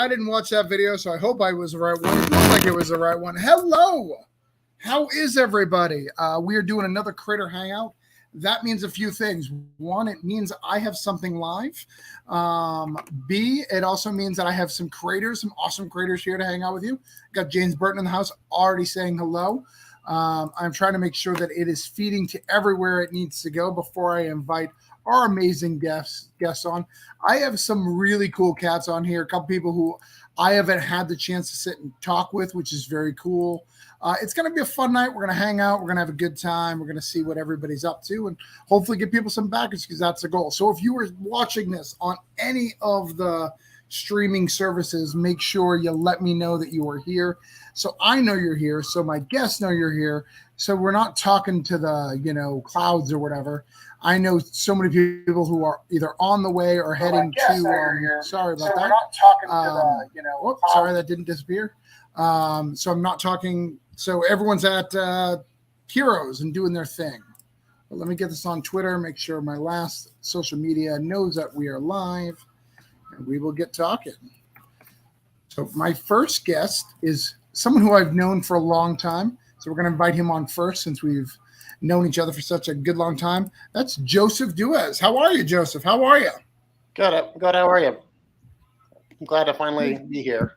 I didn't watch that video, so I hope I was the right one. It looked like it was the right one. Hello. How is everybody? We are doing another Creator Hangout. That means a few things. One, it means I have something live. B, it also means that I have some creators, some awesome creators here to hang out with you. Got James Burton in the house already saying hello. I'm trying to make sure that it is feeding to everywhere it needs to go before I invite our amazing guests on. I have some really cool cats on here, a couple people who I haven't had the chance to sit and talk with, which is very cool. It's going to be a fun night. We're going to hang out. We're going to have a good time. We're going to see what everybody's up to and hopefully get people some backers because that's the goal. So if you were watching this on any of the streaming services, make sure you let me know that you are here. So I know you're here. So my guests know you're here. So we're not talking to the, clouds or whatever. I know so many people who are either on the way or heading to. Sorry about that. We're not talking to the, sorry, that didn't disappear. So I'm not talking. So everyone's at Heroes and doing their thing. But let me get this on Twitter. Make sure my last social media knows that we are live, and we will get talking. So my first guest is someone who I've known for a long time. So we're going to invite him on first since we've known each other for such a good long time. That's Joseph Duez. How are you, Joseph? How are you? Good. Good. How are you? I'm glad to finally be here.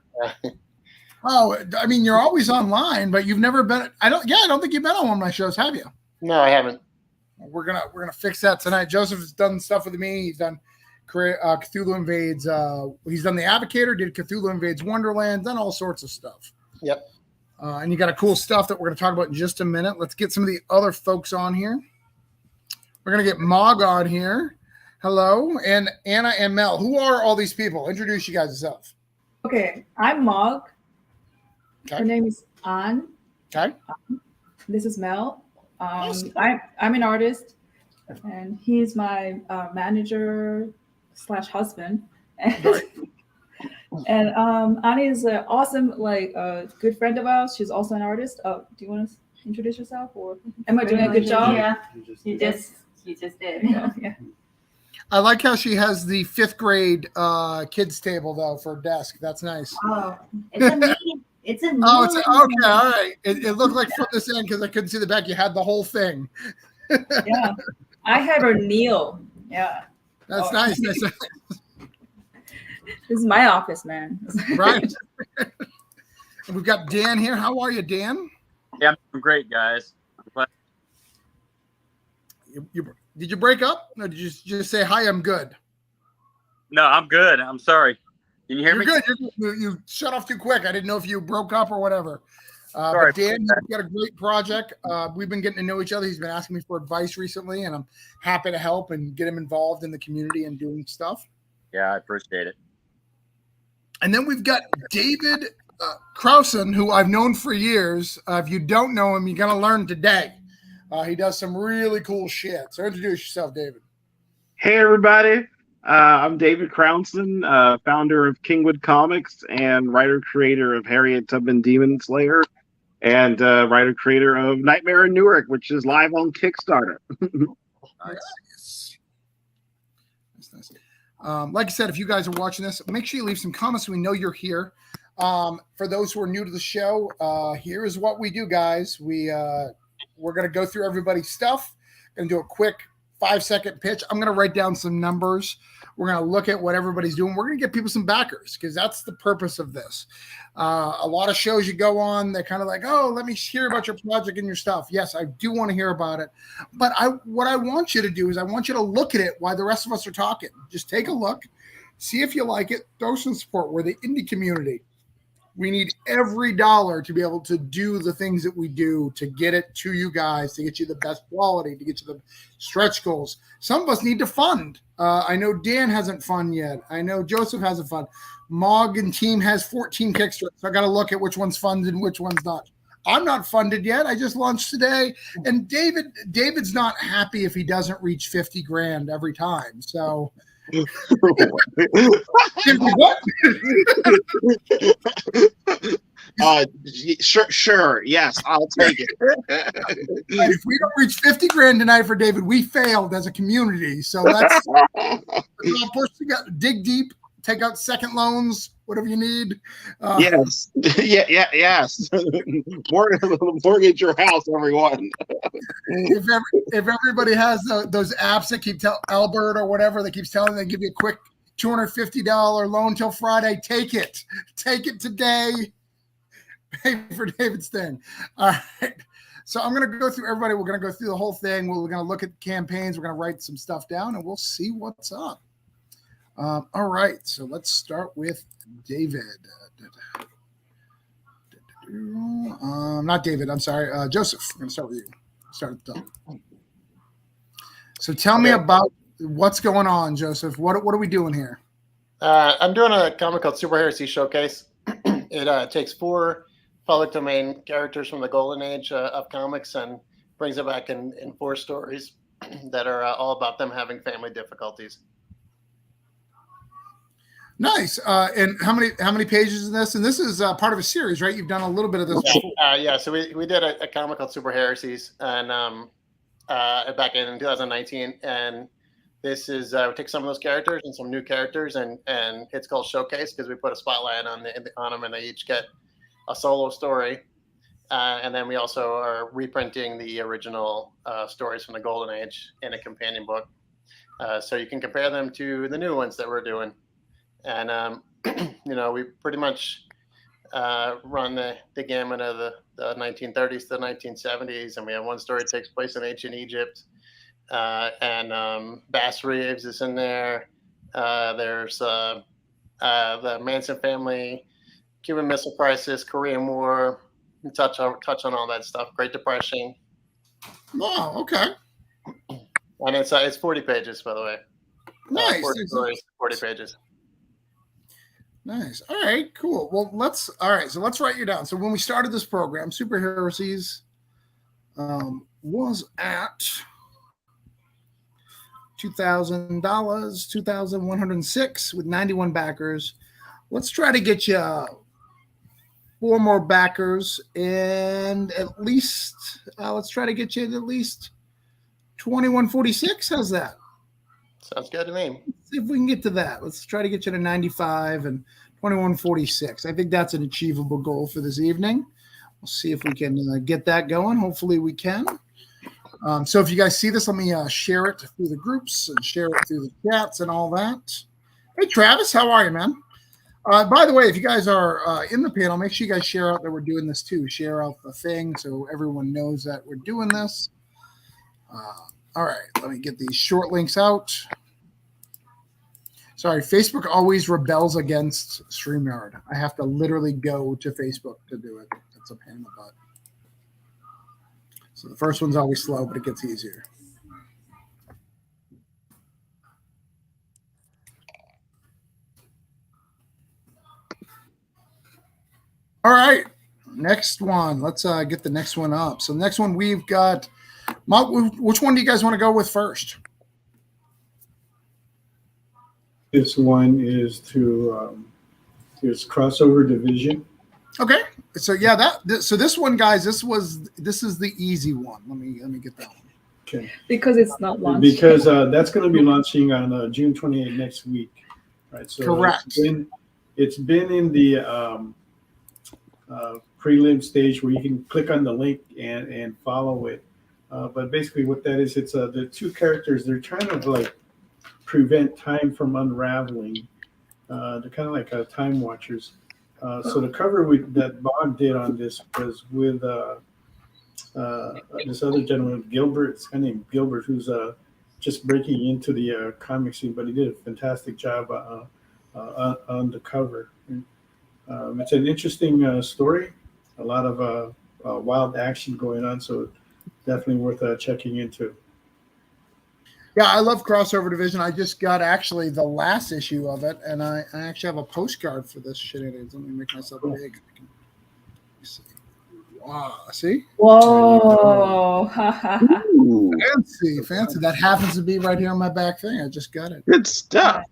Oh, I mean, you're always online, but you've never been. I don't think you've been on one of my shows, have you? No, I haven't. We're gonna fix that tonight. Joseph has done stuff with me. He's done Cthulhu Invades. He's done The Advocator, did Cthulhu Invades Wonderland, done all sorts of stuff. Yep. And you got a cool stuff that we're going to talk about in just a minute. Let's get some of the other folks on here. We're going to get Mog on here. Hello. And Anna and Mel. Who are all these people? Introduce you guys yourself. Okay. I'm Mog. Okay. Her name is Ann. Okay. This is Mel. I'm an artist, and he's my manager / husband. And Annie is an awesome, good friend of ours. She's also an artist. Do you want to introduce yourself, or am I doing a good job? Yeah, you just did. Yeah. I like how she has the 5th grade kids table though for a desk. That's nice. Oh, it's a medium. It's a medium. Oh, it's okay. All right. It looked like from this end because I couldn't see the back. You had the whole thing. Yeah, I had her kneel. Yeah, that's nice. This is my office, man. Right. We've got Dan here. How are you, Dan? Yeah, I'm great, guys. Did you break up? No, did you just say, hi, I'm good? No, I'm good. I'm sorry. Can you hear me? You're good. You shut off too quick. I didn't know if you broke up or whatever. Sorry. But Dan, you've got a great project. We've been getting to know each other. He's been asking me for advice recently, and I'm happy to help and get him involved in the community and doing stuff. Yeah, I appreciate it. And then we've got David Krausen, who I've known for years. If you don't know him, you're going to learn today. He does some really cool shit. So introduce yourself, David. Hey, everybody. I'm David Krausen, founder of Kingwood Comics and writer-creator of Harriet Tubman Demon Slayer and writer-creator of Nightmare in Newark, which is live on Kickstarter. Nice. That's nice. Like I said, if you guys are watching this, make sure you leave some comments so we know you're here. For those who are new to the show, here is what we do, guys. We're going to go through everybody's stuff. Going to do a quick 5-second pitch. I'm going to write down some numbers. We're going to look at what everybody's doing. We're going to get people some backers because that's the purpose of this. A lot of shows you go on, they're kind of like, oh, let me hear about your project and your stuff. Yes, I do want to hear about it. But what I want you to do is I want you to look at it while the rest of us are talking. Just take a look, see if you like it, throw some support. We're the indie community. We need every dollar to be able to do the things that we do to get it to you guys, to get you the best quality, to get you the stretch goals. Some of us need to fund. I know Dan hasn't funded yet. I know Joseph hasn't funded. Mog and team has 14 Kickstarters. So I got to look at which one's funded and which one's not. I'm not funded yet. I just launched today. And David's not happy if he doesn't reach 50 grand every time. So Sure. Yes, I'll take it. If we don't reach 50 grand tonight for David, we failed as a community. So let's dig deep, take out second loans, whatever you need. Yes. Yes. Mortgage your house, everyone. If everybody has those apps that keep tell Albert or whatever that keeps telling them, they give you a quick $250 loan till Friday. Take it today. Pay for David's thing. All right. So I'm going to go through everybody. We're going to go through the whole thing. We're going to look at campaigns. We're going to write some stuff down, and we'll see what's up. All right. So let's start with David. Not David. I'm sorry. Joseph. I'm going to start with you. Start at the top. So tell me about what's going on, Joseph. What are we doing here? I'm doing a comic called Super Heresy Showcase. It takes 4 public domain characters from the golden age of comics and brings it back in 4 stories that are all about them having family difficulties. Nice. And how many pages in this? And this is part of a series, right? You've done a little bit of this before. Yeah. So we did a comic called Super Heresies and back in 2019, and this is we take some of those characters and some new characters, and it's called Showcase because we put a spotlight on them, and they each get a solo story, and then we also are reprinting the original stories from the Golden Age in a companion book, so you can compare them to the new ones that we're doing, and we pretty much run the gamut of the 1930s to the 1970s, and we have one story that takes place in ancient Egypt, and Bass Reeves is in there. There's the Manson family, Cuban Missile Crisis, Korean War. We touch on all that stuff. Great Depression. Oh, okay. And it's 40 pages, by the way. Nice. 40 stories, 40 pages. Nice. All right, cool. Well, let's write you down. So when we started this program, Super Heresies was at $2,000, 2,106 with 91 backers. Let's try to get you 4 more backers, and at least let's try to get you at least 2,146. How's that? Sounds good to me. See if we can get to that. Let's try to get you to 95 and 2,146. I think that's an achievable goal for this evening. We'll see if we can get that going. Hopefully we can. So if you guys see this, let me share it through the groups and share it through the chats and all that. Hey, Travis, how are you, man? By the way, if you guys are in the panel, make sure you guys share out that we're doing this too. Share out the thing so everyone knows that we're doing this. All right, let me get these short links out. Sorry, Facebook always rebels against StreamYard. I have to literally go to Facebook to do it. That's a pain in the butt. So the first one's always slow, but it gets easier. All right, next one. Let's get the next one up. So the next one we've got, which one do you guys want to go with first? This one is there's crossover division. Okay, so yeah, so this one, guys, this is the easy one. Let me get that one. Okay. Because it's not launched. Because that's going to be launching on June 28th next week, right? So correct. It's been in the prelim stage where you can click on the link and follow it. But basically, what that is, it's the 2 characters. They're trying to like prevent time from unraveling. They're kind of like time watchers. So the cover that Bob did on this was with this other gentleman, Gilbert. It's kind of named Gilbert, who's just breaking into the comic scene, but he did a fantastic job on the cover. It's an interesting story, a lot of wild action going on, so definitely worth checking into. Yeah, I love Crossover Division. I just got actually the last issue of it, and I actually have a postcard for this shenanigans. Let me make myself big. See. Wow, see? Whoa. Fancy. That happens to be right here on my back thing. I just got it. Good stuff.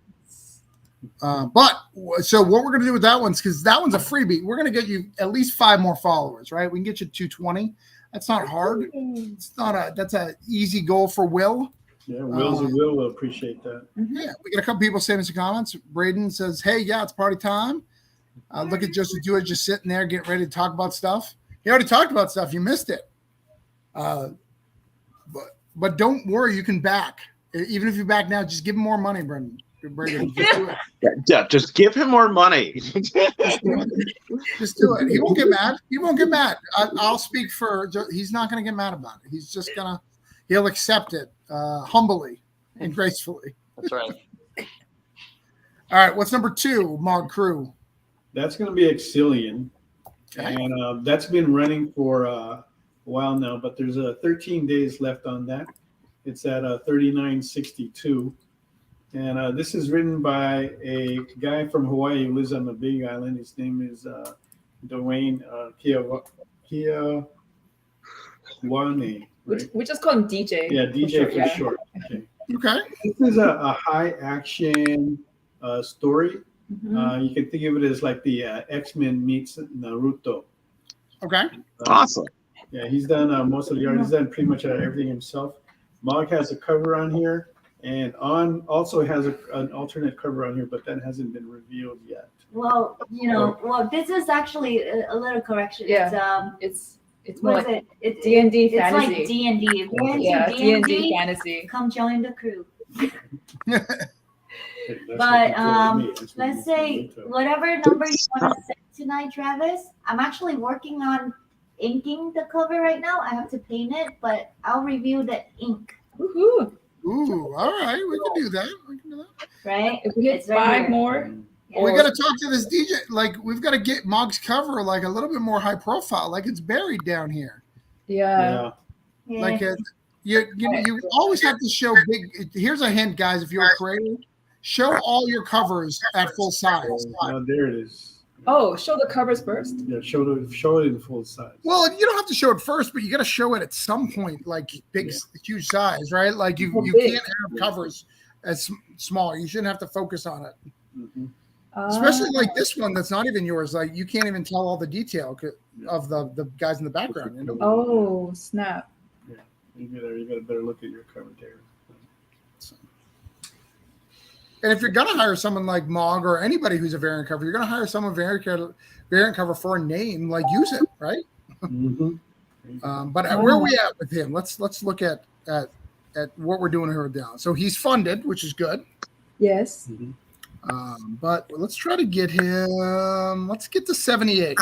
But so what we're going to do with that one is, because that one's a freebie, we're going to get you at least 5 more followers, right? We can get you 220. That's not hard. That's an easy goal for Will. Yeah, Will appreciate that. Yeah, we got a couple people saying in the comments. Braden says, "Hey, yeah, it's party time." Look at Joseph Dewey just sitting there getting ready to talk about stuff. He already talked about stuff. You missed it. But don't worry, you can back. Even if you back now, just give him more money, Brendan. Just do it. Yeah, just give him more money. Just do it. He won't get mad. He won't get mad. I'll speak for. He's not going to get mad about it. He's just gonna. He'll accept it humbly and gracefully. That's right. All right. What's number 2, Mog Crew? That's going to be Exilian, Okay. and that's been running for a while now. But there's 13 days left on that. It's at 39.62, and this is written by a guy from Hawaii who lives on the Big Island. His name is Dwayne Kiawane. Right? We just call him DJ. Yeah, DJ for yeah. short. Okay. Okay. This is a high action story. Mhm. You can think of it as like the X-Men meets Naruto. Okay. Awesome. Yeah, he's done most of the art. He's done pretty much everything himself. Mog has a cover on here, and also has an alternate cover on here, but that hasn't been revealed yet. Well, this is actually a little correction. Yeah. It's It's more what like is it? D&D It's fantasy. like D&D. If you're into yeah, D&D D&D, fantasy. come join the crew. Okay, that's But, what you told me. That's what Let's you say told me. whatever number you want to send tonight, Travis. I'm actually working on inking the cover right now. I have to paint it, but I'll review the ink. Woohoo! Ooh. All right. We can do that. Right? If we get It's right 5 here. more, Yeah. We got to talk to this DJ. Like, we've got to get Mog's cover like a little bit more high profile. Like it's buried down here. yeah. Yeah. Like you always have to show big. Here's a hint, guys. If you're a creator, show all your covers at full size. Now there it is. Oh, show the covers first. Yeah, show it in full size. Well, you don't have to show it first, but you got to show it at some point, like big, huge size, right? Like you big. can't have covers as small. You shouldn't have to focus on it, Mhm. especially like this one that's not even yours. Like you can't even tell all the detail of the guys in the background. You know? Oh, snap. You got a better look at your cover there. And if you're gonna hire someone like Mog or anybody who's a variant cover, you're gonna hire someone variant cover for a name. Like use it, right? Mm-hmm. But where are we at with him? Let's look at what we're doing here now. So he's funded, which is good. Yes. But let's try to get him. Let's get to 78.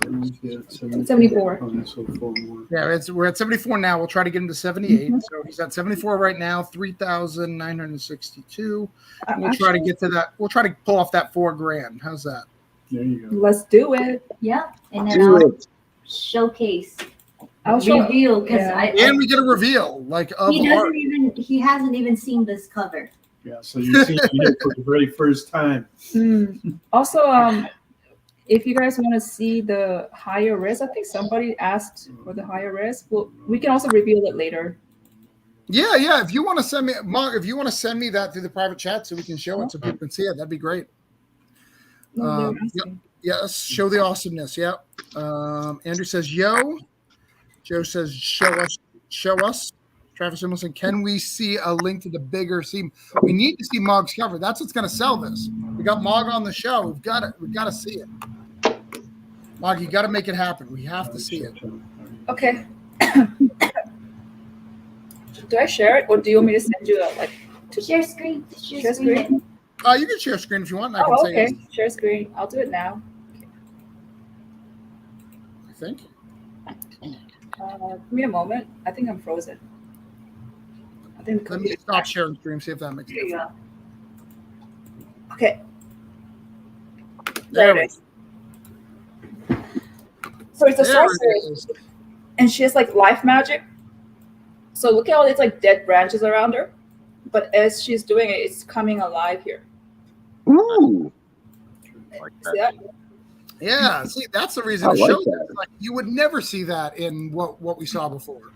74. Oh, so 4 more. Yeah, we're at 74 now. We'll try to get him to 78. So he's at 74 right now. 3,962. We'll try to get to that. We'll try to pull off that $4,000. How's that? There you go. Let's do it. Yeah, and then Do I'll it. showcase, I'll show review because yeah. And we get a reveal like of art. he hasn't even seen this cover. Yeah, so you see it here for the very first time. Also, if you guys want to see the higher res, I think somebody asked for the higher res. Well, we can also reveal it later. Yeah. If you want to send me, Mark, if you want to send me that through the private chat so we can show it so people can see it, that'd be great. No, they're asking. Yes, show the awesomeness. Yeah. Andrew says, "Yo." Joe says, "Show us." Travis Emerson, can we see a link to the bigger seam? We need to see Mog's cover. That's what's going to sell this. We got Mog on the show. We've got it. We've got to see it. Mog, you got to make it happen. We have to see it. Okay. Do I share it, or do you want me to send you To share screen. share screen? You can share screen if you want. And I can Oh, say okay. yes, Share screen. I'll do it now. I think. Give me a moment. I think I'm frozen. I think the Let me computer's stop back. sharing screen. See if that makes Here you sense. go. Okay. There There we it is. So it's a There sorceress, it is. and she has like life magic. So look at all these like dead branches around her, but as she's doing it, it's coming alive here. Ooh. Like See that? Yeah, see, that's the reason I to like show that. that. Like, you would never see that in what we saw before.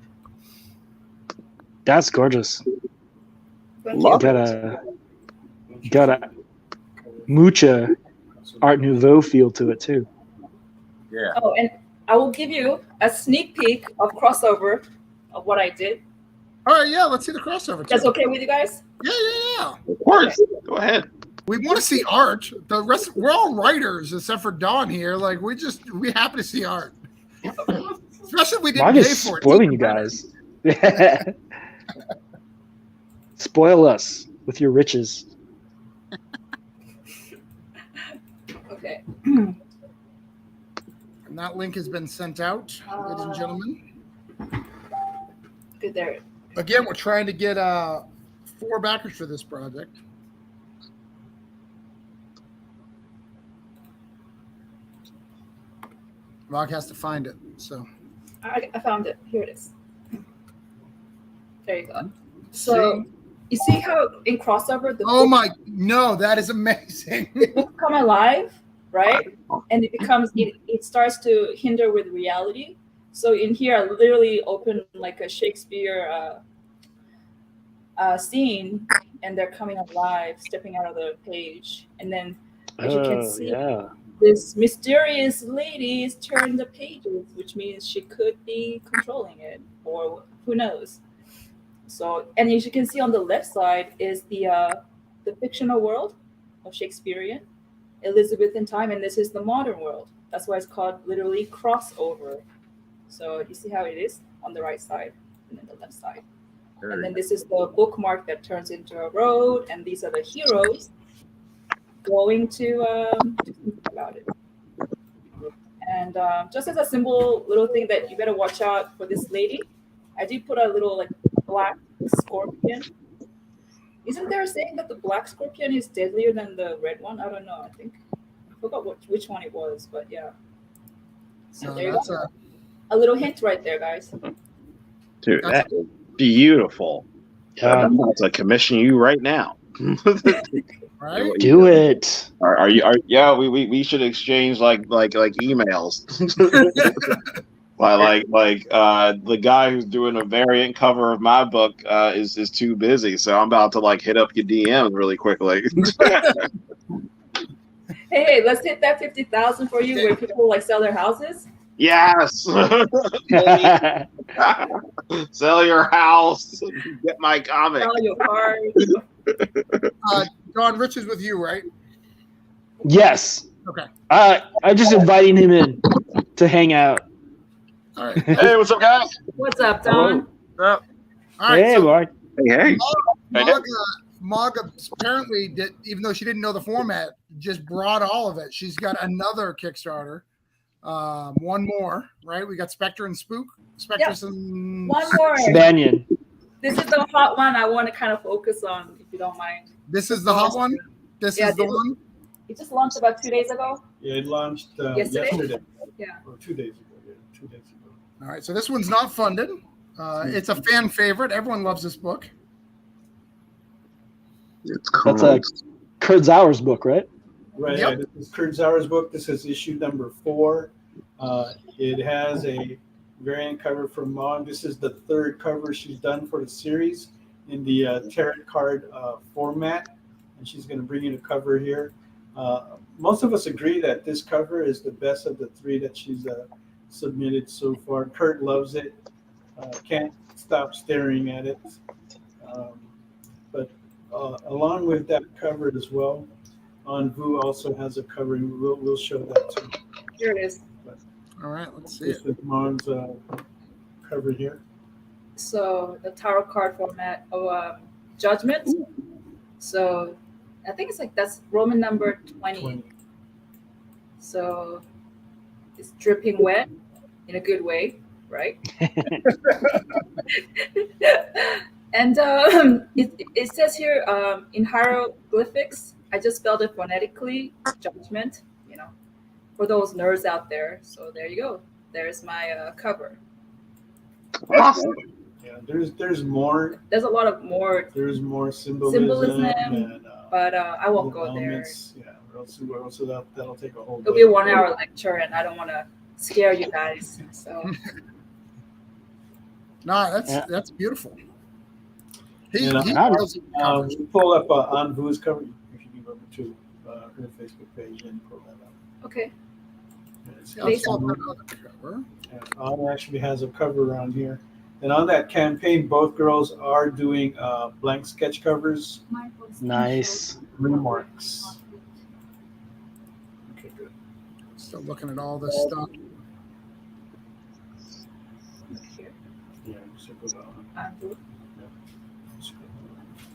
That's gorgeous. Thank Love you. Got a mucha Art Nouveau feel to it too. Yeah. Oh, and I will give you a sneak peek of crossover of what I did. All right, yeah, let's see the crossover. That's too. okay with you guys? Yeah. Of course. Go ahead. We want to see art. The rest, we're all writers except for Dawn here. Like we happy to see art. Especially if we didn't Mine pay is for it. spoiling you guys. Spoil us with your riches. Okay. And that link has been sent out, ladies and gentlemen. Good there. Again, we're trying to get 4 backers for this project. Rock has to find it. So I found it. Here it is. There you go. So you see how in crossover the no, that is amazing. book come alive, right? And it starts to hinder with reality. So in here, I literally open like a Shakespeare scene, and they're coming alive, stepping out of the page, and then as you can see, this mysterious lady is turning the pages, which means she could be controlling it, or who knows. So, and as you can see on the left side is the fictional world of Shakespearean, Elizabethan time, and this is the modern world. That's why it's called literally crossover. So you see how it is on the right side and then the left side. And then this is the bookmark that turns into a road, and these are the heroes going to think about it. And just as a simple little thing that you better watch out for this lady, I did put a little like black scorpion. Isn't there a saying that the black scorpion is deadlier than the red one? I don't know. I think I forgot which one it was, but yeah. So there you go. A little hint right there, guys. Dude, that's beautiful. I'm about to commission you right now. Right? Do it. Are you? Yeah, we should exchange like emails. The guy who's doing a variant cover of my book is too busy, so I'm about to like hit up your DMs really quickly. Hey, let's hit that 50,000 for you, where people like sell their houses. Yes. Sell your house. Get my comic. Sell your cars. Don, Rich is with you, right? Yes. Okay. I'm just inviting him in to hang out. All right. Hey, what's up, guys? What's up, Don? Well, All right. Hey, So Mark. Hey. Maga apparently did, even though she didn't know the format, just brought all of it. She's got another Kickstarter. One more, right? We got Spectre and Spook. Spectre and One more. Banyan. This is the hot one I want to kind of focus on, if you don't mind. This is the hot one? This is the one? It just launched about 2 days ago. Yeah, it launched yesterday. Yeah. Or 2 days ago. Yeah, 2 days ago. All right, so this one's not funded. It's a fan favorite. Everyone loves this book. It's cool. That's Kurt Zauer's book, right? Right. Yep. Yeah, this is Kurt Zauer's book. This is issue number 4. It has a variant cover from Mom. This is the 3rd cover she's done for the series in the tarot card format, and she's going to bring you the cover here. Most of us agree that this cover is the best of the 3 that she's submitted so far. Kurt loves it. Can't stop staring at it. But along with that cover as well, on Voodoo also has a cover, and we'll show that too. Here it is. All right, let's see This it. is Mom's cover here. So the tarot card format of Judgment. So I think it's like that's Roman number 20. So it's dripping wet in a good way, right? And it says here in hieroglyphics, I just spelled it phonetically, Judgment, for those nerds out there. So there you go. There's my cover. Awesome. Yeah, there's more. There's a lot of more There's more symbolism and, but I won't go there. elements. Yeah, or else that'll take a whole. It'll be a 1-hour lecture, and I don't want to scare you guys. So No, that's beautiful. We pull up on Vu's cover. If you can go over to her Facebook page and pull that up. okay. Anna actually has a cover on here. And on that campaign, both girls are doing blank sketch covers. Nice. remarks. Okay, good. Still looking at all this stuff. Here. Yeah, so go down. Undo. Yeah.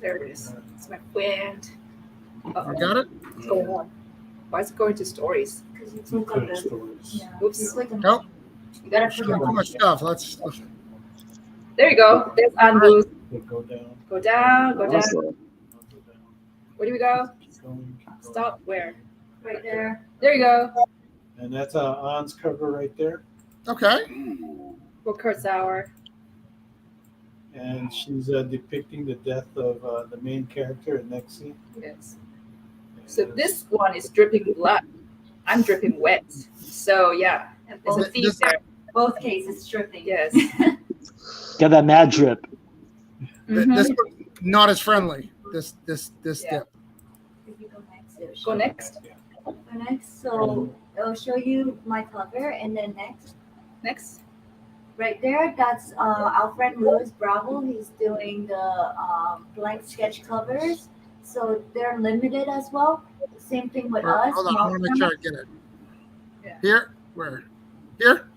There it is. It's my friend. Uh-oh. You got it? What's going on? Why is it going to stories? Because you click on Good the. stories. Yeah. Oops. You click on Nope. You gotta Too click on much stuff. Let's There you go. There's undo. Okay, go down. Go down. Go down. Awesome. Go down. Where do we go? Keep going, keep going. Stop. Where? right there. There you go. And that's An's cover right there. okay. For Kurzauer. And she's depicting the death of the main character in next scene. Yes. So this one is dripping blood. I'm dripping wet. So yeah, there's a theme This- there. Both cases stripping. Yes. Got that mad drip. Mhm. This one's not as friendly. This Yeah. dip. If you go next. Go next. Go next. So it'll show you my cover, and then next, Next. right there, that's Alfred Louis Bravo. He's doing the blank sketch covers, so they're limited as well. Same thing with us. Hold on, I want to make sure I get it. Yeah. Here? Where? Here?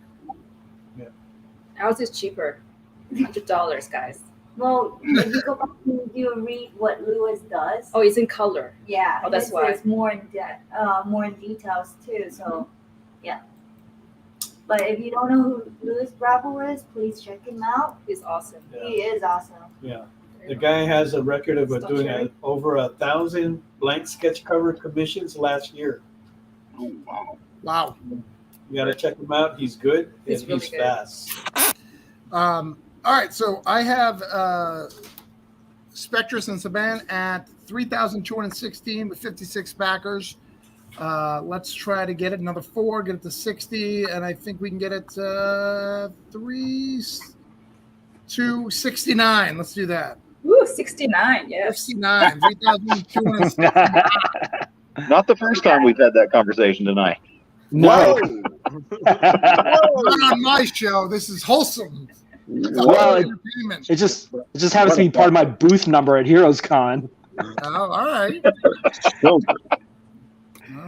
Ours is cheaper. $100, guys. Well, if you go back and you read what Lewis does, Oh, it's in color. yeah, Oh, that's his why. is more in depth, more in details too. So, yeah. But if you don't know who Louis Bravo is, please check him out. It's awesome. He is awesome. Yeah. The guy has a record of Stop doing sharing. over 1,000 blank sketch cover commissions last year. Wow. You got to check him out. He's good He's and really he's good. fast. All right, so I have Spectrus and Saban at 3,216 with 56 backers. Let's try to get it another 4, get it to 60, and I think we can get it 269. Let's do that. Woo, 69. Yes. 69, 3,269. Not the first time we've had that conversation tonight. No. Not on my show. This is wholesome. It's Well, entertainment. It just happens to be part of my booth number at Heroes Con. Oh, all right. So, All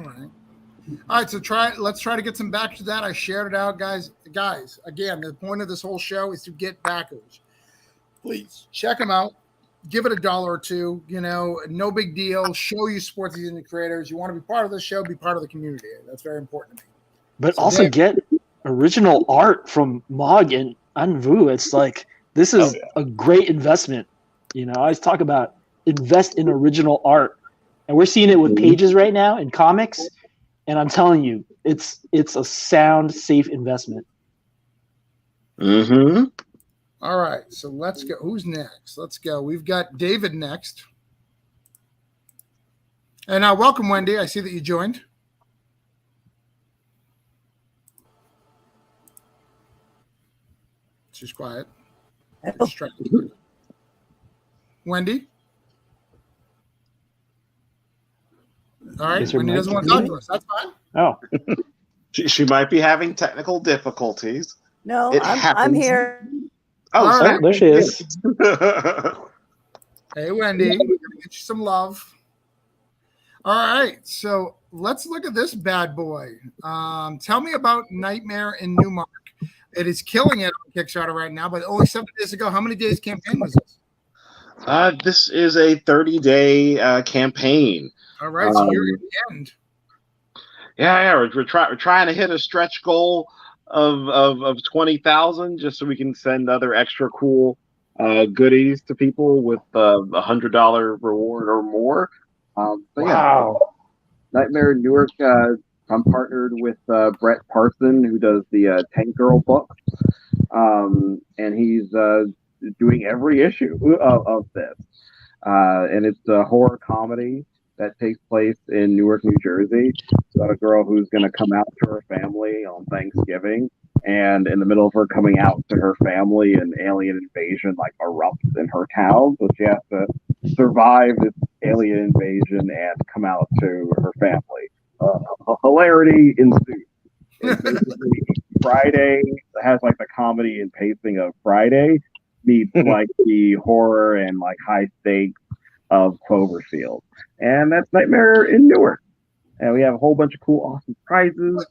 right. All right, so let's try to get some back to that. I shared it out, guys. Guys, again, the point of this whole show is to get backers. Please check them out. Give it $1 or $2. You know, no big deal. Show you support these indie creators. You want to be part of the show, be part of the community. That's very important to me. But So also Dave- get original art from Mog and Unvu. It's like this is a great investment. You know, I always talk about invest in original art. And we're seeing it with pages right now in comics. And I'm telling you, it's a sound, safe investment. mm-hmm. All right, so let's go. Who's next? Let's go. We've got David next. And welcome, Wendy. I see that you joined. She's quiet. Distracted. Wendy? All right, Is her Wendy mic doesn't want to talk to muted? us. That's fine. Oh, She might be having technical difficulties. No, It I'm happens. here. All Oh, right. there she is. Hey, Wendy. We're going to get you some love. All right, so let's look at this bad boy. Tell me about Nightmare in Newmark. It is killing it on Kickstarter right now, but only 7 days ago. How many days campaign was this? This is a 30-day campaign. All right, so you're at the end. Yeah, we're trying to hit a stretch goal of 20,000, just so we can send other extra cool goodies to people with $100 reward or more. But wow. yeah, Nightmare in Newark. I'm partnered with Brett Parson, who does the Tank Girl book, and he's doing every issue of this. And it's a horror comedy that takes place in Newark, New Jersey. It's about a girl who's going to come out to her family on Thanksgiving, and in the middle of her coming out to her family, an alien invasion erupts in her town, so she has to survive this alien invasion and come out to her family. Hilarity ensues. It's basically Friday has the comedy and pacing of Friday meets the horror and high stakes of Cloverfield, and that's Nightmare in Newark. And we have a whole bunch of cool, awesome prizes.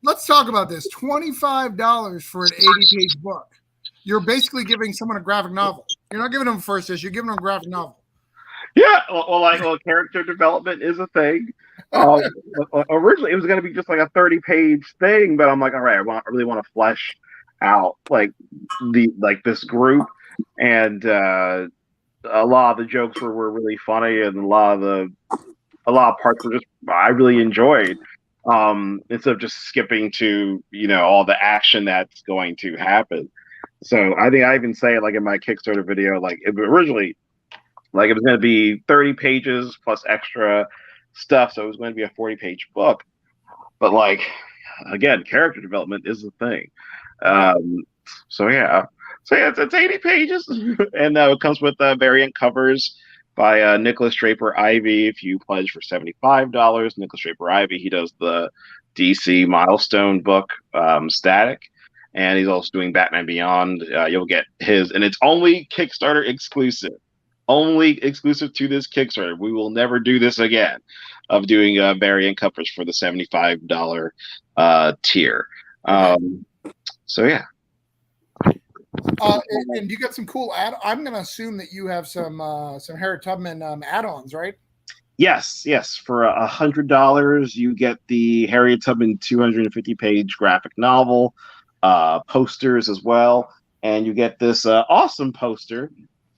Let's talk about this. $25 for an 80-page book. You're basically giving someone a graphic novel. You're not giving them a first issue. You're giving them a graphic novel. Yeah, well, character development is a thing. Originally, it was going to be just like a 30-page thing, but I'm like, all right, I really want to flesh out like this group, and a lot of the jokes were really funny, and a lot of parts were just I really enjoyed. Instead of just skipping to all the action that's going to happen. So I think I even say like in my Kickstarter video, like originally, like it was going to be 30 pages plus extra stuff, so it was going to be a 40-page book. But like again, character development is the thing. So it's 80 pages, and it comes with variant covers by Nicholas Draper Ivy. If you pledge for $75, Nicholas Draper Ivy, he does the DC Milestone book, Static, and he's also doing Batman Beyond. You'll get his, and it's only Kickstarter exclusive. Only exclusive to this Kickstarter. We will never do this again, of doing variant covers for the $75 tier. So yeah. And you got some cool I'm going to assume that you have some Harriet Tubman add-ons, right? Yes. For $100, you get the Harriet Tubman 250-page graphic novel, posters as well, and you get this awesome poster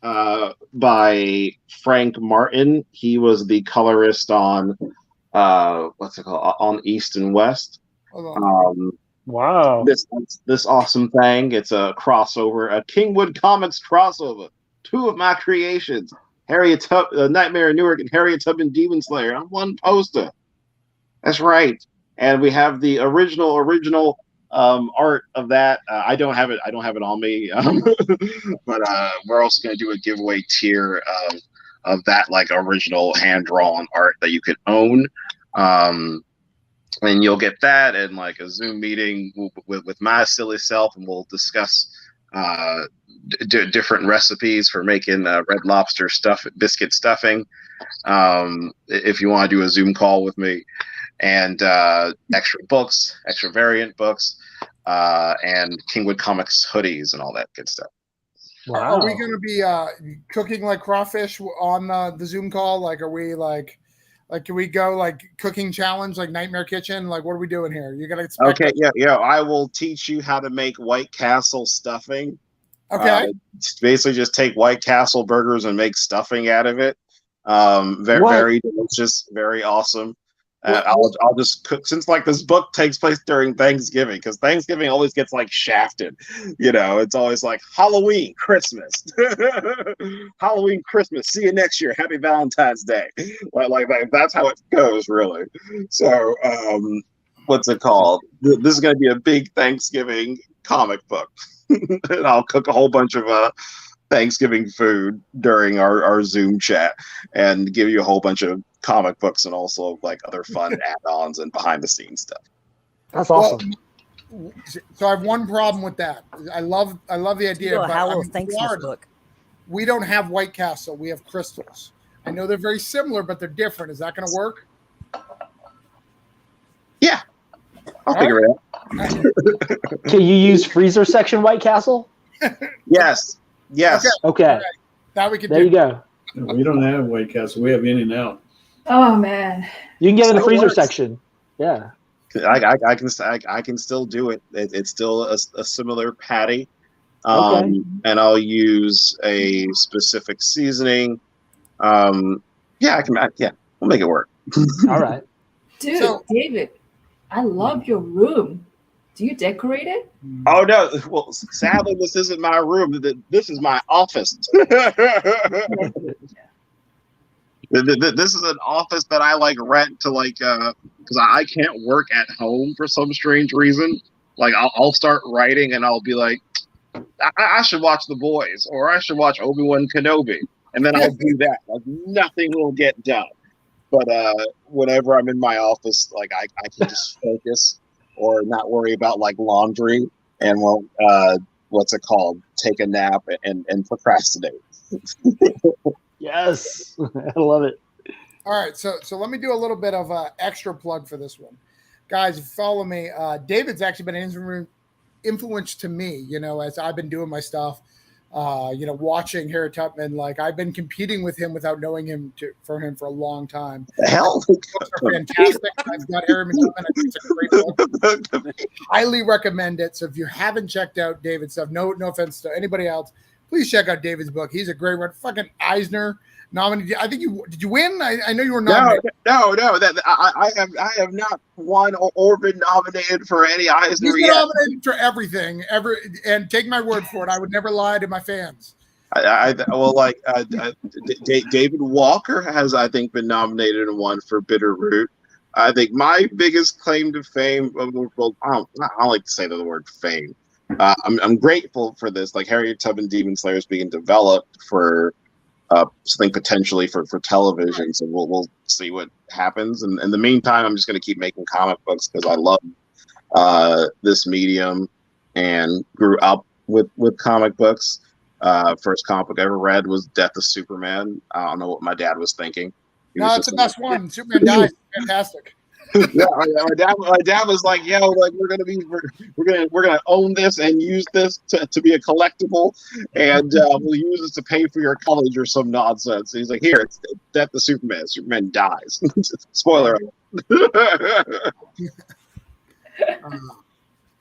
by Frank Martin. He was the colorist on what's it called, on East and West. Wow. This awesome thing. It's a crossover, a Kingwood Comics crossover. Two of my creations, Nightmare in Newark and Harriet Tubman Demon Slayer on one poster. That's right. And we have the original art of that. I don't have it on me. But we're also going to do a giveaway tier of that like original hand-drawn art that you can own. And you'll get that and like a Zoom meeting with my silly self, and we'll discuss different recipes for making Red Lobster biscuit stuffing. If you want to do a Zoom call with me, and extra books, extra variant books, and Kingwood Comics hoodies and all that good stuff. Wow. Are we going to be cooking like crawfish on the Zoom call? Like, are we like, can we go like cooking challenge, like Nightmare Kitchen? Like, what are we doing here? You're going to Okay, yeah. I will teach you how to make White Castle stuffing. Okay. Basically, just take White Castle burgers and make stuffing out of it. Very delicious, very awesome. I'll just cook, since like this book takes place during Thanksgiving, because Thanksgiving always gets like shafted. It's always like Halloween, Christmas, Halloween, Christmas. See you next year. Happy Valentine's Day. Like that's how it goes, really. So, what's it called? This is going to be a big Thanksgiving comic book, and I'll cook a whole bunch of Thanksgiving food during our Zoom chat, and give you a whole bunch of comic books and also like other fun add-ons and behind the scenes stuff. That's awesome. So I have one problem with that. I love the idea. But Thanksgiving book. We don't have White Castle. We have crystals. I know they're very similar, but they're different. Is that going to work? Yeah, I'll figure it out. Can you use freezer section White Castle? Yes. Okay. Right. That we can. There you go. We don't have White Castle. We have In-N-Out. Oh man. You can get in the freezer works. section. Yeah. I can still do it. It's still a similar patty. And I'll use a specific seasoning. We'll make it work. All right. Dude, David, I love your room. Do you decorate it? Oh no! Well, sadly, this isn't my room. This is my office. This is an office that I like rent to because I can't work at home for some strange reason. Like I'll start writing and I'll be like, I should watch The Boys, or I should watch Obi-Wan Kenobi, and then I'll do that. Like nothing will get done. But whenever I'm in my office, like I can just focus or not worry about like laundry and what's it called? Take a nap and procrastinate. Yes, I love it. All right, so let me do a little bit of extra plug for this one, guys. Follow me. David's actually been an influence to me, as I've been doing my stuff. Watching Harry Tubman, like I've been competing with him without knowing him for a long time. The hell? The books are fantastic. I've got Harry Tubman. I think it's a great book. Highly recommend it. So if you haven't checked out David's stuff, no offense to anybody else, please check out David's book. He's a great one. Fucking Eisner nominated. I think did you win? I know you were nominated. No. I have not won or been nominated for any Eisner He's yet. nominated for everything. And take my word for it, I would never lie to my fans. David Walker has, I think, been nominated and won for Bitterroot. I think my biggest claim to fame, well, I don't like to say the word fame. I'm grateful for this. Like Harriet Tubman Demon Slayer is being developed for something potentially for television. So we'll see what happens. And in the meantime, I'm just going to keep making comic books because I love this medium and grew up with comic books. First comic book I ever read was Death of Superman. I don't know what my dad was thinking. No, it's the best one. Superman dies. Fantastic. Yeah, my dad was like, "Yo, like we're gonna own this and use this to be a collectible, and we'll use this to pay for your college or some nonsense." And he's like, "Here, it's Death of Superman. Superman dies." Spoiler.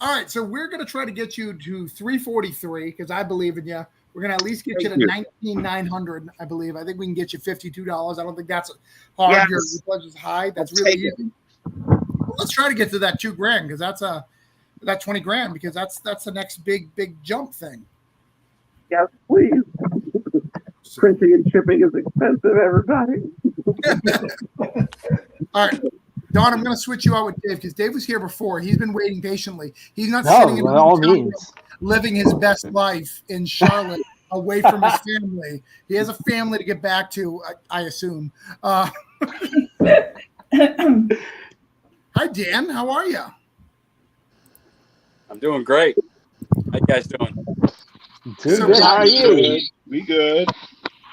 All right, so we're gonna try to get you to 343 because I believe in you. We're gonna at least get you to 19,900. I believe. I think we can get you $52. I don't think that's hard. Yes. Your pledge is high. That's I'll really take easy. Well, let's try to get to that $2,000 because that's that 20 grand because that's the next big jump thing. Yes, please. Printing and shipping is expensive, everybody. All right. Don, I'm going to switch you out with Dave because Dave was here before. He's been waiting patiently. He's not sitting in by all means. living his best life in Charlotte away from his family. He has a family to get back to, I assume. Hi, Dan. How are you? I'm doing great. How you guys doing? Good. How are you? We good.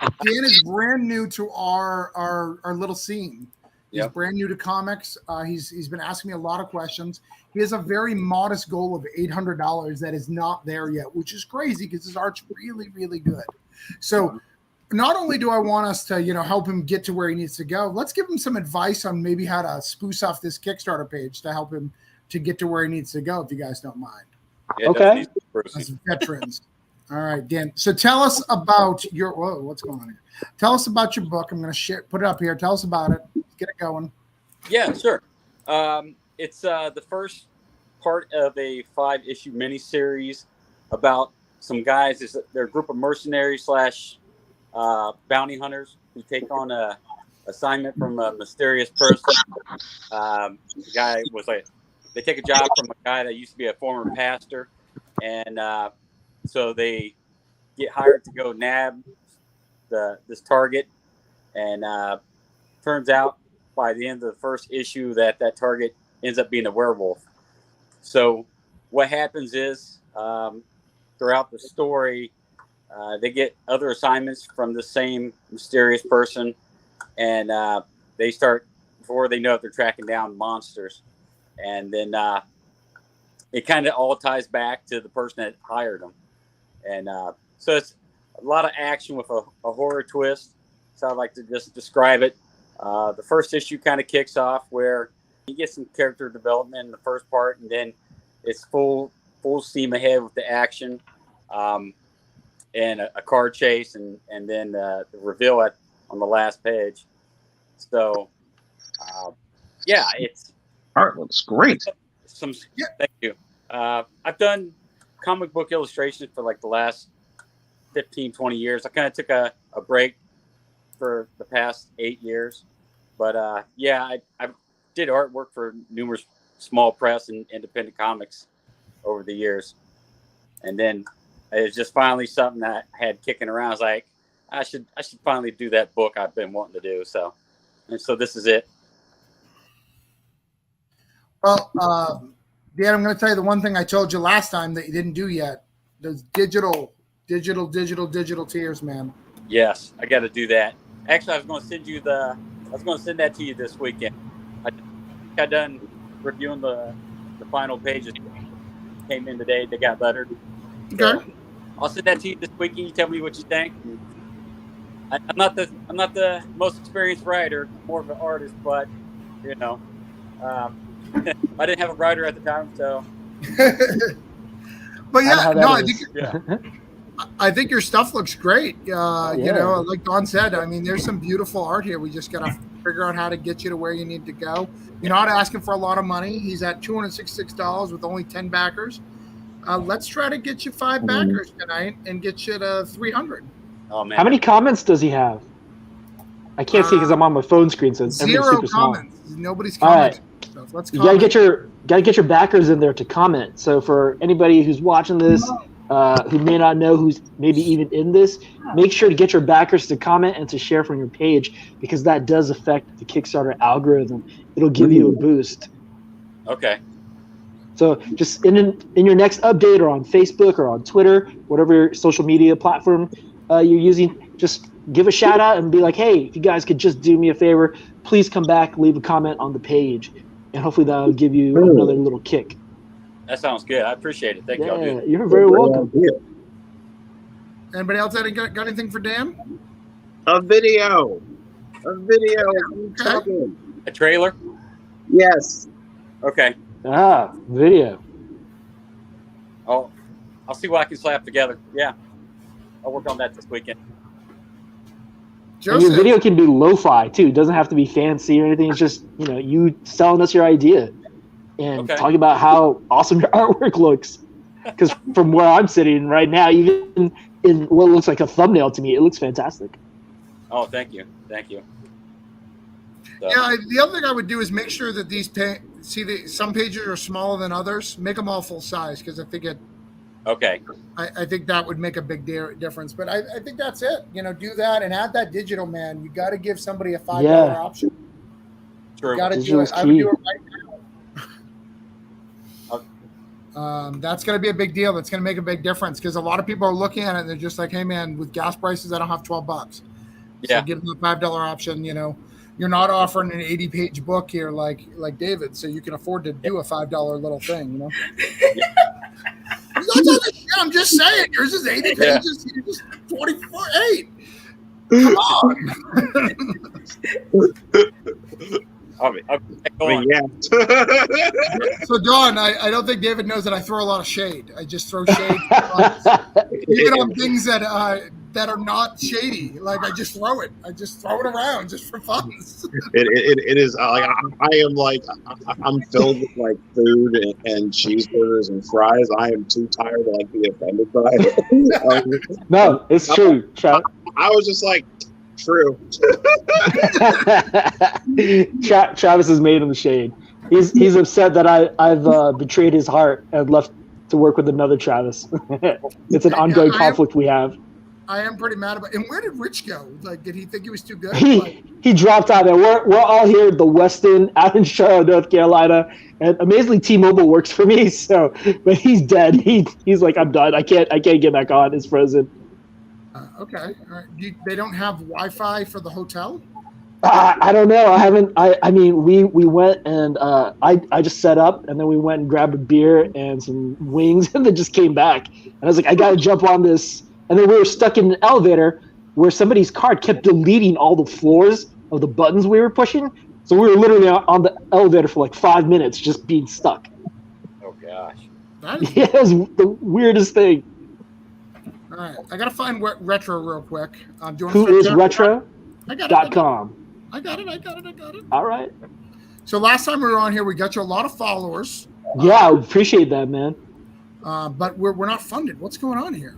Dan is brand new to our little scene. He's Yep. brand new to comics. He's been asking me a lot of questions. He has a very modest goal of $800 that is not there yet, which is crazy because his art's really, really good. So not only do I want us to, help him get to where he needs to go, let's give him some advice on maybe how to spruce off this Kickstarter page to help him to get to where he needs to go, if you guys don't mind. Yeah, Okay. As veterans. All right, Dan. So tell us about what's going on here? Tell us about your book. I'm going to put it up here. Tell us about it. Get it going. Yeah, sure. It's the first part of a 5-issue miniseries about some guys. They're a group of mercenaries / bounty hunters who take on a assignment from a mysterious person. The guy was they take a job from a guy that used to be a former pastor, and so they get hired to go nab this target, and turns out by the end of the first issue that target ends up being a werewolf. So what happens is throughout the story, they get other assignments from the same mysterious person, and they start, before they know it, they're tracking down monsters. And then it kind of all ties back to the person that hired them. And so it's a lot of action with a horror twist. So I'd like to just describe it. The first issue kind of kicks off where you get some character development in the first part, and then it's full steam ahead with the action, and a car chase, and then the reveal on the last page. So, it's Art looks great. Thank you. I've done comic book illustrations for like the last 15, 20 years. I kind of took a break for the past 8 years, but I did artwork for numerous small press and independent comics over the years, and then it was just finally something that I had kicking around. I was like, I should finally do that book I've been wanting to do. So this is it. Well, Dan, I'm going to tell you the one thing I told you last time that you didn't do yet. Those digital tears, man. Yes, I got to do that. Actually, I was going to send that to you this weekend. I got done reviewing the final pages. Came in today. They got lettered. Okay. So I'll send that to you this weekend. You tell me what you think. I'm not the most experienced writer. I'm more of an artist, but you know, I didn't have a writer at the time, so. But yeah, no, I Yeah. think your stuff looks great. You know, like Don said, I mean, there's some beautiful art here. We just got to figure out how to get you to where you need to go. You're not asking for a lot of money. He's at $266 with only 10 backers. Let's try to get you 5 backers tonight and get you to 300. Oh man! How many comments does he have? I can't see because I'm on my phone screen, so everything's 0 super small. comments. Nobody's commenting. So let's you gotta get your backers in there to comment. So for anybody who's watching this, who may not know who's maybe even in this, make sure to get your backers to comment and to share from your page, because that does affect the Kickstarter algorithm. It'll give you a boost. Okay. So just in your next update, or on Facebook or on Twitter, whatever social media platform you're using, just give a shout out and be like, hey, if you guys could just do me a favor, please come back, leave a comment on the page, and hopefully that'll give you another little kick. That sounds good. I appreciate it. Thank you. I'll do it. You're very welcome. Anybody else got anything for Dan? A video. Okay. A trailer? Yes. Okay. Video. I'll see what I can slap together. Yeah. I'll work on that this weekend. And your video can be lo-fi too. It doesn't have to be fancy or anything. It's just, you selling us your idea and talking about how awesome your artwork looks. Because from where I'm sitting right now, even in what looks like a thumbnail to me, it looks fantastic. Oh, thank you. Thank you. So. Yeah, the other thing I would do is make sure that these some pages are smaller than others. Make them all full size, because I think I think that would make a big difference. But I think that's it. Do that and add that digital, man. You got to give somebody a $5 option. True. You got to do it. I would do it right now. That's going to be a big deal. That's going to make a big difference, because a lot of people are looking at it and they're just like, hey, man, with gas prices, I don't have $12. Yeah. So give them the $5 option. You're not offering an 80-page book here like David, so you can afford to do a $5 little thing. I'm just saying, yours is 80 pages. You're just 24.8. Come on. So Don, I don't think David knows that I throw a lot of shade. I just throw shade, even on things that are not shady. Like I just throw it. I just throw it around just for fun. It is like I'm filled with like food and cheeseburgers and fries. I am too tired to be offended by it. No, it's true. I was just like, true. Travis is made in the shade. He's upset that I've betrayed his heart and left to work with another Travis. It's an ongoing conflict we have. I am pretty mad about it. And where did Rich go? Did he think he was too good? He dropped out there. We're all here at the Westin out in Charlotte, North Carolina, and amazingly T-Mobile works for me. So, but he's dead. He's like, I'm done. I can't get back on. It's frozen. Okay. All right. They don't have Wi-Fi for the hotel? I don't know. I mean, we went and I just set up, and then we went and grabbed a beer and some wings, and then just came back. And I was like, I got to jump on this. And then we were stuck in an elevator where somebody's card kept deleting all the floors of the buttons we were pushing. So we were literally on the elevator for like 5 minutes just being stuck. Oh, gosh. Yeah, it was the weirdest thing. All right. I got to find Retro real quick. Who is Retro.com. I got it. All right. So last time we were on here, we got you a lot of followers. Yeah, I appreciate that, man. But we're not funded. What's going on here?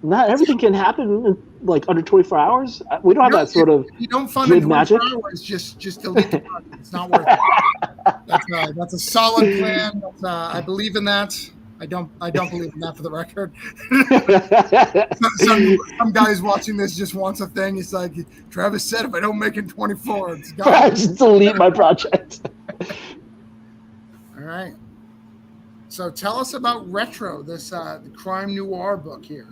Not everything can happen in like under 24 hours. We don't have that sort of you don't fund in 24 magic. hours, just delete the project. It's not worth it. That's a solid plan. I believe in that. I don't believe in that, for the record. some guys watching this just wants a thing. It's like Travis said, if I don't make it 24, it's gone. I just delete my project. All right. So tell us about Retro, this the crime noir book here.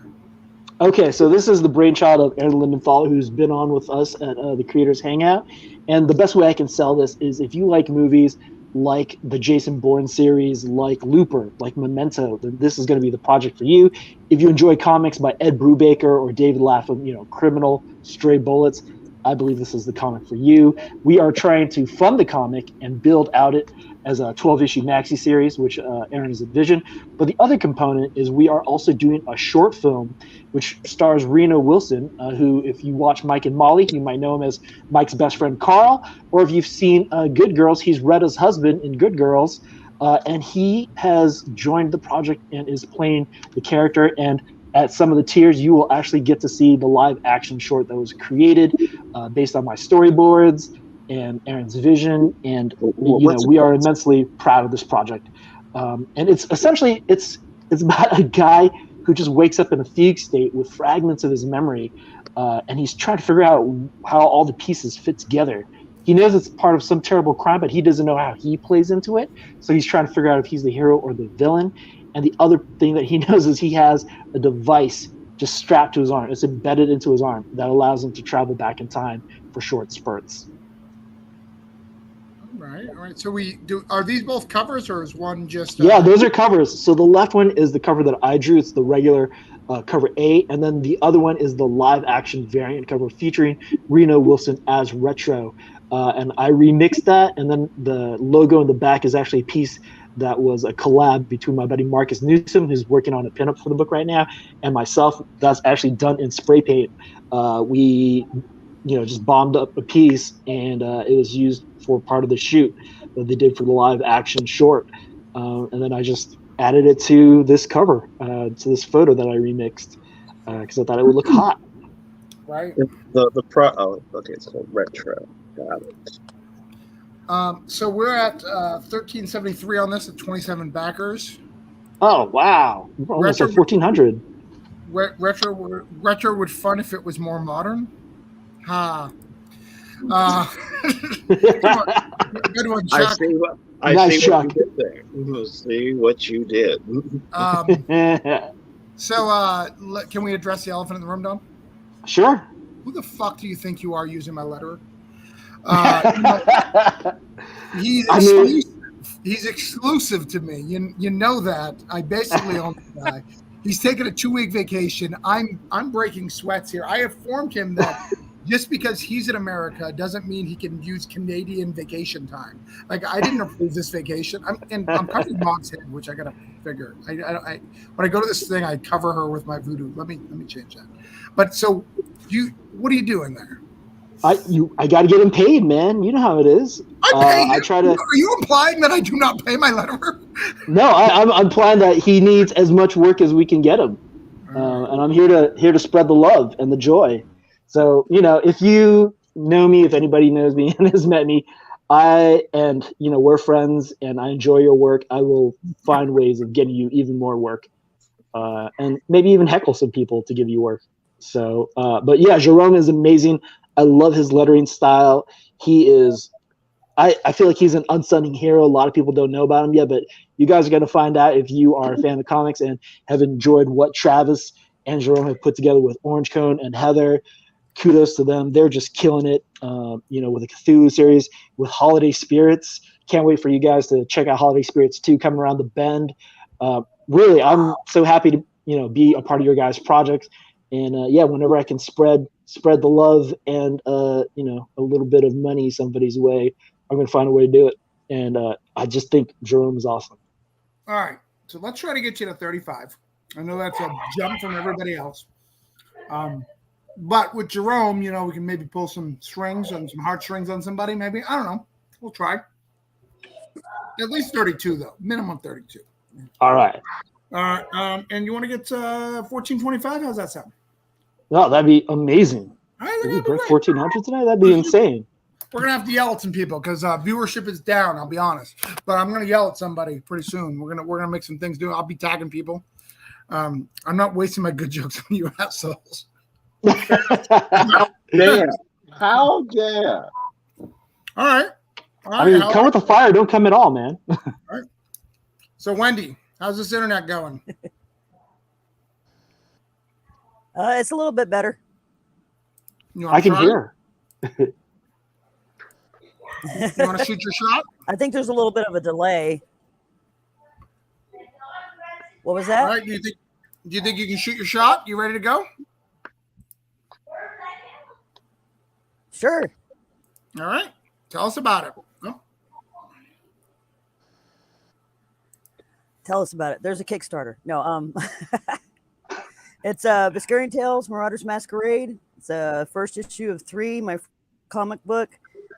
Okay, so this is the brainchild of Aaron Lindenthal, who's been on with us at the Creators Hangout. And the best way I can sell this is if you like movies like the Jason Bourne series, like Looper, like Memento, then this is going to be the project for you. If you enjoy comics by Ed Brubaker or David Lapham, Criminal, Stray Bullets, I believe this is the comic for you. We are trying to fund the comic and build out it as a 12-issue maxi series, which Aaron has envisioned. But the other component is we are also doing a short film which stars Reno Wilson, who, if you watch Mike and Molly, you might know him as Mike's best friend Carl, or if you've seen Good Girls, he's Retta's husband in Good Girls, and he has joined the project and is playing the character. And at some of the tiers, you will actually get to see the live action short that was created based on my storyboards and Aaron's vision. And we are immensely proud of this project. And it's essentially it's about a guy who just wakes up in a fugue state with fragments of his memory, and he's trying to figure out how all the pieces fit together. He knows it's part of some terrible crime, but he doesn't know how he plays into it. So he's trying to figure out if he's the hero or the villain. And the other thing that he knows is he has a device just strapped to his arm. It's embedded into his arm that allows him to travel back in time for short spurts. All right. So are these both covers, or is one just? Yeah, those are covers. So the left one is the cover that I drew. It's the regular cover A, and then the other one is the live action variant cover featuring Reno Wilson as Retro. And I remixed that, and then the logo in the back is actually a piece that was a collab between my buddy Marcus Newsom, who's working on a pinup for the book right now, and myself. That's actually done in spray paint. We just bombed up a piece, and it was used for part of the shoot that they did for the live action short. And then I just added it to this cover, to this photo that I remixed, because I thought it would look hot. Right. Okay, it's called Retro. Got it. So we're at 1373 on this at 27 backers. Oh wow! We're almost at 1400. Retro would fun if it was more modern. Ha. Good one, Chuck. I see what you did there. We'll see what you did. So can we address the elephant in the room, Don? Sure. Who the fuck do you think you are using my letterer? He's exclusive to me. You know that. I basically own the guy. He's taking a 2-week vacation. I'm breaking sweats here. I have informed him that just because he's in America doesn't mean he can use Canadian vacation time. Like, I didn't approve this vacation. I'm covering Mog's head, which I gotta figure. I when I go to this thing, I cover her with my Voodoo. Let me change that. But so what are you doing there? I got to get him paid, man. You know how it is. I try to. Are you implying that I do not pay my letterer? No, I'm implying that he needs as much work as we can get him, and I'm here to spread the love and the joy. So if you know me, if anybody knows me and has met me, we're friends, and I enjoy your work. I will find ways of getting you even more work, and maybe even heckle some people to give you work. So, but yeah, Jerome is amazing. I love his lettering style. He is, I feel like he's an unsung hero. A lot of people don't know about him yet, but you guys are going to find out if you are a fan of comics and have enjoyed what Travis and Jerome have put together with Orange Cone and Heather. Kudos to them. They're just killing it, with the Cthulhu series, with Holiday Spirits. Can't wait for you guys to check out Holiday Spirits 2 coming around the bend. Really, I'm so happy to, be a part of your guys' project. And whenever I can spread the love and a little bit of money somebody's way, I'm going to find a way to do it. And I just think Jerome is awesome. All right, so let's try to get you to 35. I know that's a jump from everybody else, but with Jerome, we can maybe pull some strings and some heartstrings on somebody. Maybe, I don't know. We'll try. At least 32 though, minimum 32. All right. And you want to get 1425? How's that sound? No, that'd be amazing. All right, we break 1400 tonight? That'd be insane. We're gonna have to yell at some people because viewership is down. I'll be honest, but I'm gonna yell at somebody pretty soon. We're gonna make some things do. I'll be tagging people. I'm not wasting my good jokes on you assholes. How dare? How dare? All right. I mean, come with the fire. Don't come at all, man. All right. So, Wendy, how's this internet going? It's a little bit better. You I want to can try? hear. You want to shoot your shot? I think there's a little bit of a delay. What was All that? right. Do you think you can shoot your shot? You ready to go? Sure. All right. Tell us about it. Oh, Tell us about it. There's a Kickstarter. No, it's Biscarian Tales, Marauders Masquerade. It's a first issue of 3, my comic book.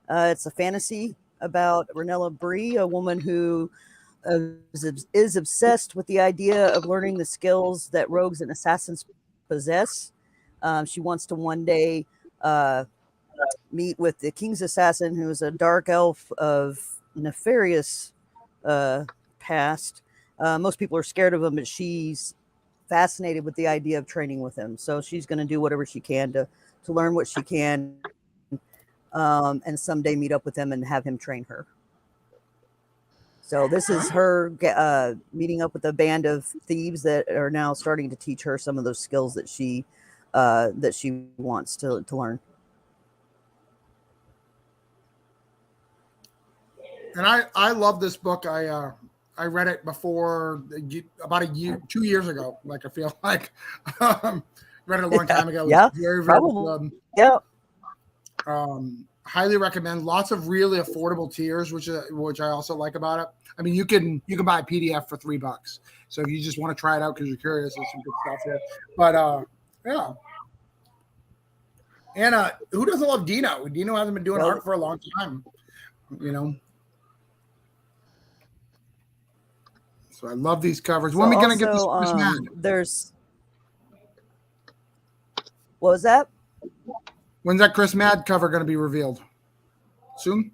It's a fantasy about Renella Bree, a woman who is obsessed with the idea of learning the skills that rogues and assassins possess. She wants to one day meet with the king's assassin, who is a dark elf of nefarious past. Most people are scared of him, but she's fascinated with the idea of training with him. So she's going to do whatever she can to learn what she can, and someday meet up with him and have him train her. So this is her meeting up with a band of thieves that are now starting to teach her some of those skills that she wants to learn. and I love this book. I read it before about 2 years ago. Like I feel like read it a long time ago. Yeah, very probably. good. Yeah. Highly recommend. Lots of really affordable tiers, which I also like about it. I mean, you can buy a PDF for $3. So if you just want to try it out because you're curious, there's some good stuff here. But yeah. And who doesn't love Dino? Dino hasn't been doing art for a long time, So I love these covers. When are we going to get this Chris Mad? There's what was that? When's that Chris Mad cover going to be revealed? Soon?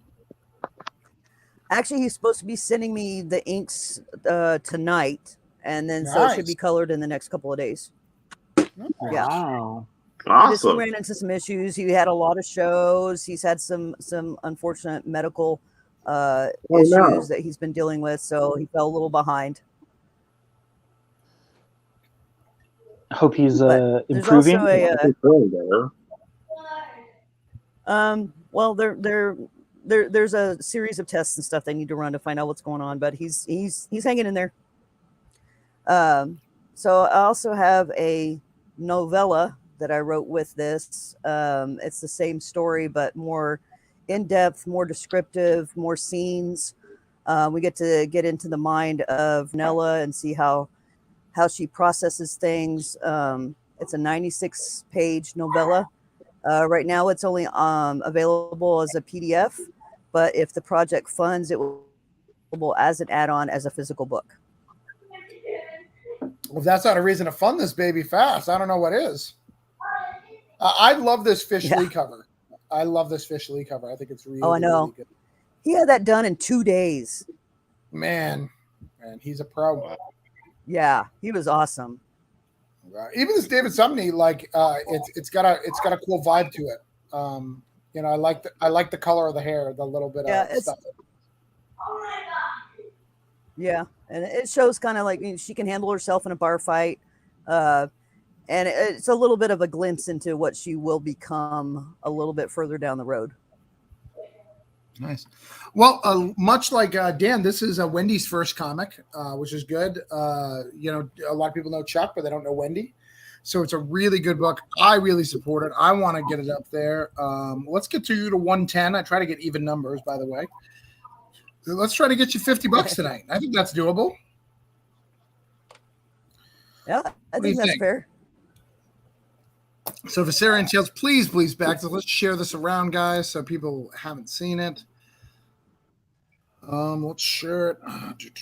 Actually, he's supposed to be sending me the inks tonight, and then so it should be Nice. colored in the next couple of days. Yeah. Wow. He Awesome. ran into some issues. He had a lot of shows. He's had some unfortunate medical issues that he's been dealing with, so he fell a little behind. I hope he's There's improving. also well, there's a series of tests and stuff they need to run to find out what's going on, but he's hanging in there. So I also have a novella that I wrote with this. It's the same story, but more in-depth, more descriptive, more scenes. We get to get into the mind of Nella and see how she processes things. It's a 96-page novella. Right now it's only available as a PDF, but if the project funds, it will be available as an add-on as a physical book. Well, if that's not a reason to fund this baby fast, I don't know what is. I love this Fish Lee cover. I love this Fish Lee cover. I think it's really, I know. really good. He had that done in 2 days. Man, he's a pro. Yeah, he was awesome. Even this David Sumney, like it's got a cool vibe to it. I like the color of the hair, the little bit of stuff. Yeah, and it shows kind of like she can handle herself in a bar fight, and it's a little bit of a glimpse into what she will become a little bit further down the road. Nice. Well, much like Dan, this is Wendy's first comic, which is good. A lot of people know Chuck, but they don't know Wendy. So it's a really good book. I really support it. I want to get it up there. Let's get you to 110. I try to get even numbers, by the way. Let's try to get you $50 tonight. I think that's doable. Yeah, I think that's fair. So Viserion Tales, please back. So let's share this around, guys, so people haven't seen it. Let's share it. Did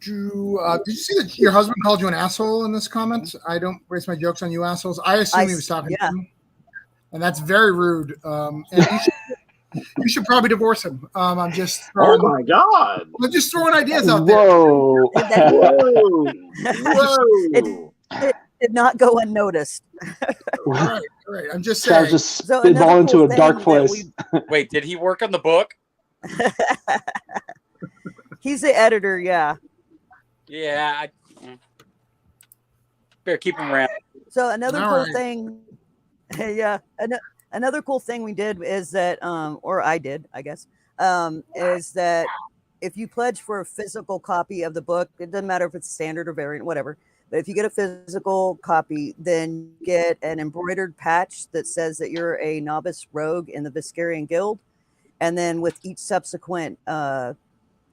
you see that your husband called you an asshole in this comment? I don't base my jokes on you assholes. I assume he was talking to you. And that's very rude. And you should probably divorce him. I'm just throwing, Oh my God. I'm just throwing ideas out there. Whoa. Whoa. It did not go unnoticed. All right. I'm just saying. Just spitball into a dark place. Wait, did he work on the book? He's the editor, yeah. Yeah. Better keep him around. So another All cool right. thing, yeah, another cool thing we did is that, or I did, I guess, is that if you pledge for a physical copy of the book, it doesn't matter if it's standard or variant, whatever. But if you get a physical copy, then you get an embroidered patch that says that you're a novice rogue in the Viscarian Guild. And then with each subsequent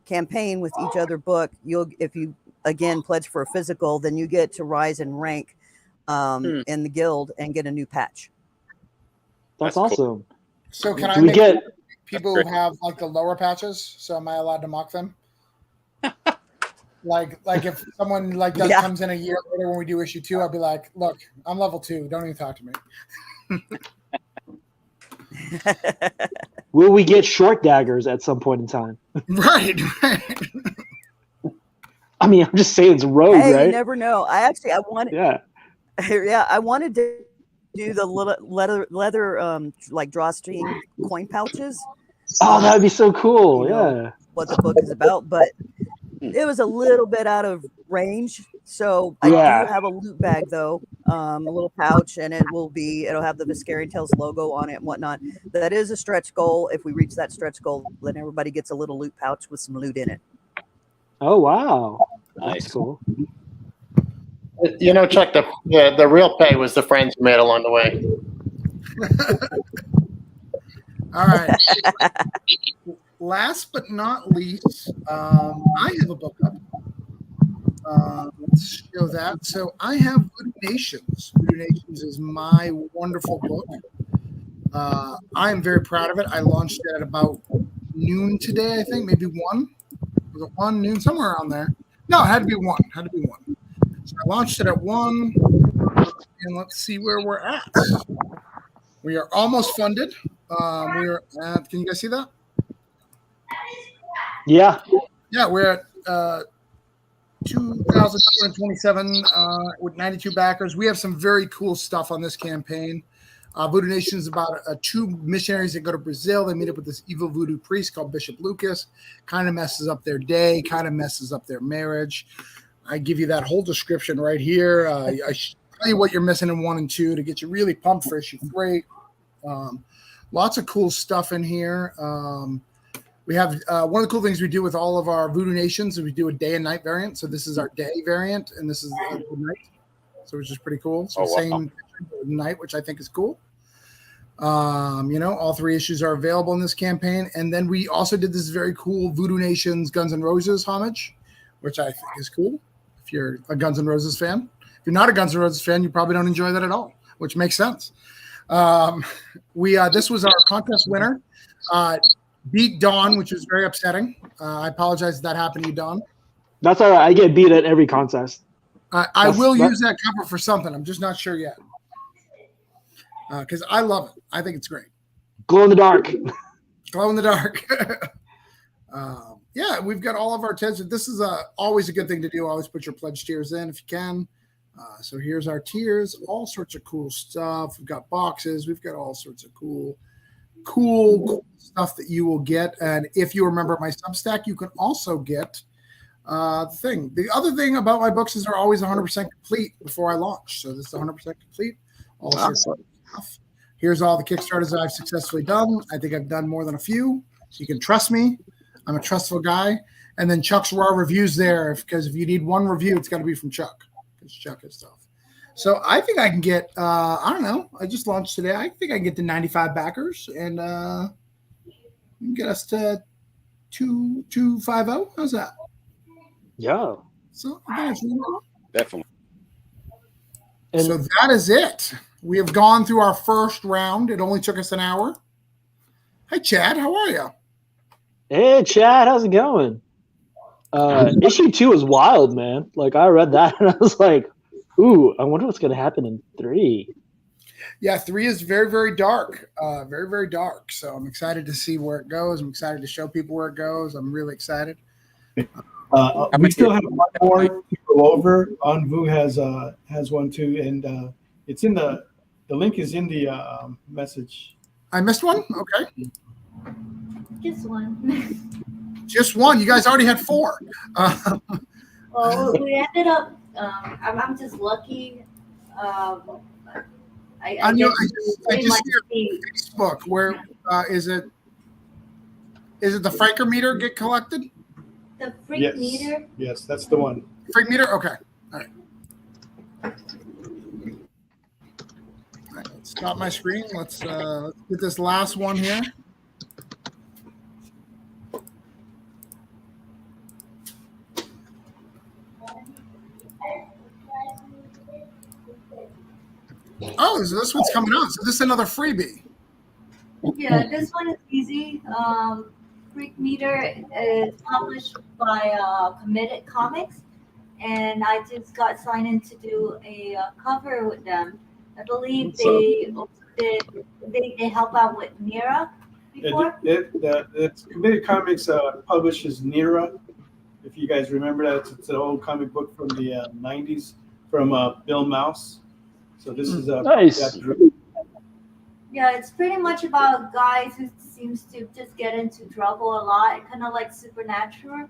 campaign with each other book, if you again pledge for a physical, then you get to rise in rank in the guild and get a new patch. That's That's cool. awesome. So can Do I we make get? people who have like the lower patches? So am I allowed to mock them? like if someone like that Yeah. comes in a year later when we do issue 2, I'll be like, look, I'm level 2. Don't even talk to me. Will we get short daggers at some point in time? Right. I mean, I'm just saying it's rogue, Hey, right? you never know. I wanted, Yeah. yeah, I wanted to do the leather like drawstring coin pouches. Oh, that'd be so cool. You know, Yeah. what the book is about, but it was a little bit out of range. So I Yeah. do have a loot bag though, a little pouch, and it'll have the Viscarian Tales logo on it and whatnot. That is a stretch goal. If we reach that stretch goal, then everybody gets a little loot pouch with some loot in it. Oh wow. Nice. That's cool. You know, Chuck, the real pay was the friends you made along the way. All right. Last but not least, I have a book up. Let's show that. So I have Voodoo Nations. Voodoo Nations is my wonderful book. I am very proud of it. I launched it at about noon today, I think, maybe 1. Was it 1 noon? Somewhere around there. No, it had to be 1. So I launched it at 1, and let's see where we're at. We are almost funded. We are at, can you guys see that? Yeah. Yeah, we're at 2,227 with 92 backers. We have some very cool stuff on this campaign. Voodoo Nation is about 2 missionaries that go to Brazil. They meet up with this evil voodoo priest called Bishop Lucas. Kind of messes up their day, kind of messes up their marriage. I give you that whole description right here. I tell you what you're missing in 1 and 2 to get you really pumped for issue 3. Lots of cool stuff in here. We have one of the cool things we do with all of our Voodoo Nations is we do a day and night variant. So this is our day variant, and this is the night. So which is pretty cool. So same night, which I think is cool. All 3 issues are available in this campaign. And then we also did this very cool Voodoo Nations Guns N' Roses homage, which I think is cool. If you're a Guns N' Roses fan. If you're not a Guns N' Roses fan, you probably don't enjoy that at all, which makes sense. This was our contest winner. Beat Dawn, which is very upsetting. I apologize that happened to you, Dawn. That's all right. I get beat at every contest. I will use that cover for something. I'm just not sure yet. Because I love it. I think it's great. Glow in the dark. Glow in the dark. Yeah, we've got all of our tiers. This is always a good thing to do. Always put your pledge tiers in if you can. So here's our tiers. All sorts of cool stuff. We've got boxes. We've got all sorts of cool stuff that you will get. And if you remember my Substack, you can also get the thing. The other thing about my books is they're always 100% complete before I launch. So this is 100% complete. All sorts of stuff. Here's all the Kickstarters I've successfully done. I think I've done more than a few. So you can trust me. I'm a trustful guy. And then Chuck's raw reviews there, because if you need one review, it's got to be from Chuck, because Chuck is tough. So I think I can get, I don't know. I just launched today. I think I can get to 95 backers and get us to 250. How's that? Yeah. So I think it's really cool. Definitely. And So that is it. We have gone through our first round. It only took us an hour. Hi, Chad. How are you? hey, Chad, how's it going? Issue 2 is wild, man. Like, I read that and I was like, ooh, I wonder what's going to happen in 3. Yeah, 3 is very, very dark. Very, very dark. So I'm excited to see where it goes. I'm excited to show people where it goes. I'm really excited. We still have one more to go over. Anvu has one too, and it's in the link is in the message. I missed one? Okay. Just one. Just one. You guys already had 4. Well, we ended up. I'm just lucky. I know. guess I pretty just much see the- Facebook. Where is it? Is it the Franker meter get collected? the freak Yes. meter. Yes, that's the one. Freak meter? Okay. All right. All right, let's stop my screen. Let's get this last one here. Oh, so this one's coming out. So this is another freebie. Yeah, this one is easy. Freak Meter is published by Committed Comics, and I just got signed in to do a cover with them. I believe they also did. They help out with Mira before. It's Committed Comics publishes Nira. If you guys remember that, it's an old comic book from the 90s from Bill Mouse. So this is Nice. that group. Yeah, it's pretty much about guys who seems to just get into trouble a lot, kind of like Supernatural.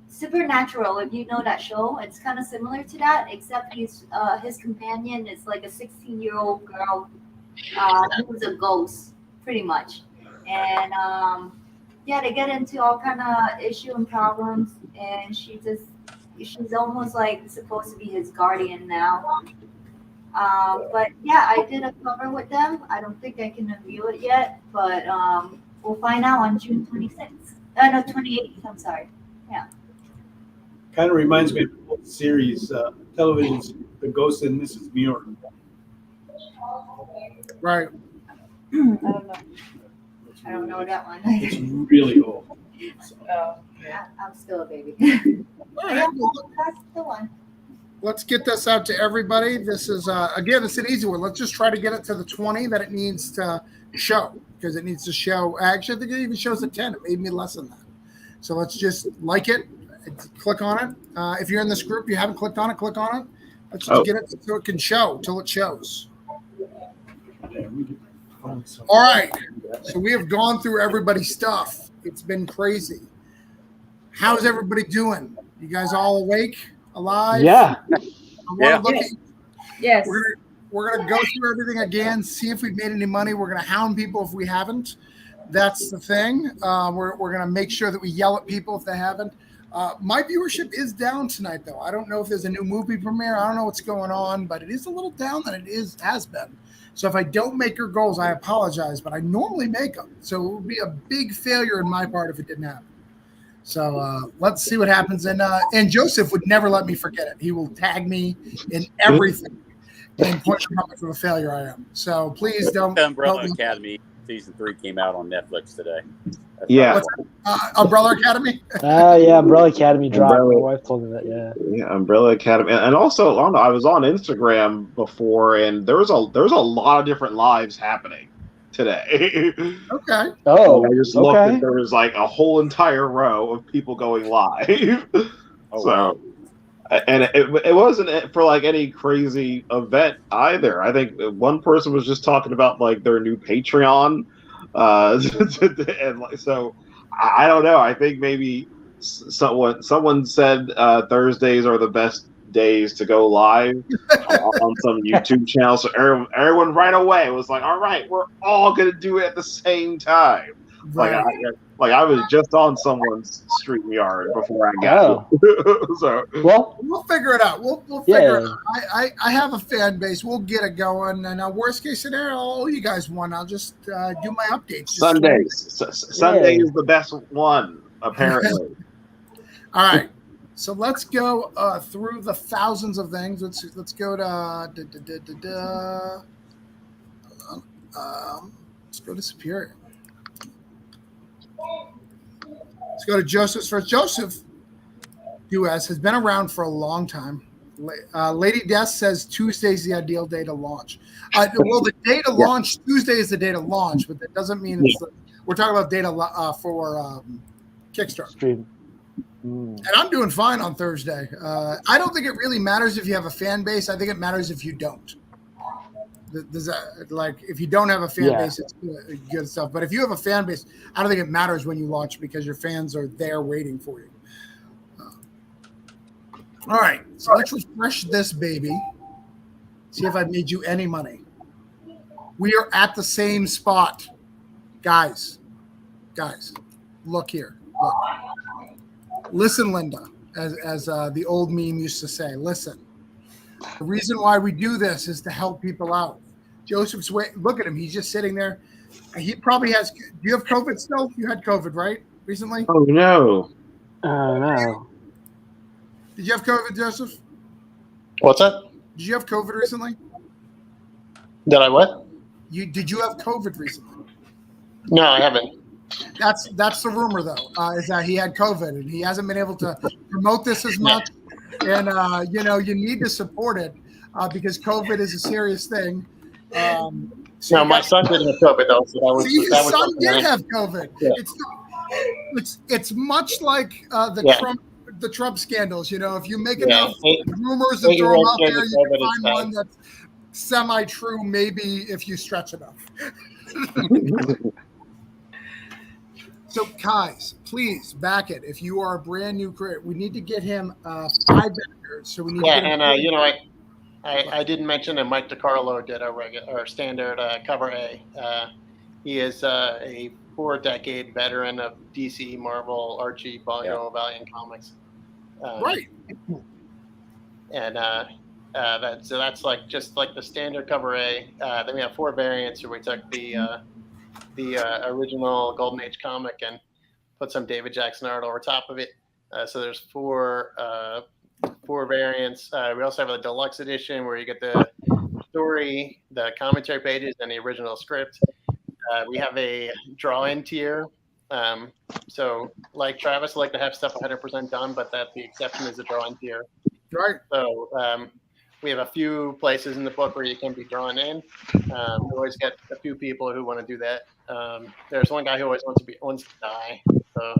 Supernatural, if you know that show, it's kind of similar to that, except his companion is like a 16-year-old girl who's a ghost, pretty much. And yeah, they get into all kind of issue and problems, and she's almost like supposed to be his guardian now. But yeah, I did a cover with them. I don't think I can review it yet, but we'll find out on June 26th. No, 28th. I'm sorry. Yeah. Kind of reminds me of the old series, television series, The Ghost and Mrs. Muir. Right. I don't know. I don't know that one. It's really old. So, Yeah. I'm still a baby. All right. Well, That's the one. let's get this out to everybody. This is again, it's an easy one. Let's just try to get it to the 20 that it needs to show, because it needs to show. Actually, I think it even shows at 10. It made me less than that. So let's just like it, click on it. If you're in this group, you haven't clicked on it, click on it. Let's just get it so it can show till it shows. yeah, we can find something. All right. So we have gone through everybody's stuff. It's been crazy. How's everybody doing? You guys all awake? Alive? Yeah. I want Yeah. to look Yes. at, Yes. we're gonna go through everything again, see if we've made any money. We're gonna hound people if we haven't. That's the thing. We're gonna make sure that we yell at people if they haven't. My viewership is down tonight, though. I don't know if there's a new movie premiere. I don't know what's going on, but it is a little down than it has been. So if I don't make your goals, I apologize, but I normally make them. So it would be a big failure in my part if it didn't happen. So let's see what happens. And Joseph would never let me forget it. He will tag me in everything and point out how much of a failure I am. So please don't. Umbrella Academy season 3 came out on Netflix today. That's Yeah. Umbrella Academy. Yeah, Umbrella Academy dropped. Umbrella. My wife told me that. Yeah. Yeah, Umbrella Academy, and also I was on Instagram before, and there was a lot of different lives happening today. Okay. Oh, I just looked, okay. and there was like a whole entire row of people going live. Oh, So, wow. and it wasn't for like any crazy event either. I think one person was just talking about like their new Patreon, and like, so I don't know. I think maybe someone said Thursdays are the best days to go live on some YouTube channel. So everyone right away was like, "All right, we're all gonna do it at the same time." Right. Like I was just on someone's StreamYard before I got it. So Well, We'll figure it out. We'll figure it out. I have a fan base. We'll get it going. And worst case scenario, I'll owe you guys one. I'll just do my updates. Sunday is the best one, apparently. All right. So let's go through the thousands of things. Let's go to let's go to Superior. Let's go to Joseph's first. Joseph US has been around for a long time. Lady Death says Tuesday is the ideal day to launch. Well, the day to launch, Tuesday is the day to launch, but that doesn't mean we're talking about data for Kickstarter. Stream. And I'm doing fine on Thursday. I don't think it really matters if you have a fan base. I think it matters if you don't. Does that, like, if you don't have a fan base, it's good stuff. But if you have a fan base, I don't think it matters when you launch because your fans are there waiting for you. All right, so let's refresh this baby. See if I've made you any money. We are at the same spot. Guys, look here. Look. Listen, Linda, as the old meme used to say, listen. The reason why we do this is to help people out. Joseph's look at him. He's just sitting there. He probably has. Do you have COVID still? You had COVID, right? Recently? Oh no. No. Did you have COVID, Joseph? What's that? Did you have COVID recently? Did I what? Did you have COVID recently? No, I haven't. That's the rumor though, is that he had COVID and he hasn't been able to promote this as much. And you need to support it because COVID is a serious thing. No, my son didn't have COVID though. So his son did have COVID. Yeah. It's much like the Trump scandals. You know, if you make enough rumors and throw them out there, you can find one that's semi-true. Maybe if you stretch enough. So, guys, please back it. If you are a brand new creator, we need to get him 5 backers. So we need. Yeah, and I didn't mention that Mike DiCarlo did a standard cover A. He is a 4-decade veteran of DC, Marvel, Archie, Valiant Comics. Right. And that's like just like the standard cover A. Then we have 4 variants where we took the original Golden Age comic and put some David Jackson art over top of it. So there's 4 variants. We also have a deluxe edition where you get the story, the commentary pages, and the original script. We have a draw-in tier. So like Travis, I like to have stuff 100% done, but that the exception is the draw-in tier. Right. So we have a few places in the book where you can be drawn in. We always get a few people who want to do that. There's one guy who always wants to die. So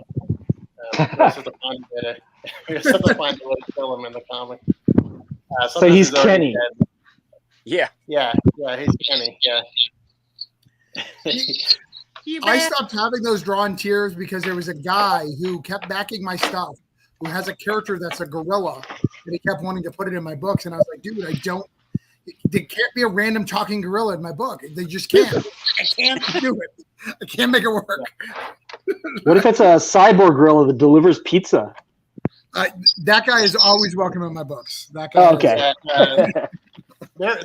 we just have to find a way to kill him in the comic. So he's Kenny. Yeah, he's Kenny. Yeah. I stopped having those drawn tiers because there was a guy who kept backing my stuff who has a character that's a gorilla, and he kept wanting to put it in my books. And I was like, dude, there can't be a random talking gorilla in my book. They just can't. I can't do it. I can't make it work. What if it's a cyborg gorilla that delivers pizza? That guy is always welcome in my books. That guy. Oh, okay.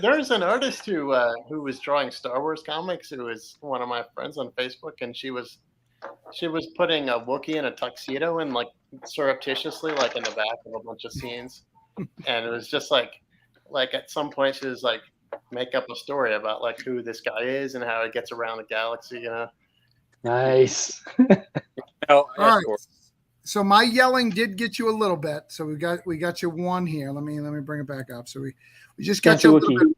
There's an artist who was drawing Star Wars comics who was one of my friends on Facebook, and she was putting a Wookiee in a tuxedo and like surreptitiously like in the back of a bunch of scenes, and it was just like at some point she was like make up a story about like who this guy is and how he gets around the galaxy, you know. Nice. All right. So my yelling did get you a little bit. So we got you 1 here. Let me bring it back up. So we just got you a little bit.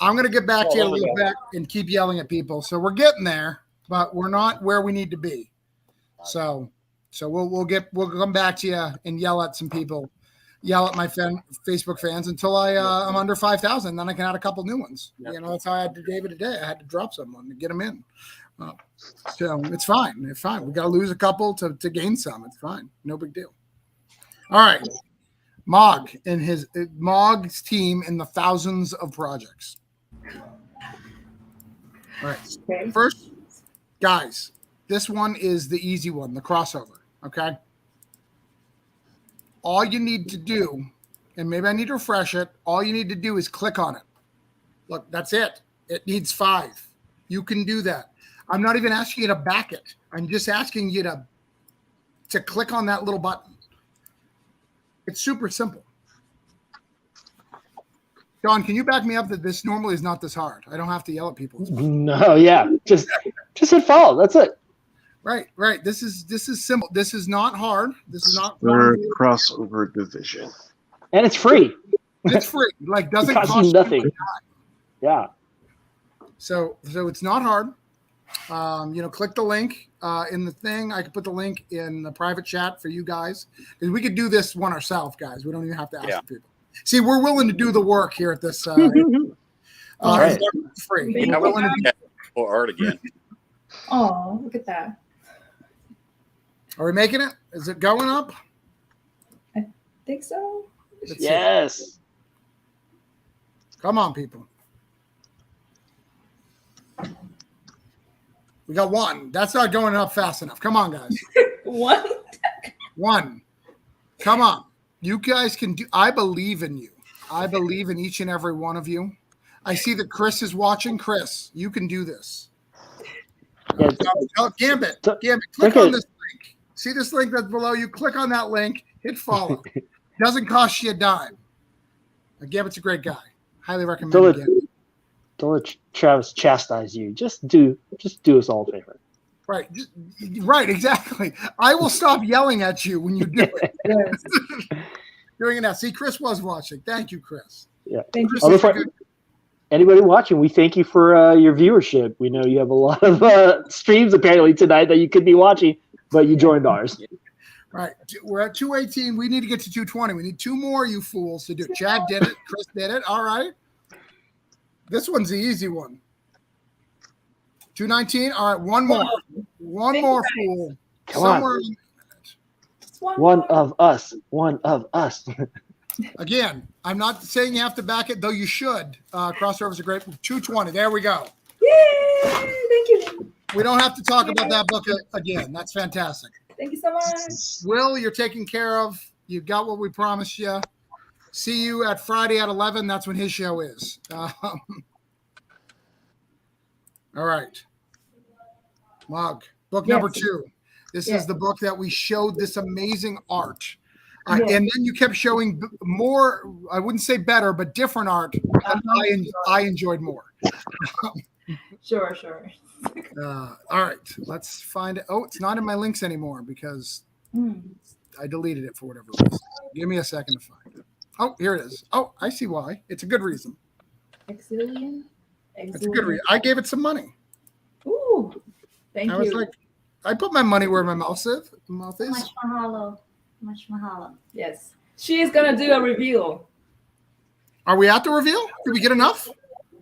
I'm gonna get back to you a little bit and keep yelling at people. So we're getting there, but we're not where we need to be. So we'll come back to you and yell at some people, yell at my Facebook fans until I'm under 5,000. Then I can add a couple new ones. Yep. You know, that's how I had to David today. I had to drop someone to get them in. So it's fine. It's fine. We got to lose a couple to gain some. It's fine. No big deal. All right. Mog and Mog's team in the thousands of projects. All right. First, guys, this one is the easy one, the crossover. Okay. All you need to do, and maybe I need to refresh it, all you need to do is click on it. Look, that's it. It needs 5. You can do that. I'm not even asking you to back it. I'm just asking you to click on that little button. It's super simple. John, can you back me up that this normally is not this hard? I don't have to yell at people. No, yeah. Just hit follow. That's it. Right. This is simple. This is not hard. This is not crossover division. And it's free. It's free. Like doesn't cost you nothing. Yeah. So it's not hard. Click the link in the thing. I could put the link in the private chat for you guys because we could do this one ourselves, guys. We don't even have to ask people. See, we're willing to do the work here at this. All right. It's free. We're willing to do or art again. Oh, look at that. Are we making it? Is it going up? I think so. Yes. Come on, people. We got one. That's not going up fast enough. Come on, guys. One. Come on. You guys can do. I believe in you. I believe in each and every one of you. I see that Chris is watching. Chris, you can do this. Yeah. Gambit, click on this link. See this link that's below you? Click on that link. Hit follow. Doesn't cost you a dime. Gambit's a great guy. Highly recommend Gambit. Don't let Travis chastise you. Just do us all a favor. Right. Right, exactly. I will stop yelling at you when you do it. Yes. Doing it now. See, Chris was watching. Thank you, Chris. Yeah. Thank you. Anybody watching, we thank you for your viewership. We know you have a lot of streams apparently tonight that you could be watching, but you joined ours. Right. We're at 218. We need to get to 220. We need two more, you fools, to do it. Chad did it. Chris did it. All right. This one's the easy one. 219. All right. One more. One more, fool. Come on. One of us. One of us. Again, I'm not saying you have to back it, though you should. Crossovers are great. 220. There we go. Yay! Thank you. We don't have to talk about that book again. That's fantastic. Thank you so much. Will, you're taken care of. You got what we promised you. See you at Friday at 11. That's when his show is. All right. Mog, book number 2. This is the book that we showed this amazing art. And then you kept showing more, I wouldn't say better, but different art that I enjoyed more. Sure. All right, let's find it. Oh, it's not in my links anymore because I deleted it for whatever reason. Give me a second to find it. Oh, here it is. Oh, I see why. It's a good reason. Exilian? It's a good reason. I gave it some money. Ooh, thank you. I was like, I put my money where my mouth is. Much mahalo. Much mahalo. Yes. She is going to do a reveal. Are we at the reveal? Did we get enough?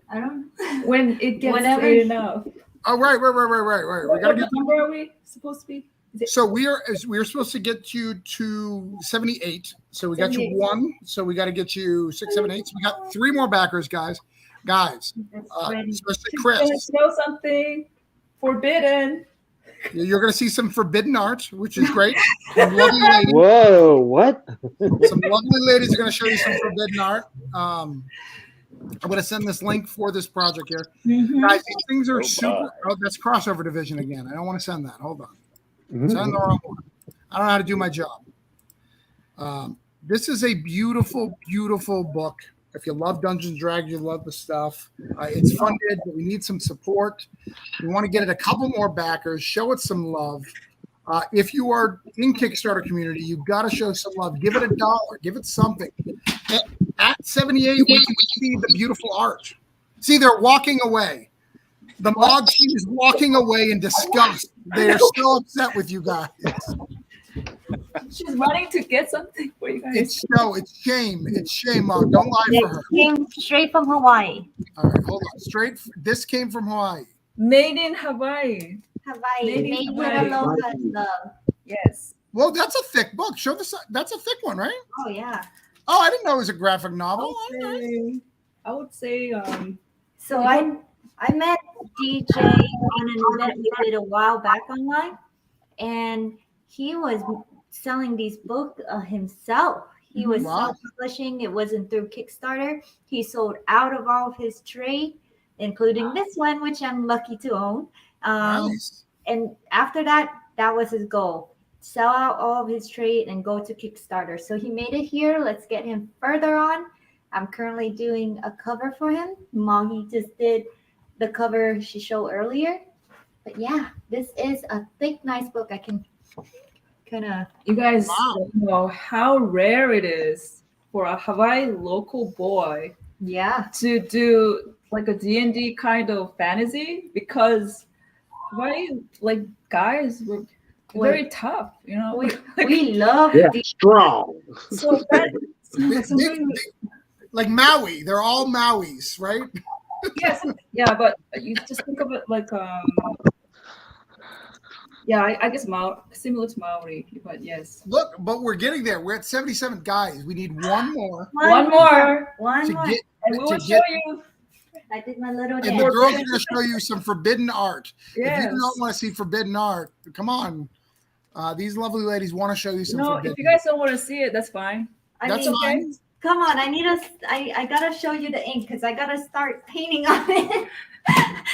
I don't know. When it gets enough. Oh, right. We gotta what number are we supposed to be? So we are supposed to get you to 78. So we got you 1. So we got to get you 6, 7, 8. So we got 3 more backers, guys. Especially Chris. Gonna show something forbidden. You're going to see some forbidden art, which is great. Some lovely ladies. Whoa, what? Some lovely ladies are going to show you some forbidden art. I'm going to send this link for this project here. Guys, these things are super. Oh, that's crossover division again. I don't want to send that. Hold on. Send the wrong one. I don't know how to do my job. This is a beautiful, beautiful book. If you love Dungeons & Dragons, you love the stuff. It's funded, but we need some support. We want to get it a couple more backers. Show it some love. If you are in Kickstarter community, you've got to show some love. Give it $1. Give it something. At 78, we can see the beautiful art. See, they're walking away. The Mog team is walking away in disgust. They are so upset with you guys. She's running to get something for you guys. It's shame. It's shame, Mog. Don't lie for her. It came straight from Hawaii. All right, hold on. This came from Hawaii. Made in Hawaii. Made with aloha and love. Yes. Well, that's a thick book. Show this. That's a thick one, right? Oh yeah. Oh, I didn't know it was a graphic novel. I would say. So I met DJ on an event we did a while back online, and he was selling these books himself. He was self-publishing. It wasn't through Kickstarter. He sold out of all of his trade, including this one, which I'm lucky to own. Nice. And after that, that was his goal. Sell out all of his trade and go to Kickstarter. So he made it here. Let's get him further on. I'm currently doing a cover for him. Moggy just did the cover she showed earlier. But yeah, this is a thick, nice book. I can kind of... You guys don't know how rare it is for a Hawaii local boy to do like a D&D kind of fantasy, because Hawaii, like, guys were very tough, you know. We love strong. So like Maui, they're all Mauis, right? Yes, yeah, but you just think of it like I guess similar to Maori, but yes. Look, but we're getting there. We're at 77 guys. We need one more. One more. To get And we will to show get, you. I did my little and the dance. girls are going to show you some forbidden art. If you Yes. do not want to see forbidden art, come on. These lovely ladies want to show you some No, forbidden. if you guys don't want to see it, that's fine. That's mean, fine. Come on, I gotta show you the ink because I gotta start painting on it.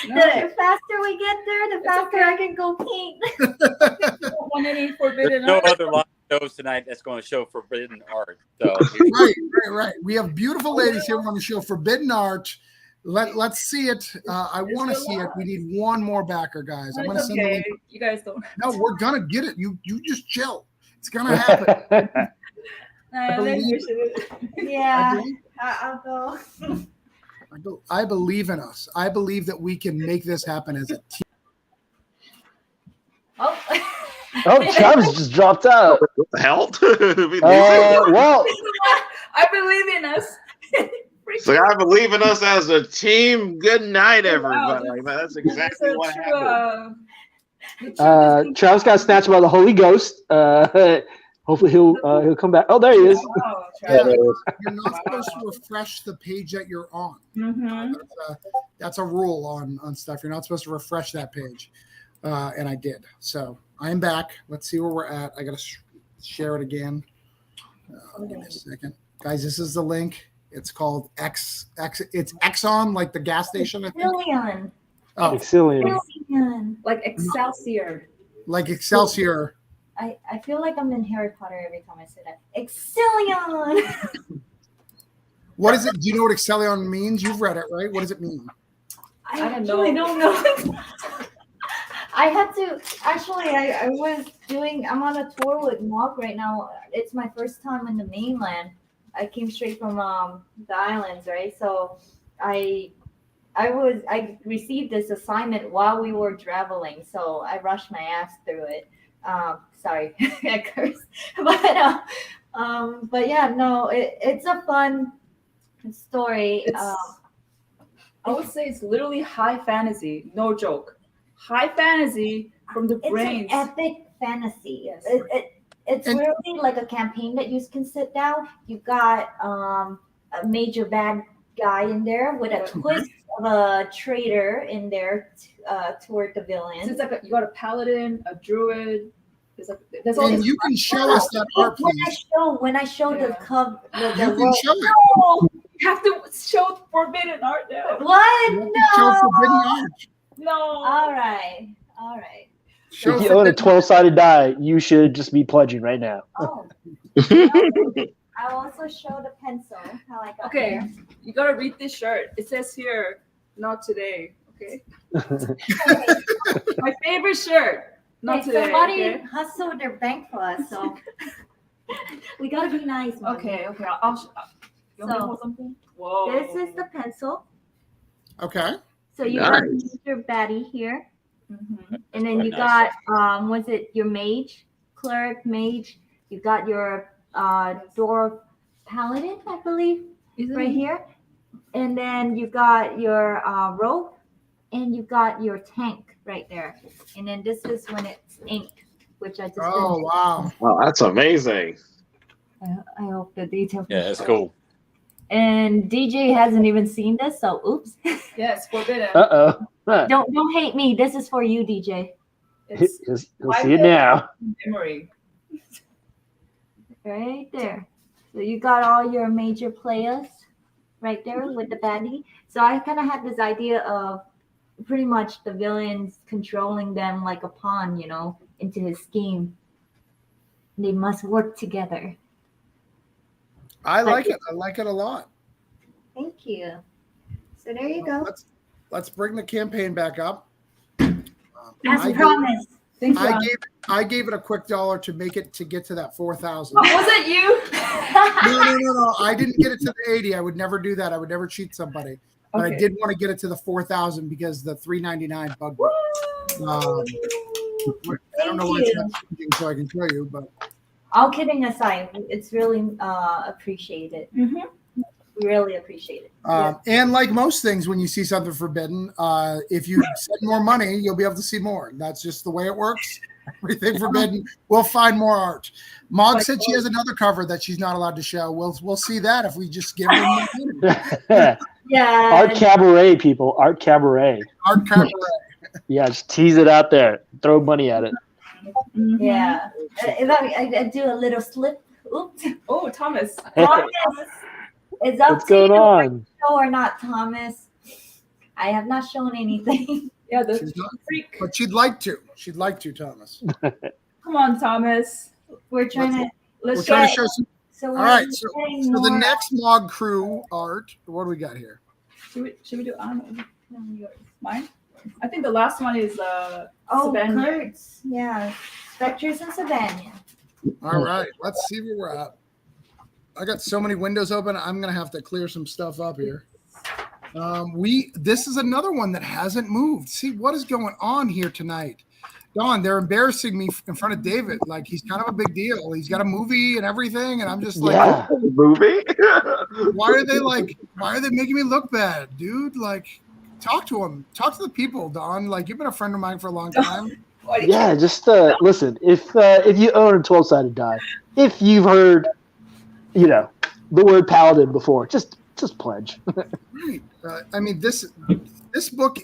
No. The faster we get there, the It's faster okay. I can go paint. You don't want any forbidden There's no art. other live shows tonight that's going to show forbidden art. So Right. We have beautiful ladies here want to show forbidden art. Let's see it. I want to see it. We need one more backer, guys. I'm going to It's send the okay. link. You guys don't. No, we're going to get it. You just chill. It's going to happen. Yeah, I'll go. I believe in us. I believe that we can make this happen as a team. Oh, Oh, Travis just dropped out. What the hell? We losing? Well, I believe in us. So I believe in us as a team. Good night, Wow, everybody. Like, that's exactly That's what true, happened. the truth is being Travis got snatched by the Holy Ghost. Hopefully he'll come back. Oh, there he is. Wow, Yeah, Travis. you're not supposed to refresh the page that you're on. Mhm. That's a rule on stuff. You're not supposed to refresh that page. And I did. So I'm back. Let's see where we're at. I got to share it again. Give me a second. Guys, this is the link. It's called X. It's Exxon, like the gas station, I think. Exilion. Oh, Exilion. Exilion. Like Excelsior. like Excelsior. I feel like I'm in Harry Potter every time I say that. Exilion. What is it? Do you know what Excellion means? You've read it, right? What does it mean? I don't actually know. don't know. I had to actually. I was doing. I'm on a tour with Mark right now. It's my first time in the mainland. I came straight from the islands, right? So I received this assignment while we were traveling. So I rushed my ass through it. Sorry, I cursed. But yeah, no, it's a fun story. I would say it's literally high fantasy. No joke. High fantasy from the It's brains. an epic fantasy. Yes. It's And- really like a campaign that you can sit down. You've got a major bad guy in there with a twist of a traitor in there toward the villain. It's like you got a paladin, a druid. There's all And these. you can show us that art, when please. I show the cover, You can show it. No, you have to show forbidden art now. what? You No. can show forbidden art. No. All right. Show If you own a forbidden 12-sided die, you should just be pledging right now. Oh. I'll also show the pencil. How I got Okay, there. you gotta read this shirt. It says here, "Not today." Okay. My favorite shirt. Not Hey, today. somebody Okay. hustled their bank for us, so we gotta be nice. Mommy. Okay. I'll you want me to So, hold something? Whoa. This is the pencil. Okay. So you Nice. got your baddie here, Mhm. and then Very you nice. got was it your mage, cleric, mage? You got your dwarf paladin, I believe, Isn't right it? here, and then you got your rope, and you got your tank right there, and then this is when it's inked, which I just. Oh, didn't- wow. Wow, that's amazing. I hope the detail. yeah, that's cool. And DJ hasn't even seen this, so oops. Yes, forbidden. Uh-oh. Don't hate me. This is for you, DJ. It's He'll see it now. memory. Right there. So you got all your major players right there with the baddie. So I kind of had this idea of pretty much the villains controlling them like a pawn, into his scheme. They must work together. I like it. I like it a lot. Thank you. So there you go. Let's bring the campaign back up. As I promised. Thank you. I gave it a quick $1 to make it to get to that 4,000. Was it you? No. I didn't get it to the 80. I would never do that. I would never cheat somebody. But I Okay. did want to get it to the 4,000 because the 399 bugged me. I don't know why it's not changing, so I can show you, but All kidding aside, it's really appreciated. Mhm. Really appreciate it. and like most things, when you see something forbidden, if you spend more money, you'll be able to see more. That's just the way it works. Everything forbidden. We'll find more art. Mog said she has another cover that she's not allowed to show. We'll see that if we just give her more money. Yeah. Art cabaret, people. Art cabaret. Art cabaret. Yeah, just tease it out there. Throw money at it. Yeah. If I do a little slip. Oops. Oh, Thomas. Thomas, it's up What's to going you on? show or not, Thomas. I have not shown anything. Yeah, the She's not, freak. but she'd like to. She'd like to, Thomas. Come on, Thomas. We're trying to. We're Let's trying show. to show some. So All we're right. So getting the more- next Mog Crew art. What do we got here? Should we do yours? Mine? I think the last one is Oh, Savannah. Kurtz. Yeah. Spectres and Savannah. All right. Let's see where we're at. I got so many windows open. I'm gonna have to clear some stuff up here. This is another one that hasn't moved. See what is going on here tonight. Don, they're embarrassing me in front of David. Like he's kind of a big deal. He's got a movie and everything, and I'm just like, Yeah. Movie? why are they making me look bad, dude? Like, talk to him. Talk to the people, Don. Like you've been a friend of mine for a long time. Yeah, just listen. If you own a 12-sided die, if you've heard, the word paladin before, just pledge. Right. I mean, this book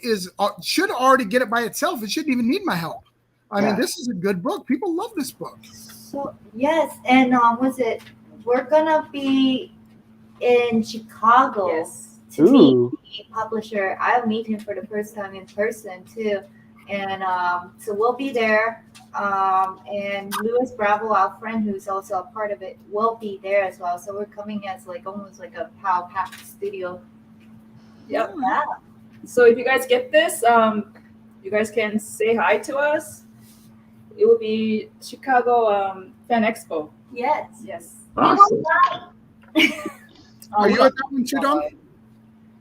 should already get it by itself. It shouldn't even need my help. I mean, this is a good book. People love this book. So yes, and we're gonna be in Chicago Yes. to meet Ooh. the publisher. I'll meet him for the first time in person too. And so we'll be there. And Louis Bravo, our friend who's also a part of it, will be there as well. So we're coming as almost like a power pack studio. Yep. Yeah. So if you guys get this, you guys can say hi to us. It will be Chicago Fan Expo. Yes. Yes. Awesome. Are you at that one too, Don? Are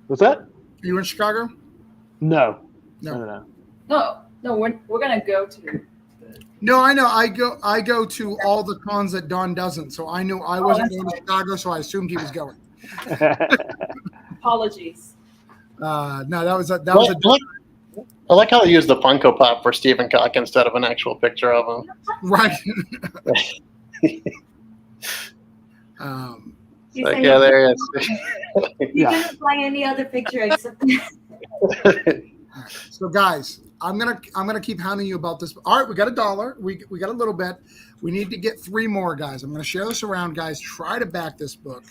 What's that? you in Chicago? No. No. No, we're gonna go to. No, I know. I go to all the cons that Don doesn't. So I knew I wasn't going to Chicago, so I assumed he was going. Apologies. No, that was a I like how they use the Funko Pop for Stephen Cock instead of an actual picture of him. right. You Like, say yeah, you- there he is. You Yeah. couldn't find any other picture except So guys, I'm gonna keep hounding you about this. All right, we got $1. We got a little bit. We need to get 3 more, guys. I'm gonna share this around, guys. Try to back this book.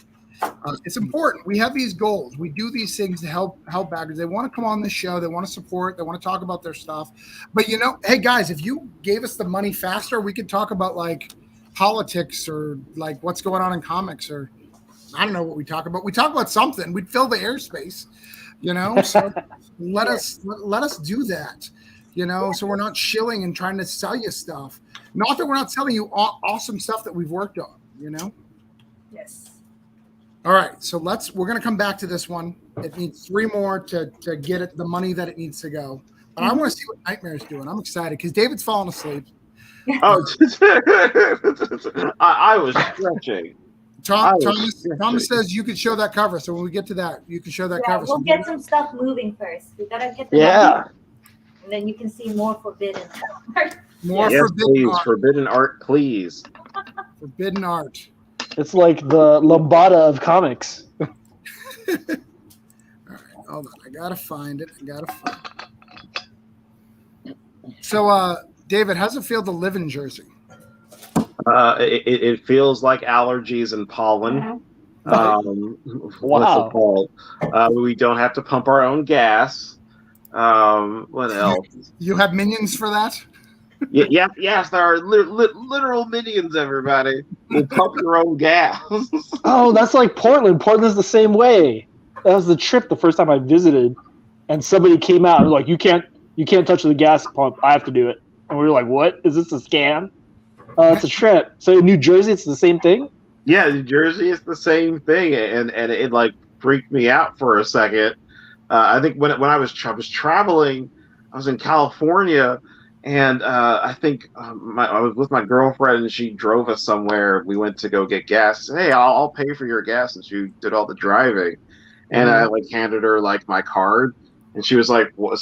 It's important. We have these goals. We do these things to help backers. They want to come on the show. They want to support. They want to talk about their stuff. But hey guys, if you gave us the money faster, we could talk about like politics or like what's going on in comics, or I don't know what we talk about. We talk about something. We'd fill the airspace. So let us do that. So we're not shilling and trying to sell you stuff. Not that we're not selling you awesome stuff that we've worked on. Yes. All right, so we're gonna come back to this one. It needs 3 more to get it the money that it needs to go. But I want to see what Nightmare's doing. I'm excited because David's falling asleep. Oh, I was stretching. Thomas says you could show that cover. So when we get to that, you can show that Yeah, cover. we'll So get some stuff moving first. We gotta get the Yeah. and then you can see more forbidden. more Yes, forbidden please. art. Forbidden art, please. Forbidden art. It's like the lambada of comics. All right, hold on. I gotta find it. So, David, how's it feel to live in Jersey? It feels like allergies and pollen. What's it called? We don't have to pump our own gas. What else? You have minions for that? Yes, there are literal minions, everybody. You pump your own gas. Oh, that's like Portland. Portland's the same way. That was the trip the first time I visited, and somebody came out and was like, you can't touch the gas pump. I have to do it. And we were like, what? Is this a scam? It's a trip. So in New Jersey, it's the same thing? Yeah, New Jersey is the same thing, and it like freaked me out for a second. I think when I was traveling, I was in California, and I think I was with my girlfriend, and she drove us somewhere. We went to go get gas. She said, hey, I'll pay for your gas since you did all the driving. And I like handed her like my card, and she was like, what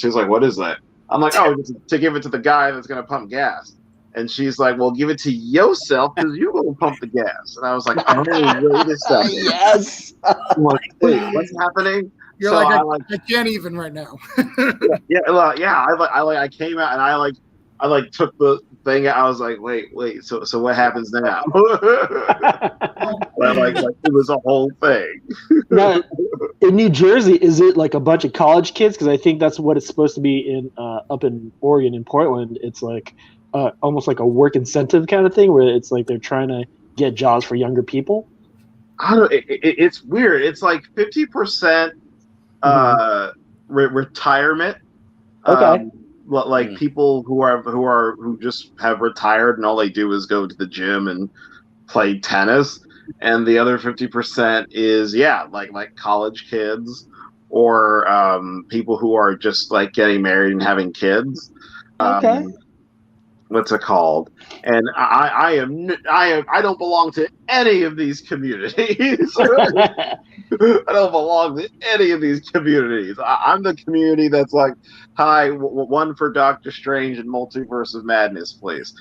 is that? I'm like, oh, to give it to the guy that's gonna pump gas. And she's like, well, give it to yourself because you're going to pump the gas. And I was like, oh, wait a second. Yes. I'm like, wait, what's happening? You're So like, I can't even right now. I came out and I took the thing out. I was like, wait, so what happens now? like it was a whole thing. Now, in New Jersey, is it like a bunch of college kids? Because I think that's what it's supposed to be in up in Oregon, in Portland. It's like almost like a work incentive kind of thing, where it's like they're trying to get jobs for younger people. I don't. It's weird. It's like 50% retirement. Okay. Like people who just have retired and all they do is go to the gym and play tennis, and the other 50% is like college kids or people who are just like getting married and having kids. Okay. What's it called? And I don't belong to any of these communities. I don't belong to any of these communities. I'm the community that's like, hi, one for Doctor Strange and Multiverse of Madness, please.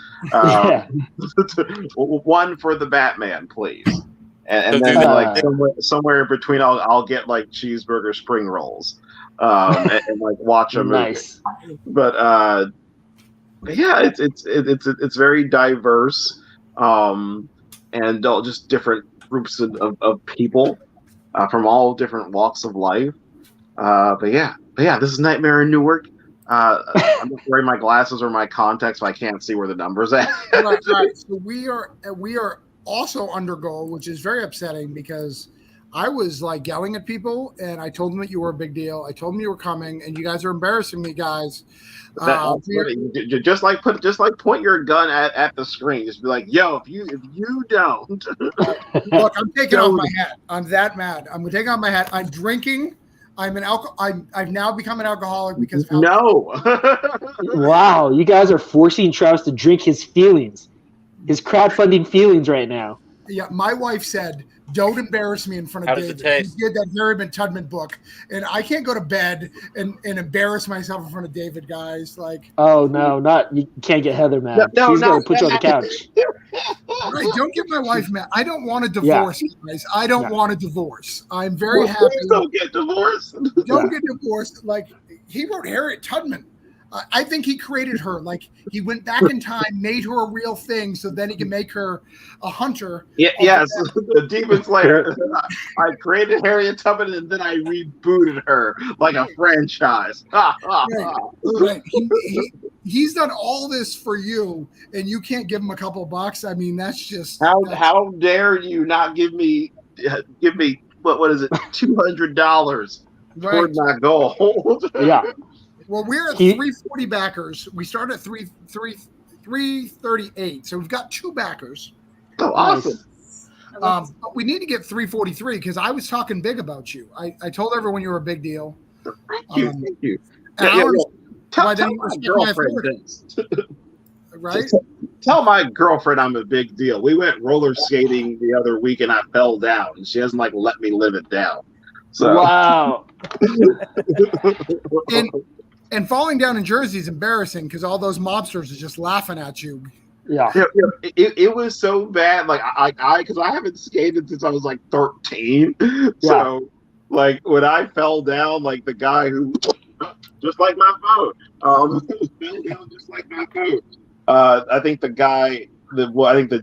One for the Batman, please. And then like somewhere in between, I'll get like cheeseburger spring rolls, and like watch a movie. Nice. But yeah, it's very diverse, and just different groups of people from all different walks of life. But yeah, this is Nightmare in Newark. I'm just wearing my glasses or my contacts, so I can't see where the numbers at. Right. So we are also under goal, which is very upsetting because I was like yelling at people, and I told them that you were a big deal. I told them you were coming, and you guys are embarrassing me, guys. Just point your gun at the screen. Just be like, yo, if you don't. Look, I'm taking off my hat. I'm that mad. I'm taking off my hat. I'm drinking. I've now become an alcoholic because of Wow, you guys are forcing Travis to drink his feelings, his crowdfunding feelings right now. Yeah, my wife said, don't embarrass me in front of David. He did that Harriman Tubman book, and I can't go to bed and embarrass myself in front of David, guys. Like, oh no, you can't get Heather mad. She's gonna put you on the couch. Right, don't get my wife mad. I don't want a divorce, guys. I don't want a divorce. I'm very happy. Don't get divorced. Don't get divorced. Like, he wrote Harriet Tubman. I think he created her. Like, he went back in time, made her a real thing, so then he can make her a hunter. Yes, the Demon Slayer. I created Harriet Tubman, and then I rebooted her like a franchise. Right. He's done all this for you, and you can't give him a couple bucks. I mean, that's just how dare you not give me what is it, $200 toward my goal? Yeah. Well, we're at 340 backers. We started at 338, so we've got 2 backers. Oh, awesome! But we need to get 343 because I was talking big about you. I told everyone you were a big deal. Thank you. Tell my girlfriend right? Tell my girlfriend I'm a big deal. We went roller skating the other week and I fell down, and she doesn't like let me live it down. So wow. And falling down in Jersey is embarrassing because all those mobsters are just laughing at you. Yeah. It was so bad. Like because I haven't skated since I was like 13. So like when I fell down, like the guy who just like my phone, fell down just like my phone. I think the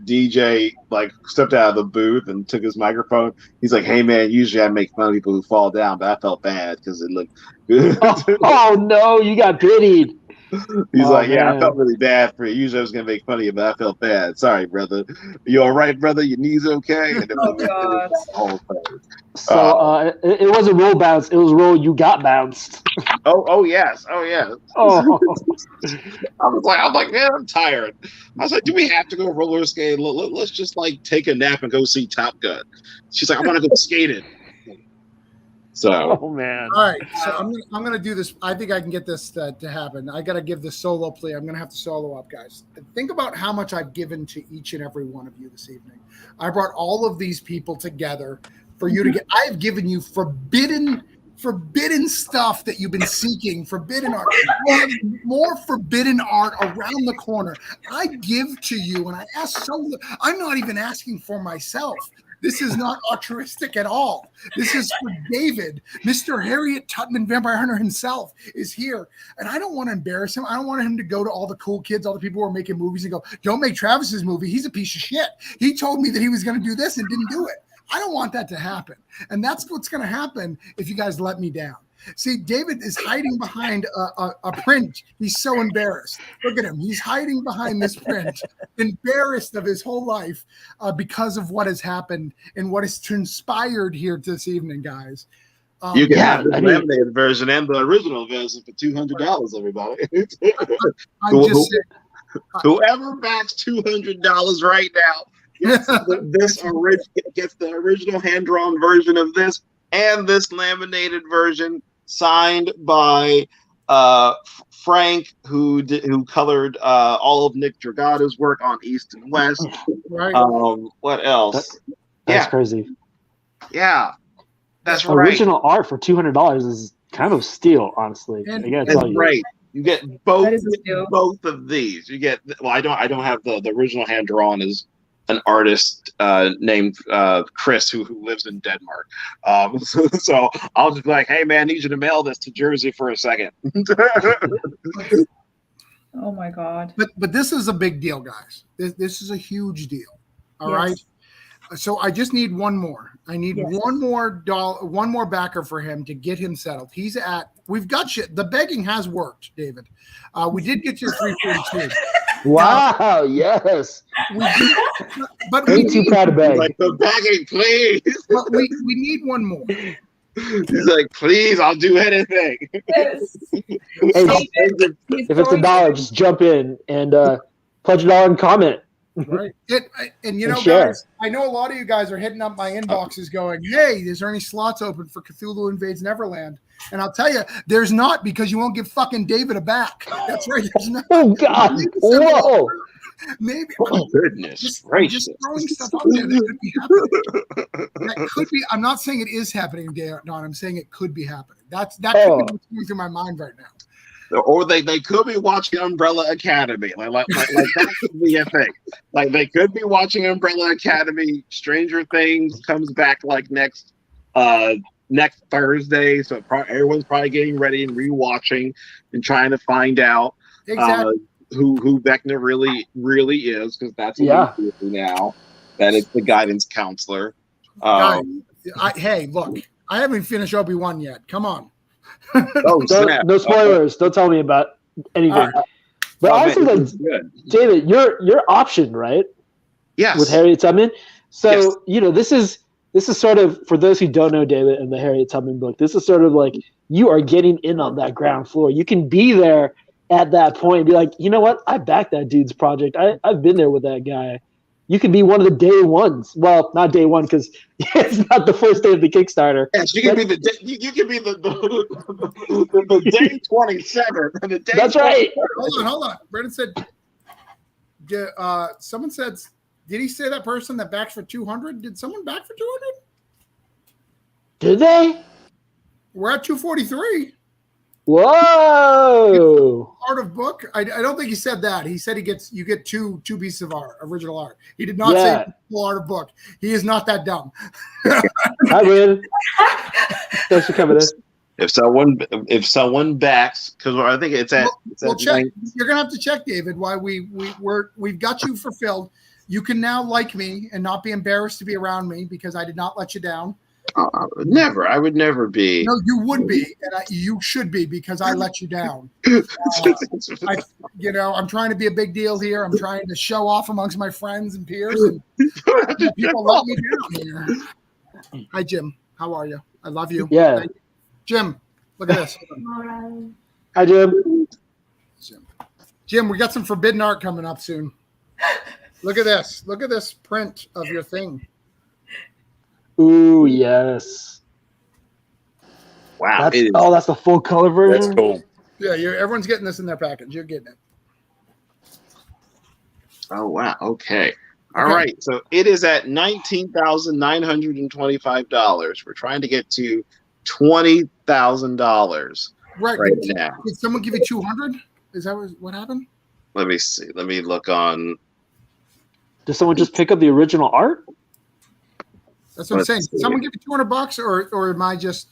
DJ like stepped out of the booth and took his microphone. He's like, "Hey man, usually I make fun of people who fall down, but I felt bad because it looked good." Oh no, you got pitied. He's like, "Yeah, I felt really bad for you. Usually I was gonna make fun of you, but I felt bad. Sorry, brother. You all right, brother? Your knees okay?" And so it wasn't roll bounce. It was roll you got bounced. Oh yes. Oh. I'm like, man, I'm tired. I was like, do we have to go roller skating? Let's just like take a nap and go see Top Gun. She's like, I want to go skating. So, oh man. All right, so I'm gonna do this. I think I can get this to happen. I gotta give the solo play. I'm gonna have to solo up, guys. Think about how much I've given to each and every one of you this evening. I brought all of these people together for you to get. I've given you forbidden forbidden stuff that you've been seeking, forbidden art. We'll have more forbidden art around the corner. I give to you, and I ask so. I'm not even asking for myself. This is not altruistic at all. This is for David. Mr. Harriet Tubman, Vampire Hunter himself, is here. And I don't want to embarrass him. I don't want him to go to all the cool kids, all the people who are making movies and go, don't make Travis's movie. He's a piece of shit. He told me that he was going to do this and didn't do it. I don't want that to happen. And that's what's going to happen if you guys let me down. See, David is hiding behind a print. He's so embarrassed. Look at him. He's hiding behind this print, embarrassed of his whole life because of what has happened and what has transpired here this evening, guys. You can have the laminated version and the original version for $200, everybody. I'm just saying, whoever backs $200 right now gets the original hand-drawn version of this and this laminated version signed by Frank, who colored all of Nick Dragata's work on East and West. Right. What else? That's crazy. Yeah, that's right. Original art for $200 is kind of steal, honestly. And, I gotta tell you. Right. You get both of these. You get I don't have the original hand drawn as an artist named Chris who lives in Denmark. So I'll just be like, hey man, I need you to mail this to Jersey for a second. Oh my God. But this is a big deal, guys. This is a huge deal. All right. So I just need one more. I need one more backer for him to get him settled. We've got you. The begging has worked, David. We did get your 342. Wow, yes. But we too proud to beg. Like, the begging, please. But we need one more. He's like, please, I'll do anything. Yes. If it's $1, just jump in and pledge $1 and comment. Right. And you know, guys, I know a lot of you guys are hitting up my inboxes going, hey, is there any slots open for Cthulhu Invades Neverland? And I'll tell you, there's not, because you won't give fucking David a back. That's right. There's not. Oh, God. Whoa. Maybe. Oh, goodness gracious. Just throwing stuff out there that could be happening. That could be. I'm not saying it is happening, Don. I'm saying it could be happening. That could be what's going through my mind right now. Or they could be watching Umbrella Academy. Like that could be a thing. Like they could be watching Umbrella Academy. Stranger Things comes back like next Thursday. So everyone's probably getting ready and rewatching and trying to find out who Vecna really is, because that's what we do now. That it's the guidance counselor. Hey, look, I haven't finished Obi-Wan yet. Come on. No spoilers. Don't tell me about anything. But also, David, your option, right? Yes. With Harriet Tubman. So this is sort of, for those who don't know David and the Harriet Tubman book, this is sort of like you are getting in on that ground floor. You can be there at that point and be like, you know what? I backed that dude's project. I've been there with that guy. You could be one of the day ones. Well, not day one, because it's not the first day of the Kickstarter. Yes, you can be the day 27. That's right. Hold on. Brendan said, someone said, did he say that person that backed for 200? Did someone back for 200? Did they? We're at 243. Whoa! Art of book. I don't think he said that. He said you get two pieces of art, original art. He did not say full art of book. He is not that dumb. Hi, Brandon. Thanks for coming in. If someone backs, because I think it's at. Check. You're gonna have to check, David. Why we've got you fulfilled. You can now like me and not be embarrassed to be around me because I did not let you down. Never. I would never be. No, you would be, and you should be, because I let you down. I'm trying to be a big deal here. I'm trying to show off amongst my friends and peers, and people let me down here. Hi, Jim. How are you? I love you. Yeah. Jim, look at this. Hi, Jim. Jim, we got some forbidden art coming up soon. Look at this. Look at this print of your thing. Ooh, yes. Wow. That's the full color version? That's cool. Yeah, everyone's getting this in their package. You're getting it. Oh, wow. Okay. All right. So it is at $19,925. We're trying to get to $20,000 Right. right now. Did someone give you 200? Is that what happened? Let me see. Let me look on. Did someone just pick up the original art? That's what I'm saying. Did someone give you $200, or am I just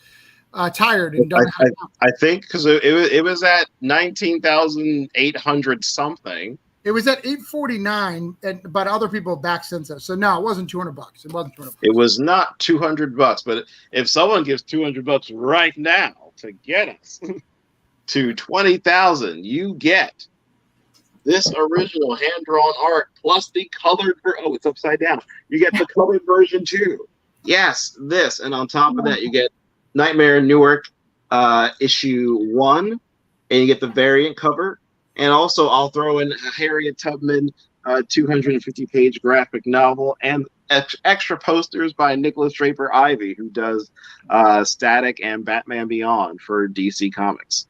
tired and don't have I think because it was at 19,800 something. It was at 849, but other people have back since then. So no, it wasn't $200. It wasn't $200. It was not $200, but if someone gives $200 right now to get us to 20,000, you get this original hand-drawn art plus the colored oh, it's upside down. You get the colored version too. Yes, this, and on top of that, you get Nightmare in Newark issue 1, and you get the variant cover. And also, I'll throw in a Harriet Tubman 250-page graphic novel and extra posters by Nicholas Draper Ivey, who does Static and Batman Beyond for DC Comics.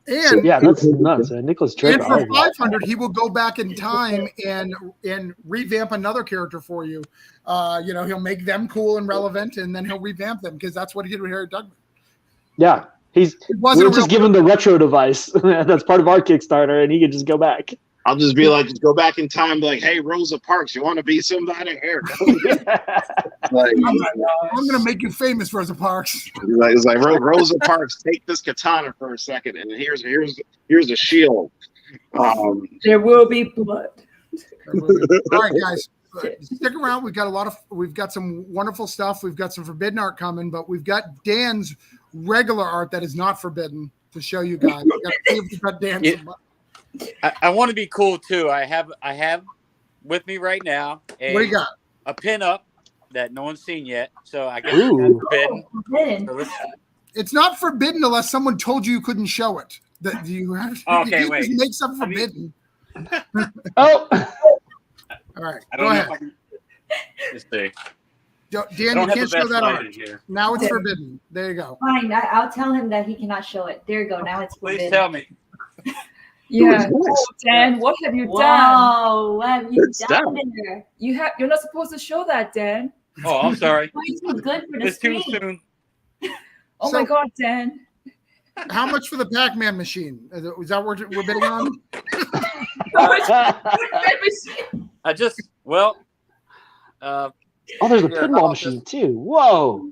And yeah, that's nuts. Nicholas Draper. And for 500, he will go back in time and revamp another character for you. He'll make them cool and relevant, and then he'll revamp them because that's what he did with Harriet Tubman. Yeah. We'll just give him the retro device. That's part of our Kickstarter, and he can just go back. I'll just be like, just go back in time, like, hey, Rosa Parks, you want to be somebody here? Like, I'm going to make you famous, Rosa Parks. It's like Rosa Parks, take this katana for a second, and here's a shield. There will be blood. All right, guys. Stick around. We've got some wonderful stuff. We've got some forbidden art coming, but we've got Dan's regular art that is not forbidden to show you guys. I want to be cool too. I have with me right now what do you got? A pin up that no one's seen yet. So I guess it's not forbidden. So it's not forbidden unless someone told you couldn't show it. That you have okay, wait. Make something forbidden. Oh. All right. I don't know if I can. Let's see. Dan, you can't show that art. Now it's forbidden. There you go. Fine. I'll tell him that he cannot show it. There you go. Now it's forbidden. Please tell me. Yeah. Oh, Dan, what have you done? Whoa, what have you done there? You're not supposed to show that, Dan. Oh, I'm sorry. It's too good for the It's too screen. soon. Oh my God, Dan. How much for the Pac-Man machine? Is that what we're bidding on? There's a pinball machine too. Whoa.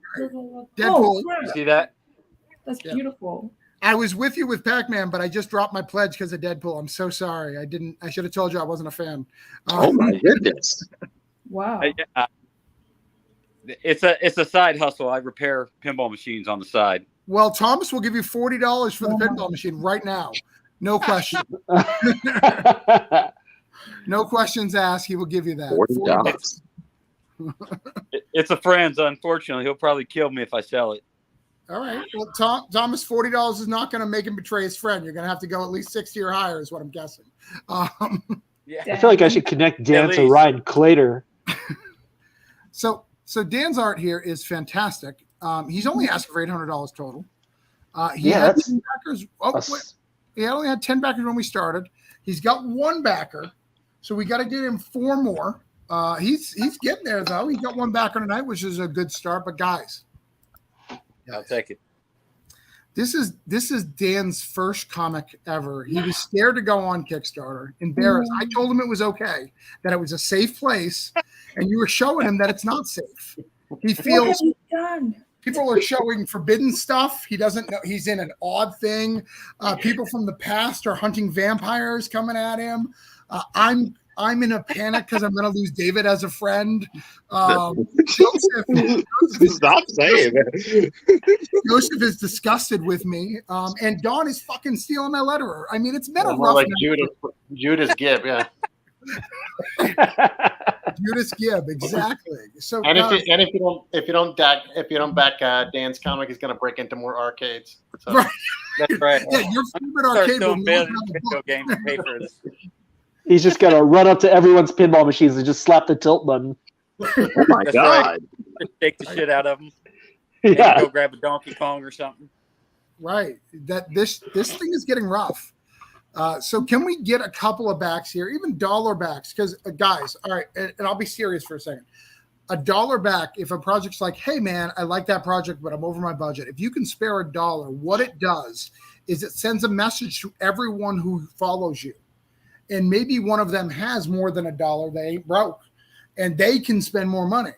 Deadpool. You see that? That's beautiful. I was with you with Pac-Man, but I just dropped my pledge because of Deadpool. I'm so sorry. I should have told you I wasn't a fan. Oh my goodness. Wow. It's a side hustle. I repair pinball machines on the side. Well, Thomas will give you $40 for the pinball machine right now. No question. No questions asked. He will give you that. $40. It's a friend's. Unfortunately, he'll probably kill me if I sell it. All right. Well, Thomas, $40 is not going to make him betray his friend. You're going to have to go at least 60 or higher, is what I'm guessing. Yeah. I feel like I should connect Dan to Ryan Clater. So Dan's art here is fantastic. He's only asking for $800 total. He had 10 backers. He only had 10 backers when we started. He's got one backer, so we got to get him 4 more. He's getting there though. He got one backer tonight, which is a good start. But guys, I'll take it. This is Dan's first comic ever. He was scared to go on Kickstarter, embarrassed. I told him it was okay, that it was a safe place, and you were showing him that it's not safe. He feels people are showing forbidden stuff. He doesn't know he's in an odd thing. People from the past are hunting vampires coming at him. I'm in a panic because I'm going to lose David as a friend. Joseph Stop saying that. Joseph is disgusted with me, and Dawn is fucking stealing my letterer. I mean, it's been a More rough like night. Judas Gibb, yeah. Judas Gibb, exactly. So, if you don't back Dan's comic, he's going to break into more arcades. So. Right. That's right. Yeah, your favorite arcade will video games to pay for this. He's just got to run up to everyone's pinball machines and just slap the tilt button. Oh my That's God. Right. Just take the shit out of them. Yeah. Go grab a Donkey Kong or something. Right. This thing is getting rough. So can we get a couple of backs here, even dollar backs? Because guys, all right, and I'll be serious for a second. $1 back. If a project's like, hey man, I like that project, but I'm over my budget. If you can spare $1, what it does is it sends a message to everyone who follows you. And maybe one of them has more than $1. They ain't broke and they can spend more money.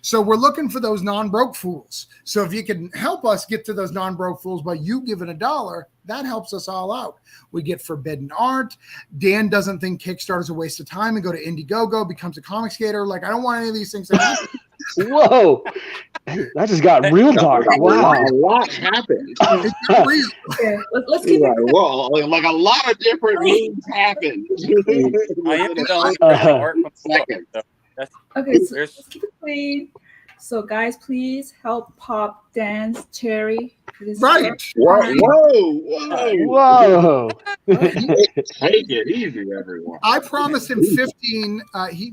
So we're looking for those non-broke fools. So if you can help us get to those non-broke fools by you giving $1, that helps us all out. We get forbidden art. Dan doesn't think Kickstarter is a waste of time and go to Indiegogo, becomes a comic skater. Like, I don't want any of these things to happen. Whoa. That just got real dark. Wow. A lot happened. It's not real. Okay, let's keep Like, it. well, like a lot of different moves happened. I am done Uh-huh. art from second. So Okay, so there's let's keep it clean. So guys, please help pop Dan's cherry. This Right. Whoa. Whoa. Take it easy, everyone. I promised him 15.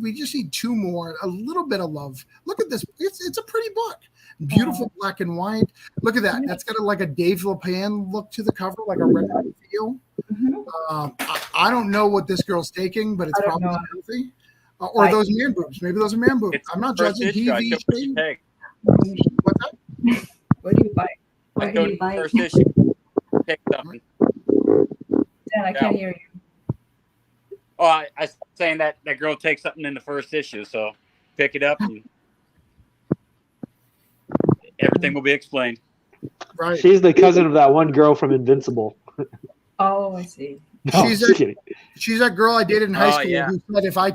We just need 2 more. A little bit of love. Look at this. It's a pretty book. Beautiful black and white. Look at that. That's got like a Dave Lepan look to the cover, like a red feel. I don't know what this girl's taking, but it's I don't probably know. healthy. Or those man boobs. Maybe those are man boobs. it's I'm not first judging. issue. I showed what you take. What's that? What do you buy? What I do you showed buy? first issue. Pick something. Dan, I can't hear you. Oh, I was saying that girl takes something in the first issue, so pick it up and everything will be explained. Right. She's the cousin of that one girl from Invincible. Oh, I see. No, She's just a- kidding. She's that girl I dated in high Oh, school yeah. who said if I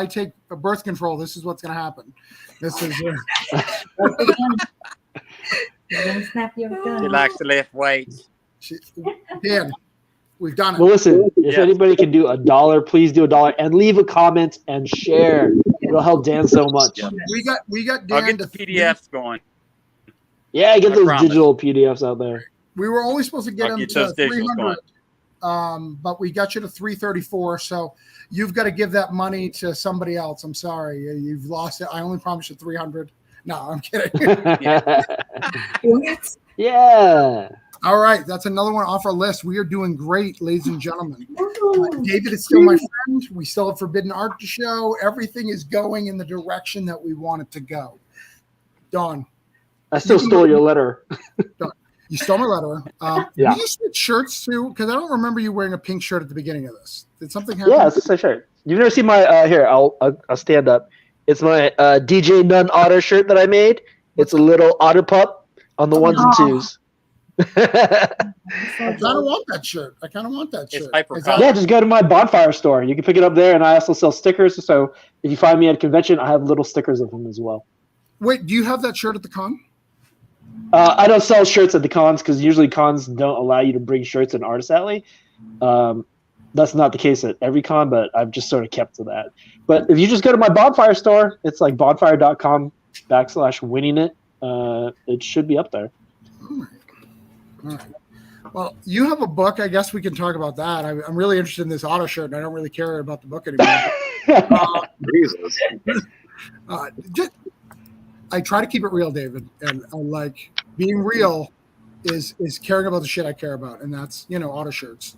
take a birth control, this is what's going to happen. This is You're gonna snap your She gun. likes to lift weights. Dan. We've done it. Well, listen, if Yeah. anybody can do $1, please do $1 and leave a comment and share. It'll help Dan so much. Yeah. We got I'll Dan get to the PDFs going. Yeah, get I those promise. digital PDFs out there. We were only supposed to get I'll him get to those digitals 300, but we got you to 334. So you've got to give that money to somebody else. I'm sorry, you've lost it. I only promised you 300. No, I'm kidding. What? Yeah. All right, that's another one off our list. We are doing great, ladies and gentlemen. David is still my friend. We still have forbidden art to show. Everything is going in the direction that we want it to go. Dawn, I still stole your letter. you stole my letter. Yeah. Did you switch shirts too? Because I don't remember you wearing a pink shirt at the beginning of this. Did something happen? Yeah, it's the same shirt. You've never seen my here. I'll stand up. It's my DJ None Otter shirt that I made. It's a little otter pup on the ones and twos. I kind of want that shirt. It's hyper Is that- Yeah, just go to my bonfire store. You can pick it up there, and I also sell stickers. So if you find me at a convention, I have little stickers of them as well. Wait, do you have that shirt at the con? I don't sell shirts at the cons because usually cons don't allow you to bring shirts in Artist Alley. That's not the case at every con, but I've just sort of kept to that. But if you just go to my bonfire store, it's like bonfire.com/winning it. It should be up there. All right. Well, you have a book. I guess we can talk about that. I'm really interested in this auto shirt, and I don't really care about the book anymore. Jesus. I try to keep it real, David, and I like being real is caring about the shit I care about, and that's auto shirts.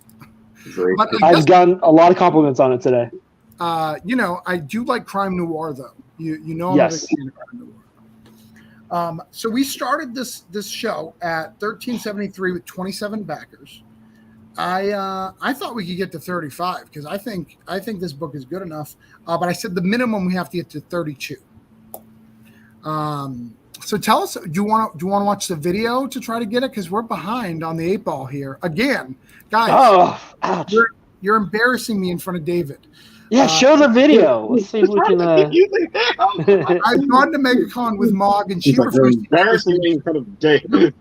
Great. But I guess, I've gotten a lot of compliments on it today. I do like crime noir, though. You know, I'm Yes. a big fan of crime noir. So we started this show at 1373 with 27 backers. I thought we could get to 35 because I think this book is good enough. But I said the minimum we have to get to 32. So tell us, do you want to watch the video to try to get it? Because we're behind on the 8 ball here again, guys. Oh, ouch. You're embarrassing me in front of David. Yeah, show the video. Let's see if we can. I've gone to MegaCon with Mog, and she She's like, you're refused to embarrassing me in front of Dave. Dude,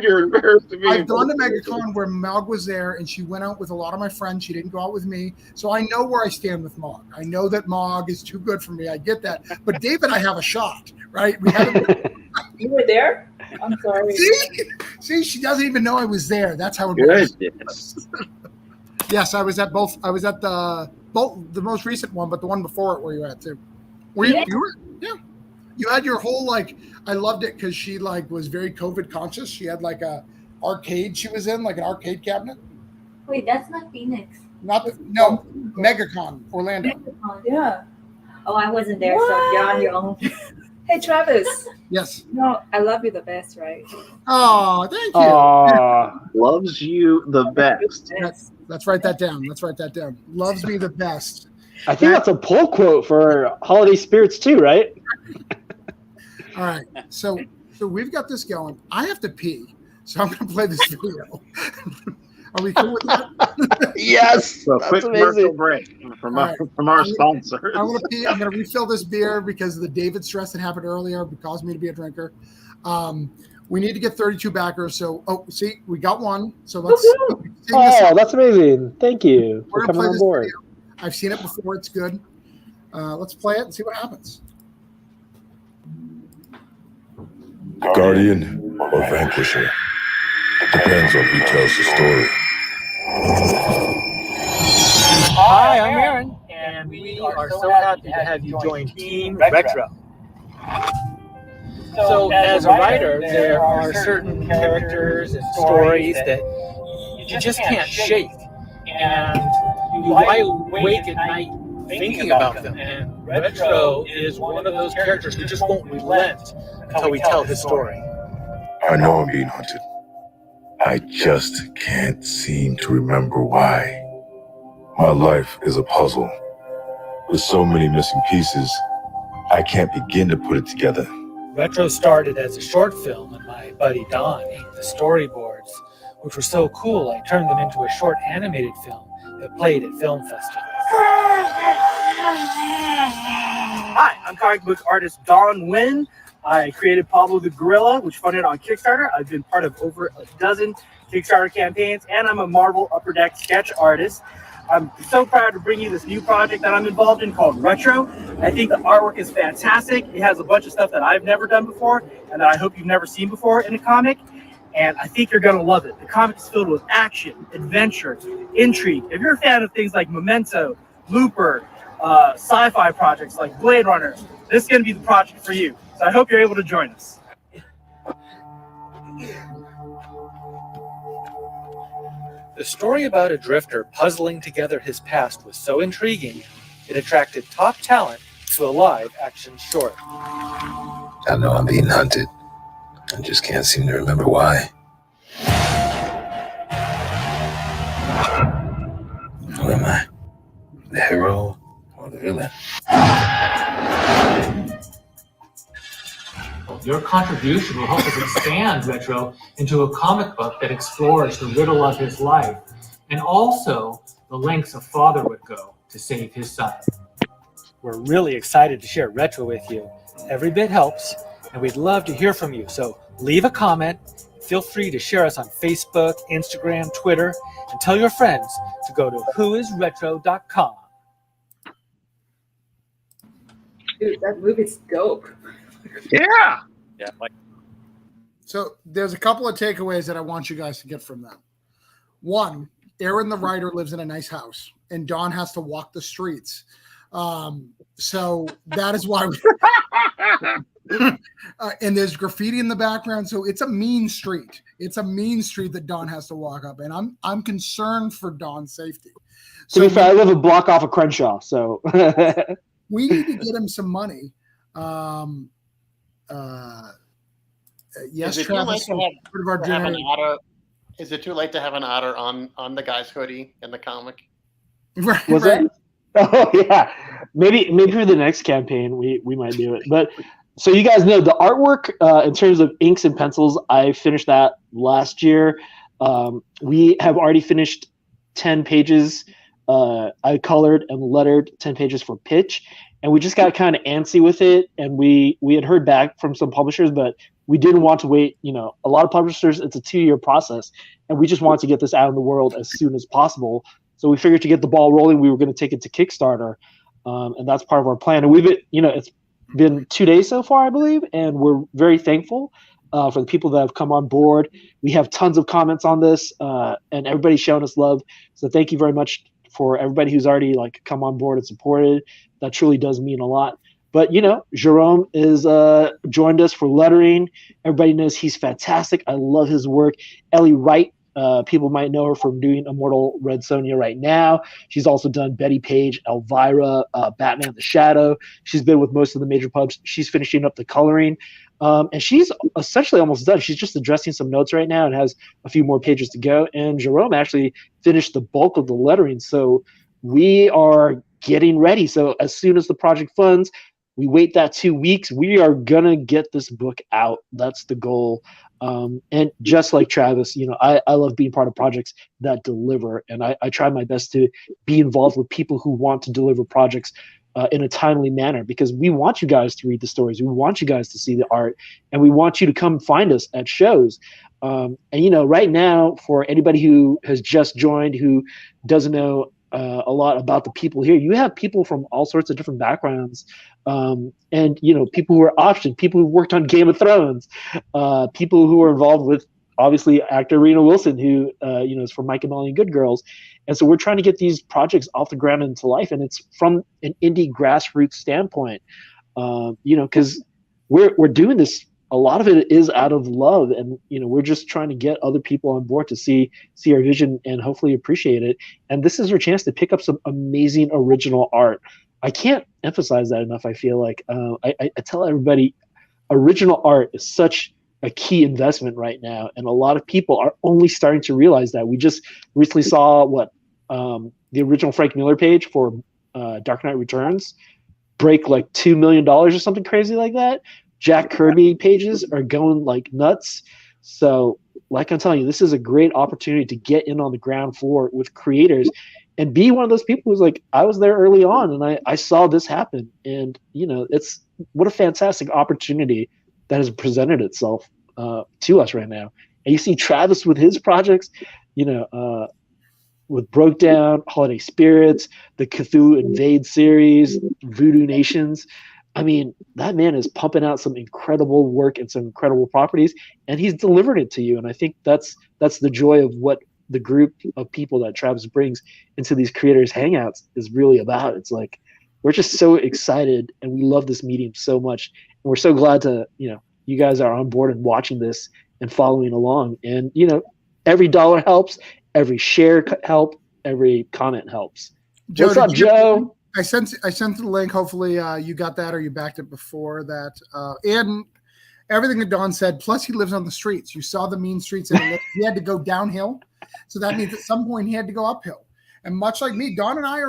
you're embarrassing me. I've gone to MegaCon where Mog was there, and she went out with a lot of my friends. She didn't go out with me, so I know where I stand with Mog. I know that Mog is too good for me. I get that, but David, I have a shot, right? We have. You were there? I'm sorry. See, she doesn't even know I was there. That's how it works. Goodness. Yes, I was at both. I was at the most recent one, but the one before it, where you were at too. Were you? Yeah. You were? Yeah. You had your whole I loved it because she was very COVID conscious. She had a arcade she was in, like an arcade cabinet. Wait, that's not Phoenix. No, MegaCon Orlando. Yeah. Oh, I wasn't there, so you're on your own. Hey, Travis. Yes. No, I love you the best, right? Oh, thank you. Aw. Loves you the best. Let's write that down. Let's write that down. Loves me the best. I think that's a pull quote for holiday spirits too, right? All right. So we've got this going. I have to pee, so I'm going to play this video. Are we cool with that? Yes. So That's quick commercial amazing. break from All right. our sponsors. I'm going to pee. I'm going to refill this beer because of the David stress that happened earlier caused me to be a drinker. We need to get 32 backers. So, see, we got one. So let's sing this Oh, out. that's amazing. Thank you We're for gonna coming play on this board. video. I've seen it before. It's good. Let's play it and see what happens. Guardian or Vanquisher. Depends on who tells the story. Hi, I'm Aaron, and we are so happy to have you join Team Retro. So, as a writer, there are certain characters and stories that you just can't shake, and you lie awake at night thinking about them. And Retro is one of those characters who just won't relent until we tell his story. I know I'm being hunted. I just can't seem to remember why. My life is a puzzle. With so many missing pieces, I can't begin to put it together. Retro started as a short film, and my buddy Don ate the storyboards, which were so cool I turned them into a short animated film that played at film festivals. Hi, I'm comic book artist Don Wynn. I created Pablo the Gorilla, which funded on Kickstarter. I've been part of over a dozen Kickstarter campaigns, and I'm a Marvel Upper Deck sketch artist. I'm so proud to bring you this new project that I'm involved in called Retro. I think the artwork is fantastic. It has a bunch of stuff that I've never done before and that I hope you've never seen before in a comic. And I think you're going to love it. The comic is filled with action, adventure, intrigue. If you're a fan of things like Memento, Looper, sci-fi projects like Blade Runner, this is going to be the project for you. So I hope you're able to join us. The story about a drifter puzzling together his past was so intriguing, it attracted top talent to a live-action short. I know I'm being hunted. I just can't seem to remember why. Who am I? The hero or the villain? Your contribution will help us expand Retro into a comic book that explores the riddle of his life and also the lengths a father would go to save his son. We're really excited to share Retro with you. Every bit helps, and we'd love to hear from you. So leave a comment. Feel free to share us on Facebook, Instagram, Twitter, and tell your friends to go to whoisretro.com. Dude, that movie's dope. Yeah. Yeah. So there's a couple of takeaways that I want you guys to get from that. One, Aaron the writer lives in a nice house, and Dawn has to walk the streets. So that is why and there's graffiti in the background, so it's a mean street. It's a mean street that Dawn has to walk up, and I'm concerned for Dawn's safety. To be fair, I live a block off of Crenshaw, so we need to get him some money. Yes, is it Travis. too late to have an otter? Is it too late to have an otter on the guy's hoodie in the comic? Right. Was it? Oh yeah, maybe for the next campaign we might do it. But so you guys know the artwork in terms of inks and pencils, I finished that last year. We have already finished 10 pages. I colored and lettered 10 pages for pitch, and we just got kind of antsy with it. And we had heard back from some publishers, but we didn't want to wait. You know, a lot of publishers, it's a 2-year process, and we just wanted to get this out in the world as soon as possible. So we figured to get the ball rolling, we were going to take it to Kickstarter, and that's part of our plan. And we've been, it's been 2 days so far, I believe, and we're very thankful for the people that have come on board. We have tons of comments on this, and everybody's showing us love. So thank you very much for everybody who's already come on board and supported. That truly does mean a lot. But Jerome is joined us for lettering. Everybody knows he's fantastic. I love his work. Ellie Wright People might know her from doing Immortal Red Sonja right now. She's also done Betty Page, Elvira, Batman the Shadow. She's been with most of the major pubs. She's finishing up the coloring. And she's essentially almost done. She's just addressing some notes right now and has a few more pages to go. And Jerome actually finished the bulk of the lettering. So we are getting ready. So as soon as the project funds, we wait that 2 weeks. We are going to get this book out. That's the goal. And just like Travis, I love being part of projects that deliver. And I try my best to be involved with people who want to deliver projects in a timely manner, because we want you guys to read the stories. We want you guys to see the art, and we want you to come find us at shows. And right now, for anybody who has just joined, who doesn't know a lot about the people here, you have people from all sorts of different backgrounds, and people who are optioned, people who worked on Game of Thrones, people who are involved with, obviously, actor Rena Wilson, who is from Mike and Molly and Good Girls. And so we're trying to get these projects off the ground into life, and it's from an indie grassroots standpoint, because we're doing this. A lot of it is out of love, and we're just trying to get other people on board to see our vision and hopefully appreciate it. And this is your chance to pick up some amazing original art. I can't emphasize that enough. I feel like I tell everybody, original art is such a key investment right now, and a lot of people are only starting to realize that. We just recently saw the original Frank Miller page for Dark Knight Returns break like $2 million or something crazy like that. Jack Kirby pages are going like nuts. So, like I'm telling you, this is a great opportunity to get in on the ground floor with creators and be one of those people who's like, I was there early on and I saw this happen. And, it's what a fantastic opportunity that has presented itself to us right now. And you see Travis with his projects, with Broke Down, Holiday Spirits, the Cthulhu Invade series, Voodoo Nations. I mean, that man is pumping out some incredible work and some incredible properties, and he's delivered it to you. And I think that's the joy of what the group of people that Travis brings into these creators hangouts is really about. It's like, we're just so excited and we love this medium so much. And we're so glad to, you guys are on board and watching this and following along. And, every dollar helps, every share helps, every comment helps. Joe, What's up, Joe? I sent the link. Hopefully you got that, or you backed it before that. And everything that Don said, plus he lives on the streets. You saw the mean streets that he had to go downhill. So that means at some point he had to go uphill. And much like me, Don and I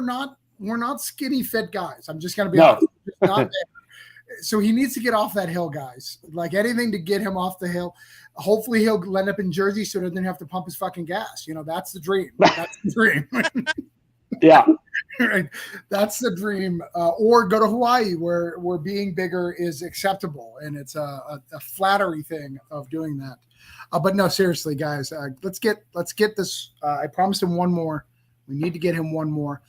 we're not skinny fit guys. I'm just going to be honest. Not there. So he needs to get off that hill, guys. Like anything to get him off the hill. Hopefully he'll end up in Jersey so he doesn't have to pump his fucking gas. That's the dream. That's the dream. Yeah. Right. That's the dream. Or go to Hawaii where being bigger is acceptable. And it's a flattery thing of doing that. But no, seriously, guys, let's get this. I promised him one more. We need to get him one more.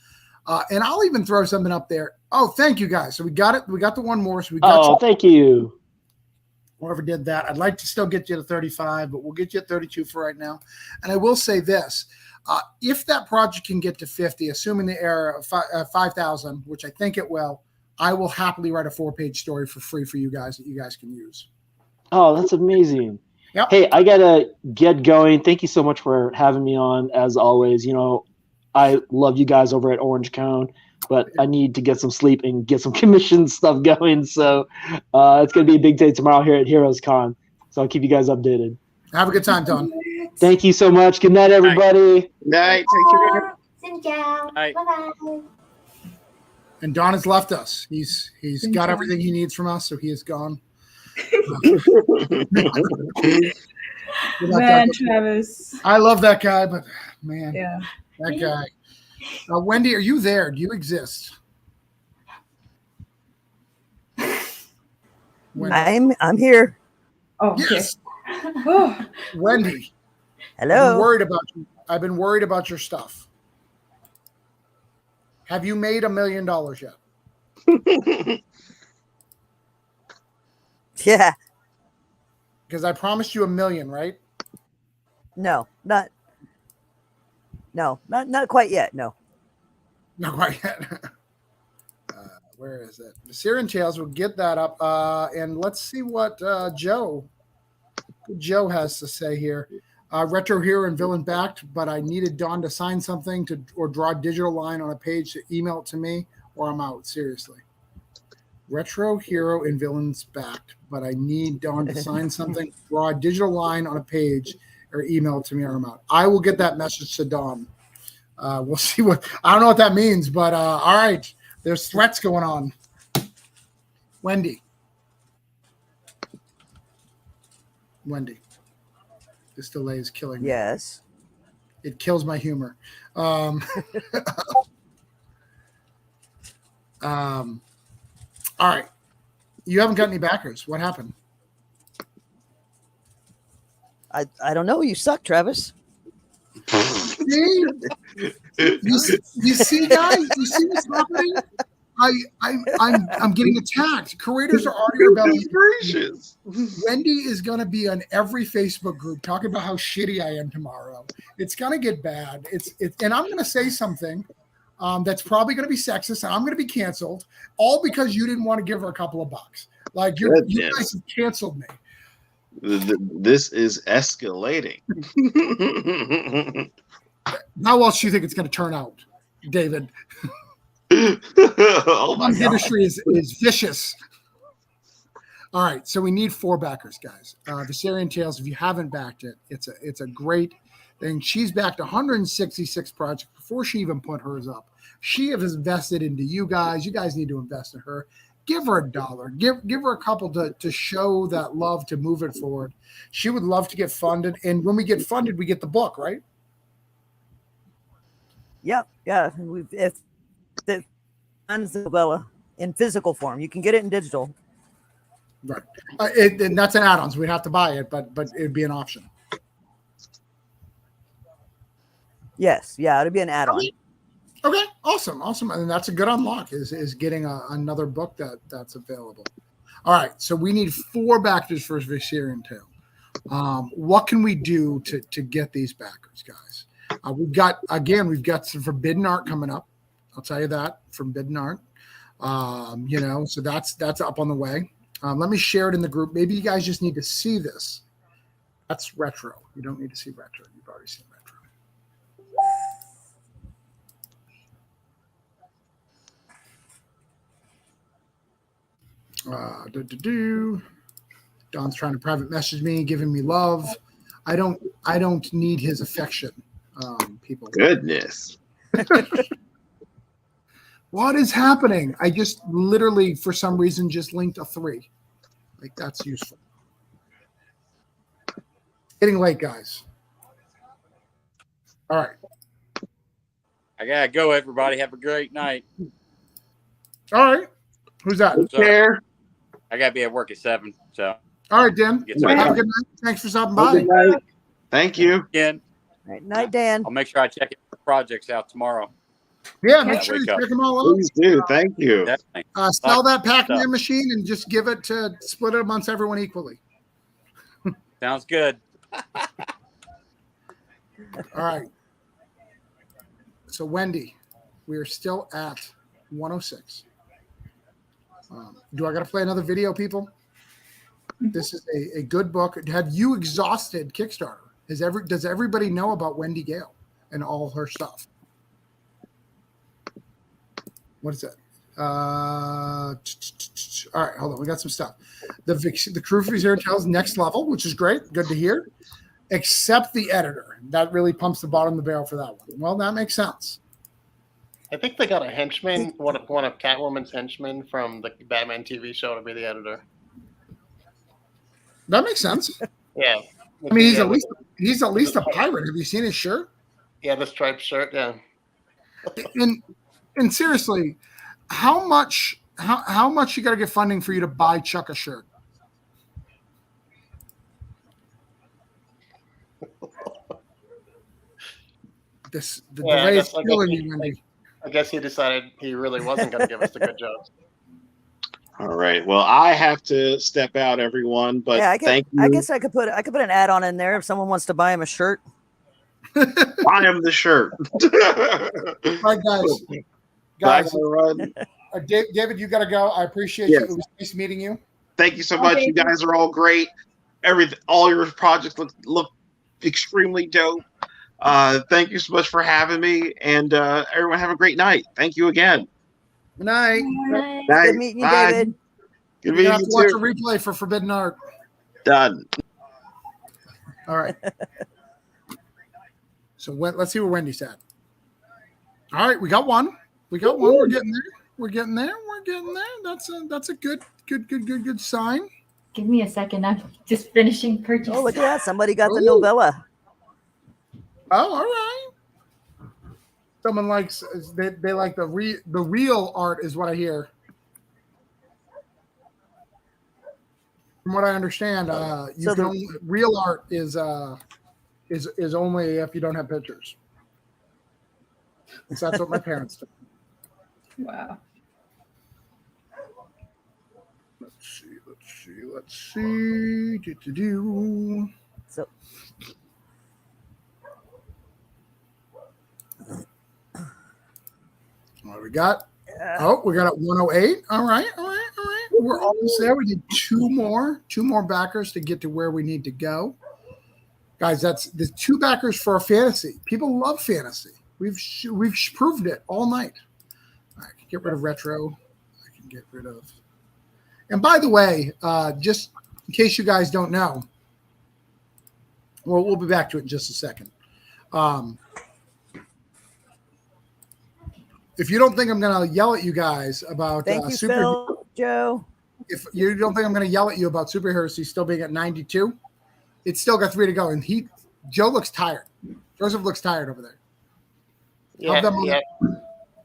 And I'll even throw something up there. Oh, thank you, guys. So we got it. We got the one more. So we got thank you. Whoever did that. I'd like to still get you to 35, but we'll get you at 32 for right now. And I will say this. If that project can get to 50, assuming the error of 5,000, which I think it will, I will happily write a 4-page story for free for you guys that you guys can use. Oh, that's amazing. Yep. Hey, I got to get going. Thank you so much for having me on, as always. I love you guys over at Orange Cone, but I need to get some sleep and get some commission stuff going. So it's going to be a big day tomorrow here at Heroes Con. So I'll keep you guys updated. Have a good time, Don. Thank you so much. Good night, everybody. Night. Xin chào. Bye-bye. And Don has left us. He's got everything he needs from us, so he is gone. Man, Travis. I love that guy, but man, yeah, that guy. Wendy, are you there? Do you exist? Wendy. I'm here. Oh, yes. Okay. Wendy. Hello. I've been worried about your stuff. Have you made $1 million yet? Yeah. Because I promised you $1 million, right? No, not quite yet. No. Not quite yet. Where is it? The Syrian Tales. We'll get that up. And let's see what Joe has to say here. Retro Hero and Villain backed, but I needed Dawn to sign something or draw a digital line on a page to email it to me, or I'm out. Seriously. Retro Hero and Villains backed, but I need Dawn to sign something, draw a digital line on a page, or email it to me, or I'm out. I will get that message to Dawn. We'll see I don't know what that means, but all right. There's threats going on. Wendy. This delay is killing me. Yes. It kills my humor. All right. You haven't got any backers. What happened? I don't know. You suck, Travis. You see, guys? You see what's happening? I'm getting attacked. Curators are already rebelling. Wendy is going to be on every Facebook group talking about how shitty I am tomorrow. It's going to get bad. And I'm going to say something that's probably going to be sexist, and I'm going to be canceled, all because you didn't want to give her a couple of bucks. Like you guys have canceled me. This is escalating. How else do you think it's going to turn out, David? Oh my The industry is vicious. All right, so we need 4 backers, guys. Viserion Tales, if you haven't backed it, it's a great thing. She's backed 166 projects before she even put hers up. She has invested into you guys. You guys need to invest in her. Give her $1. Give her a couple to show that love, to move it forward. She would love to get funded, and when we get funded, we get the book, right? Yep. Yeah. If the novella in physical form, you can get it in digital. Right. And that's an add-on, so we'd have to buy it, but it'd be an option. Yes. Yeah. It'd be an add-on. Okay. Awesome. And that's a good unlock is getting another book that's available. All right. So we need 4 backers for Viserion Tale. What can we do to get these backers, guys? We've got some forbidden art coming up. I'll tell you that, forbidden art. So that's up on the way. Let me share it in the group. Maybe you guys just need to see this. That's retro. You don't need to see retro. You've already seen retro. Don's trying to private message me, giving me love. I don't need his affection. People. Goodness. What is happening? I just literally, for some reason, just linked a 3. Like, that's useful. Getting late, guys. All right. I gotta go, everybody. Have a great night. All right. Who's that? Care. I gotta be at work at 7. So. All right, Dan. Have a good night. Thanks for stopping by. Thank you. Again. Right. Night, Dan. I'll make sure I check the projects out tomorrow. Yeah, make sure you check them all out. Please do. Thank you. Sell that Pac-Man machine and just split it amongst everyone equally. Sounds good. All right. So, Wendy, we are still at 106. Do I got to play another video, people? This is a good book. Have you exhausted Kickstarter? Does everybody know about Wendy Gale and all her stuff? What is that? All right, hold on. We got some stuff. The Crew for Viserion Tales next level, which is great. Good to hear. Except the editor. That really pumps the bottom of the barrel for that one. Well, that makes sense. I think they got a henchman, one of Catwoman's henchmen from the Batman TV show to be the editor. That makes sense. Yeah. I mean, he's at least a pirate. Have you seen his shirt? Yeah, the striped shirt. Yeah. And seriously, how much you got to get funding for you to buy Chuck a shirt? The delay is killing me, Wendy. I guess he decided he really wasn't going to give us the good jobs. All right. Well, I have to step out, everyone. But yeah, thank you. I guess I could put an add-on in there if someone wants to buy him a shirt. Buy him the shirt. All right, guys. David, you got to go. I appreciate you. It was nice meeting you. Thank you so much. You guys are all great. All your projects look extremely dope. Thank you so much for having me, and everyone have a great night. Thank you again. Good night. Night. Good meeting you, Bye. David. Good You're meeting gonna have you to watch too. a replay for Forbidden Art. Done. All right. So let's see where Wendy's at. All right, we got one. We got one. We're getting there. We're getting there. We're getting there. That's a good sign. Give me a second. I'm just finishing purchasing. Oh, look at that. Somebody got the novella. Oh, all right. Someone likes they like the real art is what I hear. From what I understand, real art is only if you don't have pictures. So that's what my parents do. Wow. Let's see. Do. So What we got? Oh, we got it 108. All right. We're almost there. We need two more backers to get to where we need to go. Guys, that's the 2 backers for a fantasy. People love fantasy. We've proved it all night. I can get rid of retro. I can get rid of. And by the way, just in case you guys don't know, well, we'll be back to it in just a second. If you don't think I'm going to yell at you guys about thank you, Phil, Joe. If you don't think I'm going to yell at you about Super Heresy still being at 92, it's still got 3 to go. And Joe looks tired. Joseph looks tired over there.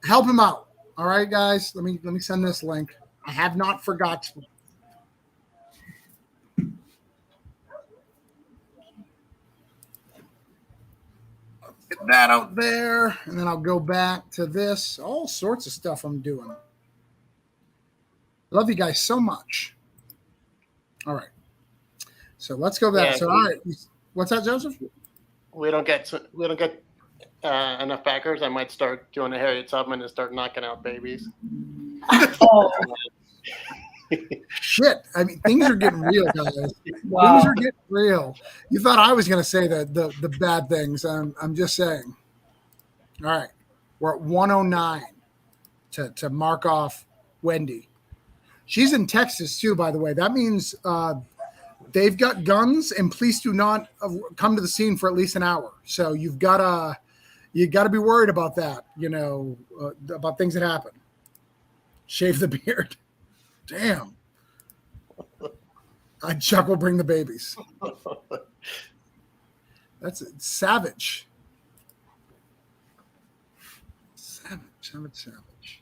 Help him out. All right, guys. Let me send this link. I have not forgotten. Get that out there, and then I'll go back to this. All sorts of stuff I'm doing. Love you guys so much. All right. So let's go back. All right. What's that, Joseph? We don't get enough backers. I might start doing a Harriet Tubman and start knocking out babies. Oh. Shit. I mean, things are getting real, guys. Wow. Things are getting real. You thought I was going to say the bad things. I'm just saying. All right. We're at 109 to mark off Wendy. She's in Texas, too, by the way. That means they've got guns, and police do not come to the scene for at least an hour. So you got to be worried about that, about things that happen. Shave the beard. Damn. Chuck will bring the babies. That's savage. Savage.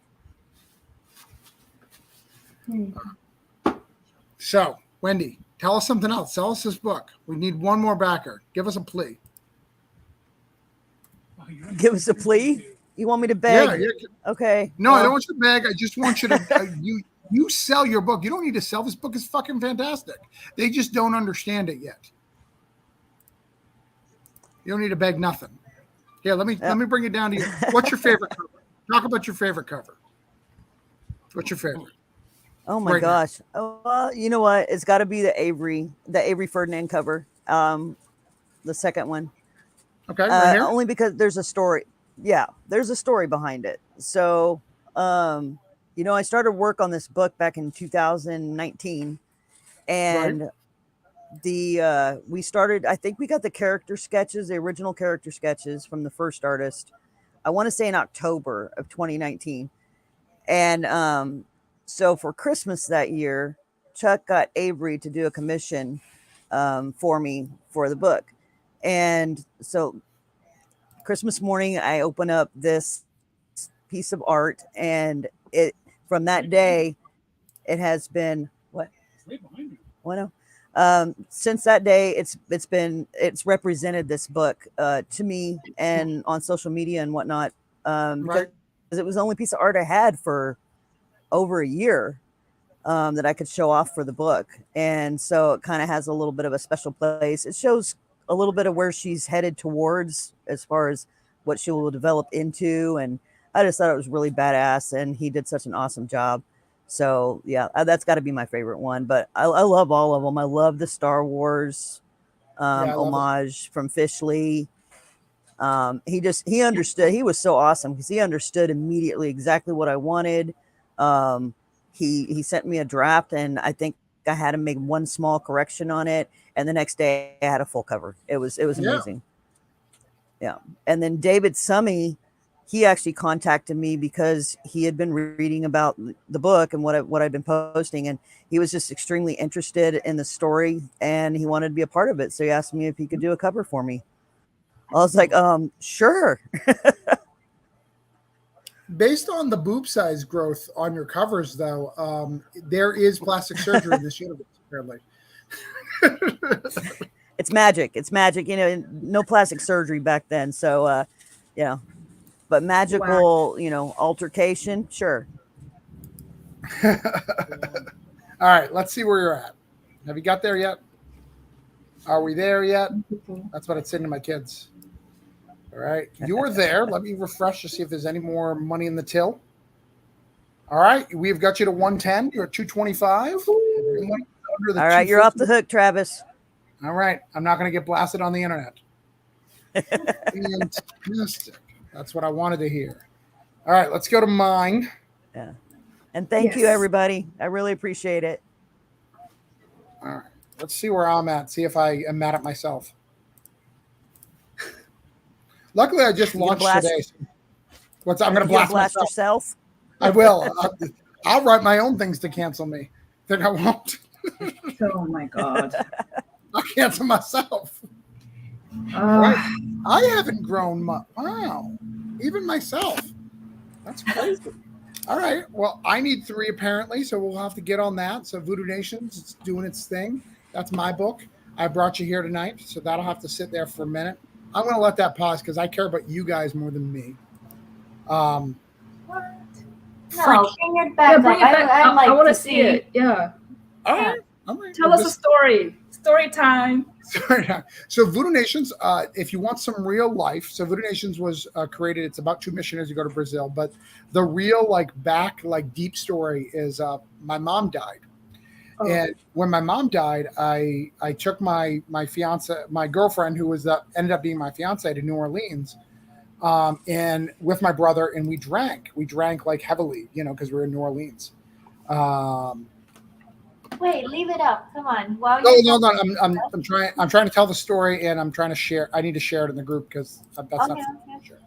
So, Wendy, tell us something else. Tell us this book. We need one more backer. Give us a plea. Give us a plea? You want me to beg? Yeah. Okay. No, I don't want you to beg. I just want you to you sell your book. You don't need to sell. This book is fucking fantastic. They just don't understand it yet. You don't need to beg nothing. Yeah, let me bring it down to you. What's your favorite cover? Talk about your favorite cover. What's your favorite? Oh my gosh. Oh, you know what? It's got to be the Avery Ferdinand cover. The second one. Okay. Right here? Only because there's a story. Yeah, there's a story behind it. So, I started work on this book back in 2019, and we started. I think we got the original character sketches from the first artist. I want to say in October of 2019, and so for Christmas that year, Chuck got Avery to do a commission for me for the book, and so Christmas morning, I open up this piece of art, and from that day, it has been since that day, it's represented this book to me and on social media and whatnot. Because it was the only piece of art I had for over a year that I could show off for the book, and so it kind of has a little bit of a special place. It shows a little bit of where she's headed towards as far as what she will develop into. And I just thought it was really badass, and he did such an awesome job. So yeah, that's got to be my favorite one, but I love all of them. I love the Star Wars I love it. homage from Fish Lee. He understood. He was so awesome because he understood immediately exactly what I wanted. He sent me a draft, and I think I had to make one small correction on it, and the next day I had a full cover. It was amazing. Yeah. And then David Summy, he actually contacted me because he had been reading about the book and what I've been posting, and he was just extremely interested in the story and he wanted to be a part of it. So he asked me if he could do a cover for me. I was like, sure. Based on the boob size growth on your covers, though, there is plastic surgery in this universe, apparently. It's magic. It's magic. You know, no plastic surgery back then. So, but magical, altercation, sure. All right, let's see where you're at. Have you got there yet? Are we there yet? That's what it's saying to my kids. All right, you're there. Let me refresh to see if there's any more money in the till. All right, we've got you to 110. You're at 225. All right, you're off the hook, Travis. All right, I'm not going to get blasted on the internet. Fantastic. That's what I wanted to hear. All right, let's go to mine. Yeah, and thank you, everybody. I really appreciate it. All right, let's see where I'm at. See if I am mad at myself. Luckily, I just launched today. I'm going to blast myself. Yourself? I will. I'll write my own things to cancel me. Then I won't. Oh my God. I'll cancel myself. Right. I haven't grown much. Wow. Even myself. That's crazy. All right. Well, I need 3 apparently, so we'll have to get on that. So Voodoo Nations, it's doing its thing. That's my book. I brought you here tonight, so that'll have to sit there for a minute. I'm going to let that pause because I care about you guys more than me. No, bring it back. Yeah, bring it back. I want to see see it. Yeah. All right. Tell us a story. Story time. So Voodoo Nations, if you want some real life, so Voodoo Nations was created. It's about 2 missionaries who go to Brazil, but the real deep story is my mom died. Oh. And when my mom died, I took my fiance, my girlfriend, who was ended up being my fiance, to New Orleans, and with my brother, and we drank like heavily, because we were in New Orleans. Wait, leave it up. Come on. No. I'm trying to tell the story, and I'm trying to share. I need to share it in the group because that's not sure.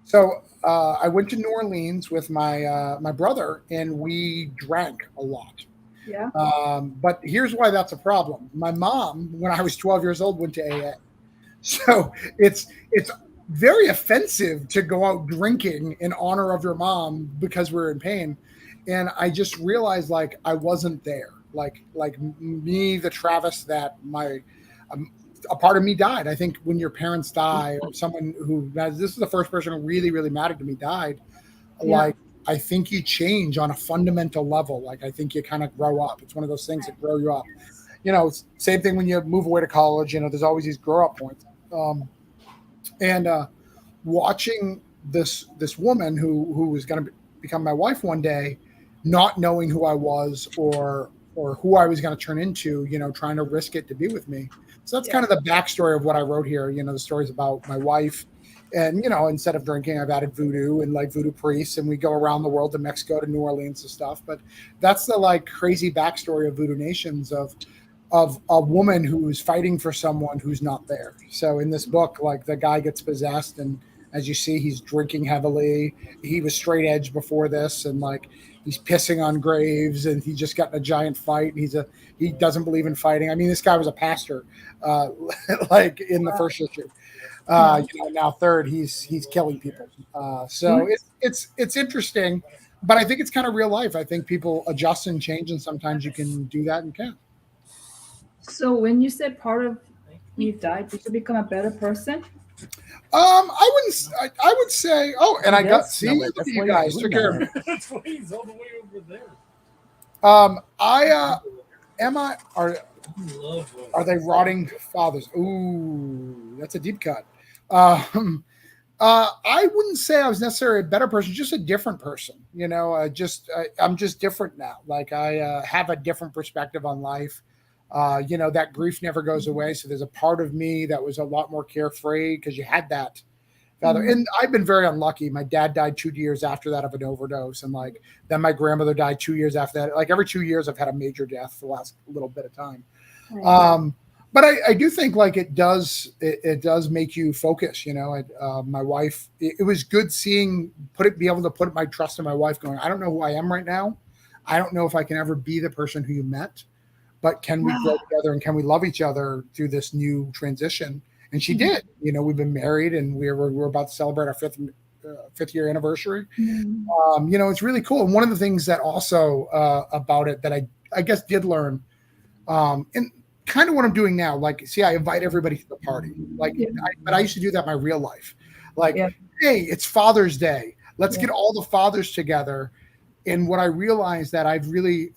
So I went to New Orleans with my brother, and we drank a lot. Yeah. But here's why that's a problem. My mom, when I was 12 years old, went to AA. So it's very offensive to go out drinking in honor of your mom because we're in pain. And I just realized I wasn't there. Like me, the Travis, that a part of me died. I think when your parents die, or someone this is the first person who really, really mattered to me died. Yeah. I think you change on a fundamental level. I think you kind of grow up. It's one of those things that grow you up. Same thing when you move away to college. There's always these grow up points. And watching this woman who was going to become my wife one day, not knowing who I was or who I was going to turn into, trying to risk it to be with me. So that's kind of the backstory of what I wrote here. The stories about my wife, and instead of drinking, I've added voodoo and voodoo priests, and we go around the world to Mexico, to New Orleans and stuff. But that's the crazy backstory of Voodoo Nations of a woman who's fighting for someone who's not there. So in this book, the guy gets possessed, and as you see, he's drinking heavily. He was straight edge before this, and he's pissing on graves, and he just got in a giant fight. And he doesn't believe in fighting. I mean, this guy was a pastor, in the first issue. Now third, he's killing people. So it's interesting, but I think it's kind of real life. I think people adjust and change, and sometimes you can do that and can't. So when you said part of you died, did you become a better person? I would say. Oh, and I got see you guys took care of me. That's why he's all the way over there. Are they rotting fathers? Ooh, that's a deep cut. I wouldn't say I was necessarily a better person, just a different person. I'm just different now. I have a different perspective on life. That grief never goes away. So there's a part of me that was a lot more carefree because you had that father. And I've been very unlucky. My dad died 2 years after that of an overdose. And then my grandmother died 2 years after that. Like every 2 years, I've had a major death for the last little bit of time. But I do think it does make you focus, my wife, it was good be able to put my trust in my wife going, I don't know who I am right now. I don't know if I can ever be the person who you met, but can we grow together and can we love each other through this new transition? And she did. We've been married and we're about to celebrate our fifth year anniversary. It's really cool. And one of the things that also about it that I guess did learn, and kind of what I'm doing now, I invite everybody to the party. But I used to do that in my real life. Hey, it's Father's Day. Let's get all the fathers together. And what I realized that I've really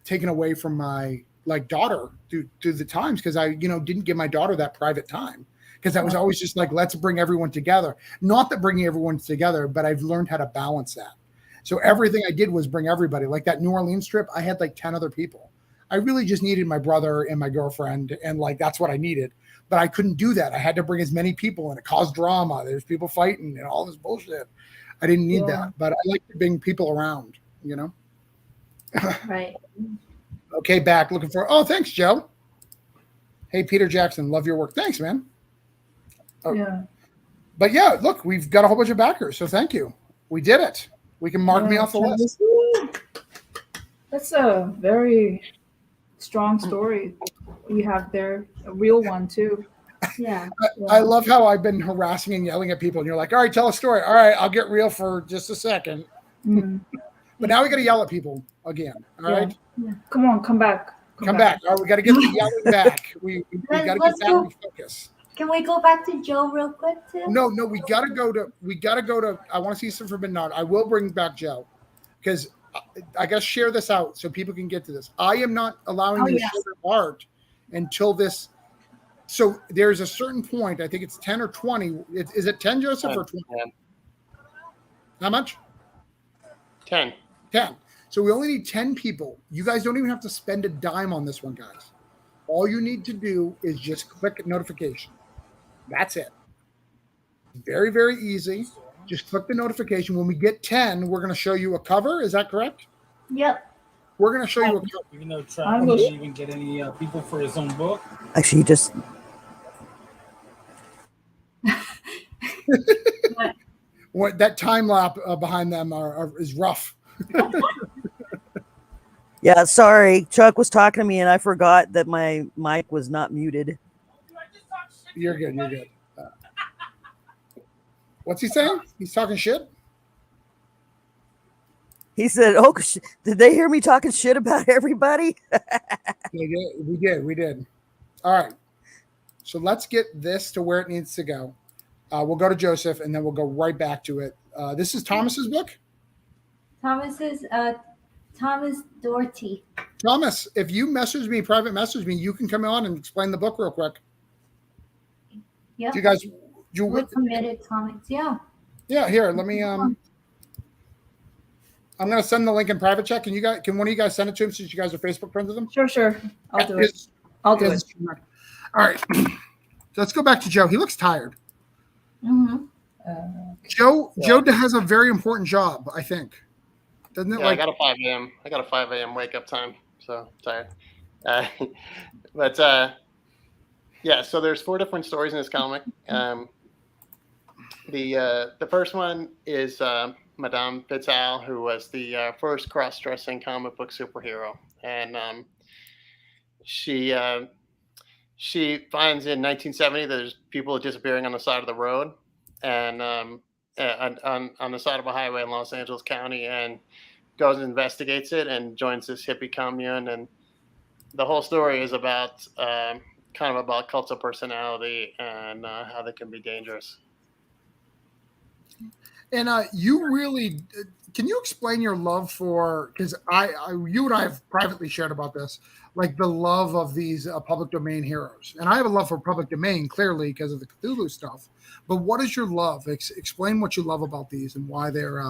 taken away from my daughter through the times, because I didn't give my daughter that private time, because that was always just let's bring everyone together. Not that bringing everyone together, but I've learned how to balance that. So everything I did was bring everybody. Like that New Orleans trip, I had 10 other people. I really just needed my brother and my girlfriend, and that's what I needed. But I couldn't do that. I had to bring as many people, and it caused drama. There's people fighting and all this bullshit. I didn't need that, but I like to bring people around, Right. Okay, back looking for. Oh, thanks, Joe. Hey, Peter Jackson, love your work. Thanks, man. Oh. Yeah. But yeah, look, we've got a whole bunch of backers, so thank you. We did it. We can mark me off the list. That's a very strong story you have there, a real one too. Yeah. I love how I've been harassing and yelling at people, and you're like, all right, tell a story. All right, I'll get real for just a second. But now we got to yell at people again. All right. Yeah. Come on, come back. Come back. All right, we got to get the yelling back. We got to get that refocus. Can we go back to Joe real quick too? No, we got to go to. I want to see some from Bernard. I will bring back Joe, because I got to share this out so people can get to this. I am not allowing you to share your art until this. So there's a certain point. I think it's 10 or 20. Is it 10, Joseph, or 20? 10. How much? 10. 10. So we only need 10 people. You guys don't even have to spend a dime on this one, guys. All you need to do is just click notification. That's it. Very, very easy. Just click the notification. When we get 10, we're going to show you a cover. Is that correct? Yep. We're going to show you a cover. Even though Trump didn't even get any people for his own book. Actually, you just. What that time lapse behind them is rough. Yeah, sorry. Chuck was talking to me, and I forgot that my mic was not muted. You're good. You're good. What's he saying? He's talking shit? He said, "Oh, did they hear me talking shit about everybody?" We did. All right. So let's get this to where it needs to go. We'll go to Joseph, and then we'll go right back to it. This is Thomas's book? Thomas Doherty. Thomas, if you private message me, you can come on and explain the book real quick. Yep. Do you guys... With Committed Comics, yeah. Yeah, here, let me... I'm going to send the link in private chat. Can one of you guys send it to him since you guys are Facebook friends with him? Sure. I'll do it. All right. So let's go back to Joe. He looks tired. Mm-hmm. Joe has a very important job, I think. Doesn't it? Yeah, I got a 5 a.m. I got a 5 a.m. wake up time, so I'm tired. So there's 4 different stories in this comic. The first one is Madame Fitzal, who was the first cross-dressing comic book superhero, and she finds in 1970 there's people disappearing on the side of the road, and on the side of a highway in Los Angeles County, and goes and investigates it and joins this hippie commune. And the whole story is about kind of about cults of personality and how they can be dangerous. And you really, can you explain your love for, because you and I have privately shared about this, like the love of these public domain heroes. And I have a love for public domain, clearly, because of the Cthulhu stuff. But what is your love? Explain what you love about these and why they're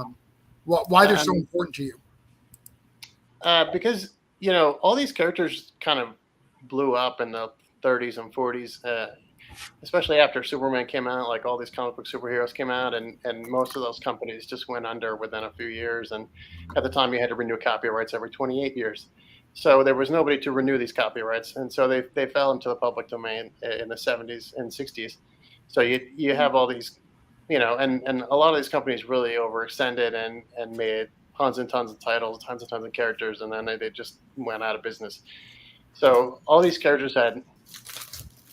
so important to you. Because, all these characters kind of blew up in the 30s and 40s, especially after Superman came out. Like all these comic book superheroes came out, and most of those companies just went under within a few years. And at the time, you had to renew copyrights every 28 years. So there was nobody to renew these copyrights, and so they fell into the public domain in the 70s and 60s. So you have all these, you know, and a lot of these companies really overextended and made tons and tons of titles, tons and tons of characters, and then they just went out of business. So all these characters had,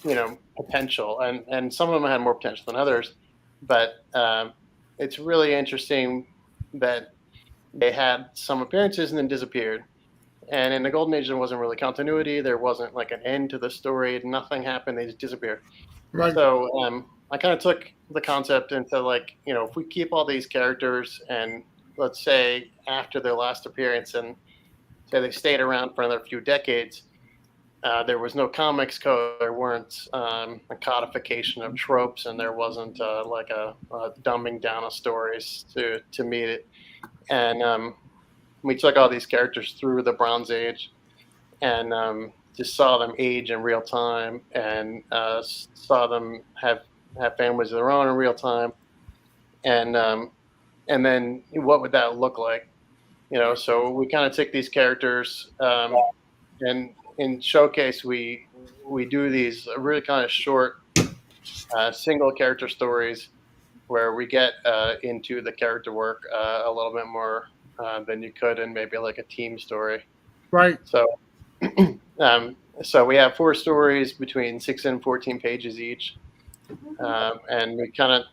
you know, potential, and some of them had more potential than others, but it's really interesting that they had some appearances and then disappeared. And in the Golden Age, there wasn't really continuity. There wasn't like an end to the story. Nothing happened. They just disappeared. Right. So I kind of took the concept into like, you know, if we keep all these characters and let's say after their last appearance and say they stayed around for another few decades, there was no comics code. There weren't a codification of tropes, and there wasn't like a dumbing down of stories to meet it. And we took all these characters through the Bronze Age and just saw them age in real time and saw them have families of their own in real time. And then what would that look like? You know, so we kind of take these characters and in Showcase, we do these really kind of short single character stories where we get into the character work a little bit more than you could in maybe like a team story. Right. So, so we have 4 stories between 6 and 14 pages each, and we kind of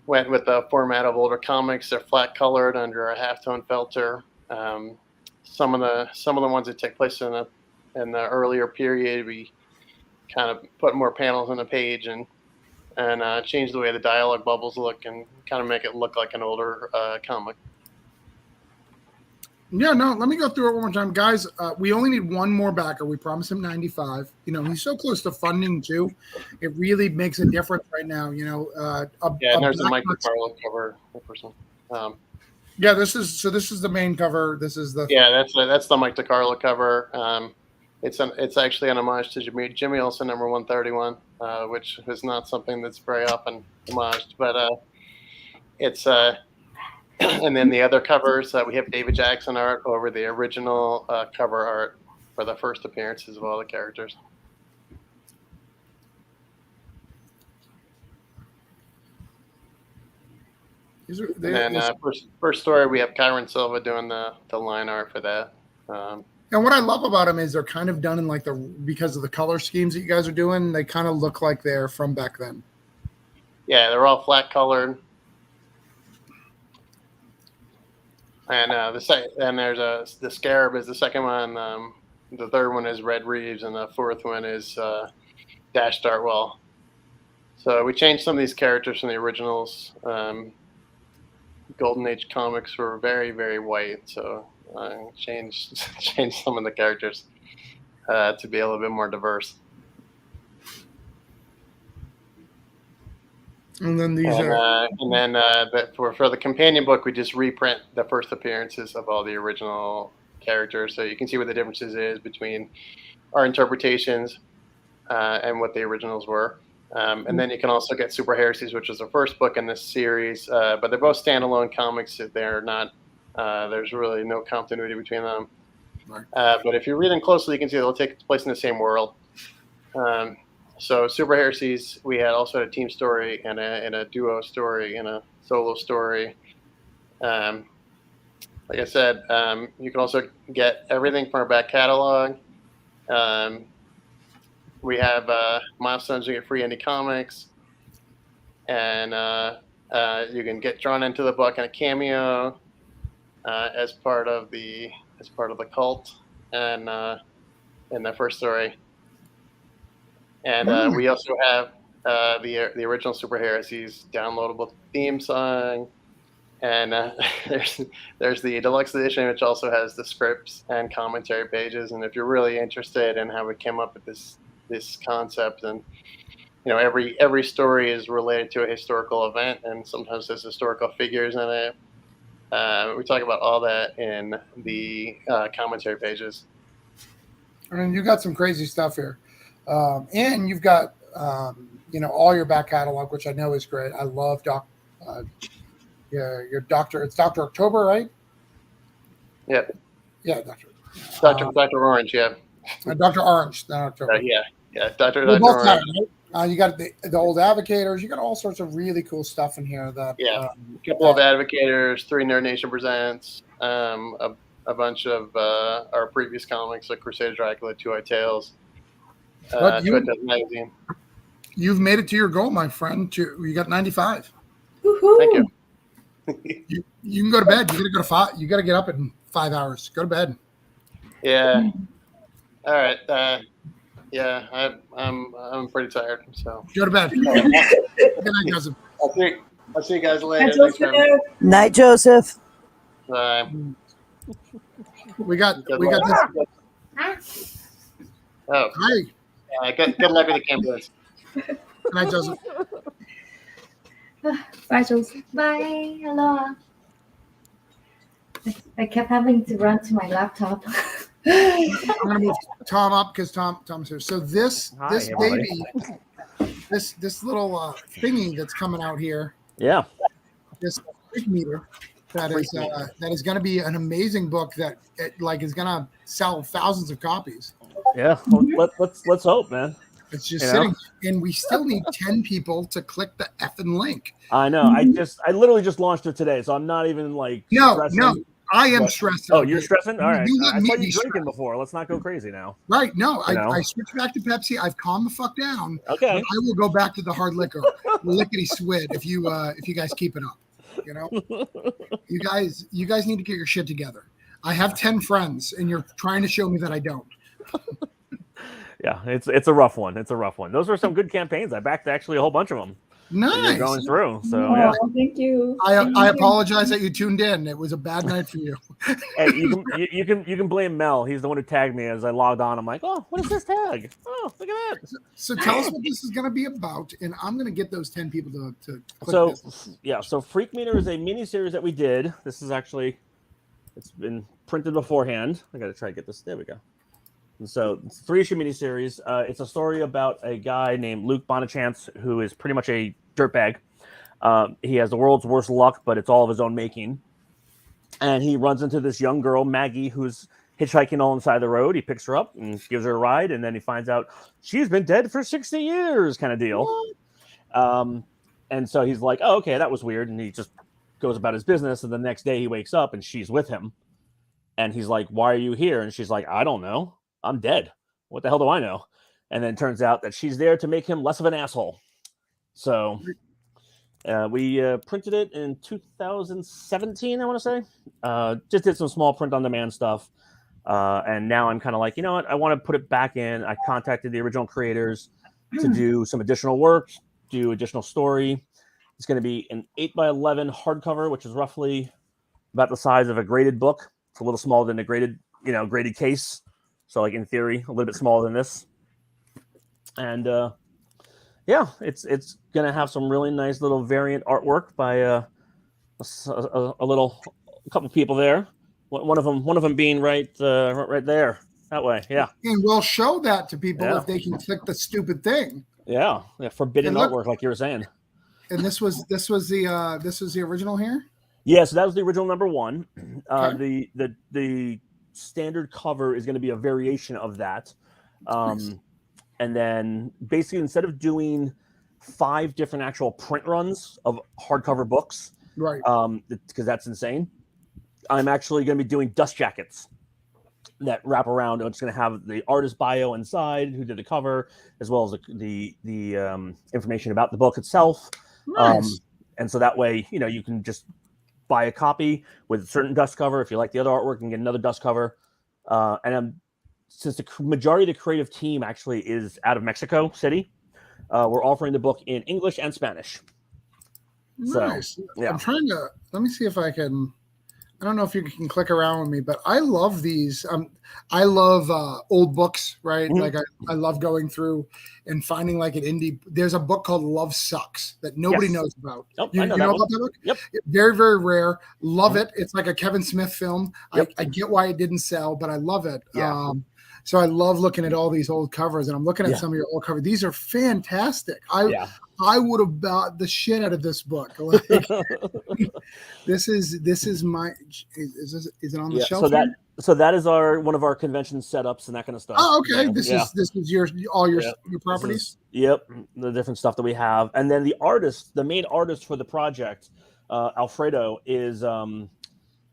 went with the format of older comics. They're flat colored under a halftone filter. Some of the ones that take place in the earlier period, we kind of put more panels on the page and change the way the dialogue bubbles look and kind of make it look like an older comic. Yeah, no, let me go through it one more time. Guys, we only need one more backer. We promised him 95. You know, he's so close to funding too. It really makes a difference right now. You know, and there's a Mike DiCarlo cover for some. Yeah, this is the main cover. This is the that's the Mike DiCarlo cover. It's actually an homage to Jimmy Olsen number 131, which is not something that's very often homaged, but it's and then the other covers, we have David Jackson art over the original cover art for the first appearances of all the characters. And then first story, we have Kyron Silva doing the line art for that. And what I love about them is they're kind of done in like because of the color schemes that you guys are doing, they kind of look like they're from back then. Yeah, they're all flat colored. And the Scarab is the second one. The third one is Red Reeves, and the fourth one is Dash Dartwell. So we changed some of these characters from the originals. Golden Age comics were very, very white, so I changed some of the characters to be a little bit more diverse. And then for the companion book, we just reprint the first appearances of all the original characters, so you can see what the differences is between our interpretations and what the originals were. And then you can also get Super Heresies, which is the first book in this series, but they're both standalone comics. They're not. There's really no continuity between them. Right. But if you read them closely, you can see they'll take place in the same world. So Super Heresies, we had also a team story and a duo story and a solo story. Like I said, you can also get everything from our back catalog. We have milestones. You get free indie comics, and you can get drawn into the book in a cameo as part of the cult and in the first story. And we also have the original Super Heresies downloadable theme song, and there's the deluxe edition, which also has the scripts and commentary pages. And if you're really interested in how we came up with this concept, and every story is related to a historical event, and sometimes there's historical figures in it. We talk about all that in the commentary pages. I mean, you got some crazy stuff here. And you've got all your back catalog, which I know is great. I love your Doctor. It's Dr. October, right? Yeah. Yeah, Dr. Orange, yeah. Dr. Orange, not October. Yeah, Dr. They're both Orange. right? You got the old Advocators. You got all sorts of really cool stuff in here. That a couple of Advocators, 3 Nerd Nation Presents, a bunch of our previous comics like Crusader Dracula, Two Eye Tales, Two Eye Tales Magazine. You've made it to your goal, my friend. You got 95. Woohoo! Thank you. You can go to bed. You got to go to 5. You got to get up in 5 hours. Go to bed. Yeah. All right. I'm pretty tired. So go to bed. Good night, Joseph. I'll see you guys later. Night, Joseph. Night, Joseph. Bye. We got this. Oh, hi. Good luck with the campaigns. Good night, Joseph. Bye, Joseph. Bye. Hello. I kept having to run to my laptop. I'm gonna move Tom up because Tom's here. So this baby, this little thingy that's coming out here. Yeah. This freak meter that is going to be an amazing book that is going to sell thousands of copies. Yeah. Well, let's hope, man. It's just sitting, and we still need 10 people to click the effing link. I know. I literally just launched it today, so I'm not even stressing. No. I am stressed. Oh, you're stressing? All right. I saw you drinking stressed before. Let's not go crazy now. Right. No, I switched back to Pepsi. I've calmed the fuck down. Okay. I will go back to the hard liquor, lickety swid, if you guys keep it up. You guys need to get your shit together. I have 10 friends, and you're trying to show me that I don't. Yeah, it's a rough one. It's a rough one. Those were some good campaigns. I backed actually a whole bunch of them. Nice. Going through. So yeah. Thank you. I apologize that you tuned in. It was a bad night for you. Hey, you can blame Mel. He's the one who tagged me as I logged on. I'm like, oh, what is this tag? Oh, look at that. So tell us what this is going to be about, and I'm going to get those 10 people to click so this. Yeah. So Freak Meter is a mini series that we did. This is actually, it's been printed beforehand. I got to try to get this. There we go. And so it's a 3-issue miniseries. It's a story about a guy named Luke Bonachance who is pretty much a dirtbag. He has the world's worst luck, but it's all of his own making. And he runs into this young girl, Maggie, who's hitchhiking on the side of the road. He picks her up and gives her a ride, and then he finds out she's been dead for 60 years, kind of deal. And so he's like, oh, okay, that was weird. And he just goes about his business. And the next day he wakes up and she's with him. And he's like, why are you here? And she's like, I don't know. I'm dead. What the hell do I know? And then it turns out that she's there to make him less of an asshole. So we printed it in 2017, I want to say. Just did some small print on demand stuff. And now I'm kind of like, you know what? I want to put it back in. I contacted the original creators to do some additional work, do additional story. It's going to be an 8x11 hardcover, which is roughly about the size of a graded book. It's a little smaller than a graded case. So, like, in theory, a little bit smaller than this. And, it's going to have some really nice little variant artwork by a couple people there. One of them being right there, that way, yeah. And we'll show that to people if they can click the stupid thing. Yeah, forbidden artwork, like you were saying. And this was the original here? Yeah, so that was the original number 1. Okay. The standard cover is going to be a variation of that. Nice. And then basically instead of doing 5 different actual print runs of hardcover books, right? Because that's insane, I'm actually going to be doing dust jackets that wrap around. It's going to have the artist bio inside, who did the cover, as well as the information about the book itself. Nice. And so that way, you can just buy a copy with a certain dust cover. If you like the other artwork, you can get another dust cover. Since the majority of the creative team actually is out of Mexico City, we're offering the book in English and Spanish. Nice. So, yeah. I'm trying to, let me see if I can, I don't know if you can click around with me, but I love these. I love old books, right? Mm-hmm. Like I love going through and finding like an indie. There's a book called Love Sucks that nobody knows about. Oh, you know about that book? Yep. Very, very rare. Love it. It's like a Kevin Smith film. Yep. I get why it didn't sell, but I love it. Yeah. So I love looking at all these old covers, and I'm looking at Yeah. some of your old covers. These are fantastic. I would have bought the shit out of this book. Like, this is my is it on the shelf? So here? that is one of our convention setups and that kind of stuff. Oh, okay. Yeah, This yeah. is your properties. This is- yep, the different stuff that we have, and then the main artist for the project, Alfredo, is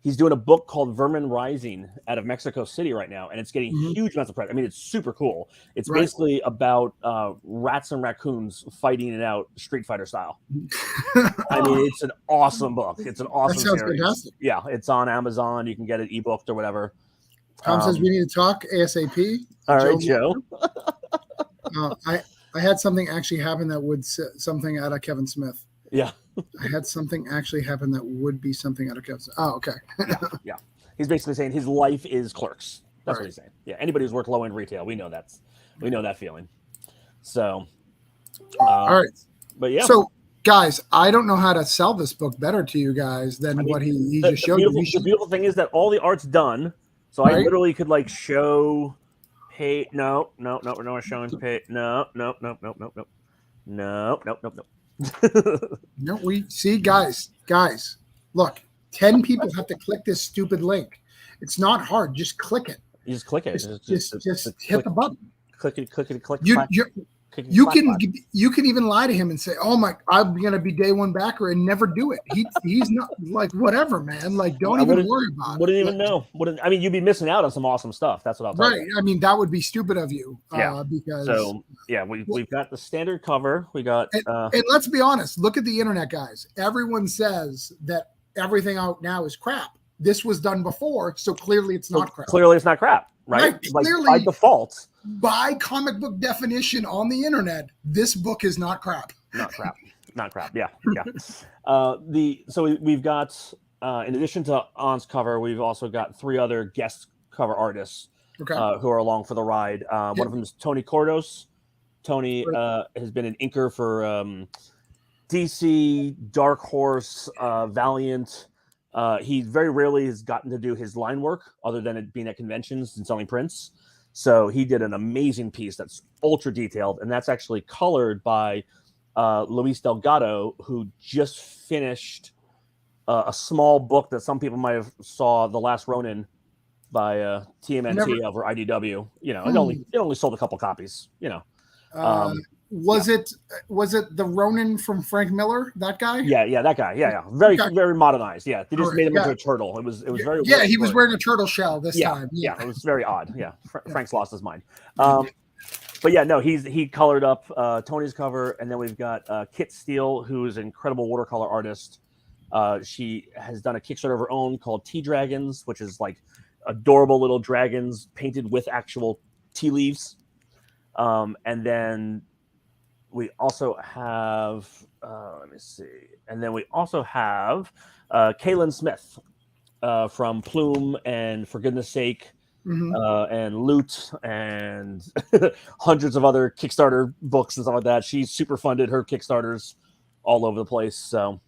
he's doing a book called Vermin Rising out of Mexico City right now, and it's getting huge amounts of press. I mean, it's super cool. It's basically about rats and raccoons fighting it out Street Fighter style. I mean, it's an awesome book. It's an awesome sounds series. fantastic. Yeah, it's on Amazon. You can get it ebooked or whatever. Tom says we need to talk ASAP. All right, Joe. I had something actually happen that would something out of Kevin Smith. Yeah. I had something actually happen that would be something out of Kevin Smith. Oh, okay. Yeah. He's basically saying his life is Clerks. That's what he's saying. Yeah. Anybody who's worked low end retail, we know that feeling. So, all right. But yeah. So, guys, I don't know how to sell this book better to you guys than what he just showed you. The beautiful thing is that all the art's done. So I literally could like show pay. No, we're not showing pay. No. No, we see, guys, look, 10 people have to click this stupid link. It's not hard. Just click it. You just click it. Just hit the button. Click. You can even lie to him and say, "Oh my, I'm gonna be day one backer," and never do it. He's not like whatever, man. Like don't even worry about it. Wouldn't even know. I mean, you'd be missing out on some awesome stuff. That's what I'll tell you. I mean, that would be stupid of you. Because we've got the standard cover. We got and let's be honest. Look at the internet, guys. Everyone says that everything out now is crap. This was done before, so clearly it's not crap. Clearly, it's not crap, right? Like, Clearly, by default. By comic book definition on the internet, this book is not crap. Not crap. Yeah. We've got in addition to On's cover, we've also got 3 other guest cover artists who are along for the ride. One of them is Tony Cordos. Tony has been an inker for DC, Dark Horse, Valiant. He very rarely has gotten to do his line work other than it being at conventions and selling prints. So he did an amazing piece that's ultra detailed, and that's actually colored by Luis Delgado, who just finished a small book that some people might have saw, The Last Ronin, by TMNT over IDW. You know, it only sold a couple copies. You know, was it the Ronin from Frank Miller? That guy? Yeah, that guy. Yeah. Very modernized. Yeah, they just made him into a turtle. It was very weird. He was wearing a turtle shell this time. Yeah, it was very odd. Yeah, Frank's lost his mind. But yeah, no, he colored up Tony's cover, and then we've got Kit Steele, who's an incredible watercolor artist. She has done a Kickstarter of her own called Tea Dragons, which is like adorable little dragons painted with actual tea leaves. And then we also have, let me see. And then we also have Kaylin Smith from Plume and For Goodness Sake, and Loot and hundreds of other Kickstarter books and stuff like that. She's super funded her Kickstarters all over the place. So,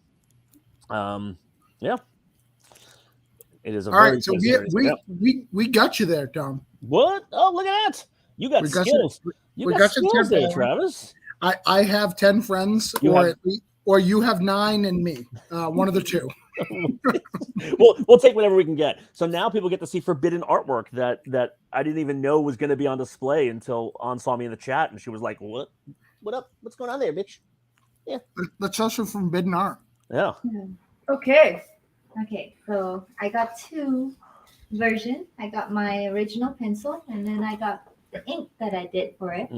yeah. It is a all right. So we got you there, Tom. What? Oh, look at that! You got skills. You got skills there, Travis. I have 10 friends, or you have 9 and me. One of the two. We'll take whatever we can get. So now people get to see forbidden artwork that I didn't even know was going to be on display until On saw me in the chat, and she was like, "What up? What's going on there, bitch?" Yeah. Let's show some forbidden art. Yeah. Okay. So I got 2 versions. I got my original pencil, and then I got the ink that I did for it.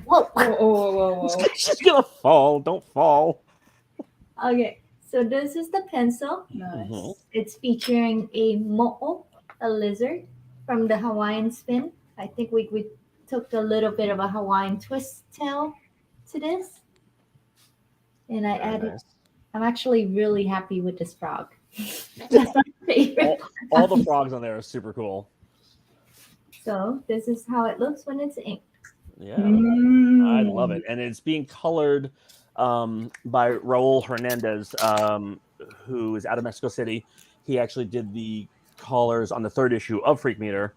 Whoa. She's gonna fall. Don't fall. Okay, so this is the pencil. Nice. It's featuring a mo'o, a lizard from the Hawaiian spin. I think we took a little bit of a Hawaiian twist tail to this, and I added. Nice. I'm actually really happy with this frog. That's my favorite. All the frogs on there are super cool. So this is how it looks when it's inked. Yeah, I love it. And it's being colored by Raul Hernandez, who is out of Mexico City. He actually did the colors on the 3rd issue of Freak Meter.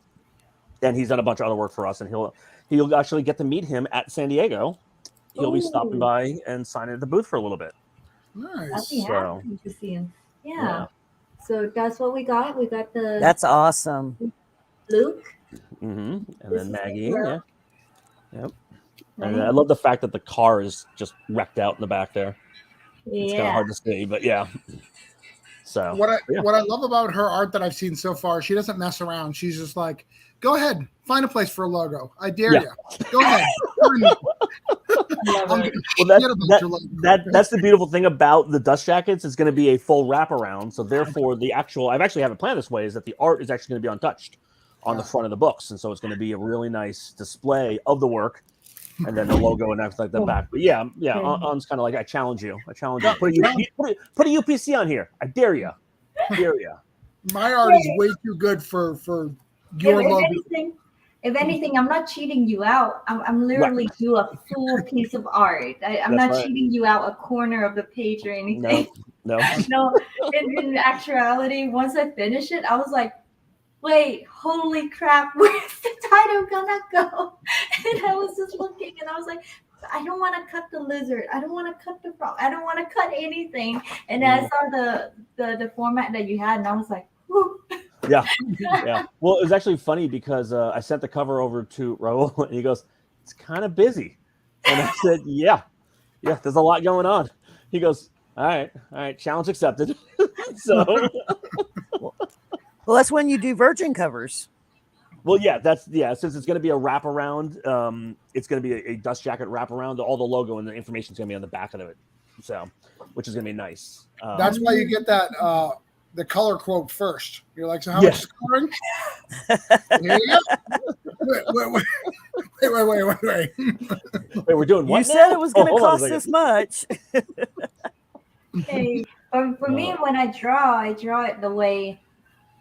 and he's done a bunch of other work for us. And he'll actually get to meet him at San Diego. He'll be stopping by and signing at the booth for a little bit. I'd Nice. be So happy to see him. yeah. Yeah. So that's what we got. We got the That's awesome. Luke. And This then is the Maggie. girl. Yeah. Yep. And I Right? love the fact that the car is just wrecked out in the back there. It's kind of Yeah. hard to see, but yeah. So What yeah. I love about her art that I've seen so far, she doesn't mess around. She's just like, go ahead, find a place for a logo. I dare you. Go ahead. Well, that's the beautiful thing about the dust jackets. It's going to be a full wraparound. So therefore, I've actually have it planned this way, is that the art is actually going to be untouched on the front of the books, and so it's going to be a really nice display of the work, and then the logo and everything like the back. But yeah, On's kind of like, I challenge you. Put a UPC on here. I dare you. My art is way too good for your logo. If anything, I'm not cheating you out. I'm literally do a full piece of art. I'm That's not right. cheating you out a corner of the page or anything. No. No. In actuality, once I finish it, I was like, wait, holy crap, where's the title gonna go? And I was just looking and I was like, I don't want to cut the lizard. I don't want to cut the frog. I don't want to cut anything. And I saw the format that you had, and I was like, whew. Yeah. Well, it was actually funny because I sent the cover over to Raul, and he goes, "It's kind of busy," and I said, "Yeah, there's a lot going on." He goes, "All right, challenge accepted." So, well, that's when you do Virgin covers. Well, since it's going to be a wraparound, it's going to be a dust jacket wraparound. All the logo and the information is going to be on the back of it, so which is going to be nice. That's why you get that the color quote first. You're like, so how much is coloring? Here you go. Wait. Wait, we're doing what? You said it was going to cost this much. Hey, for me, when I draw it the way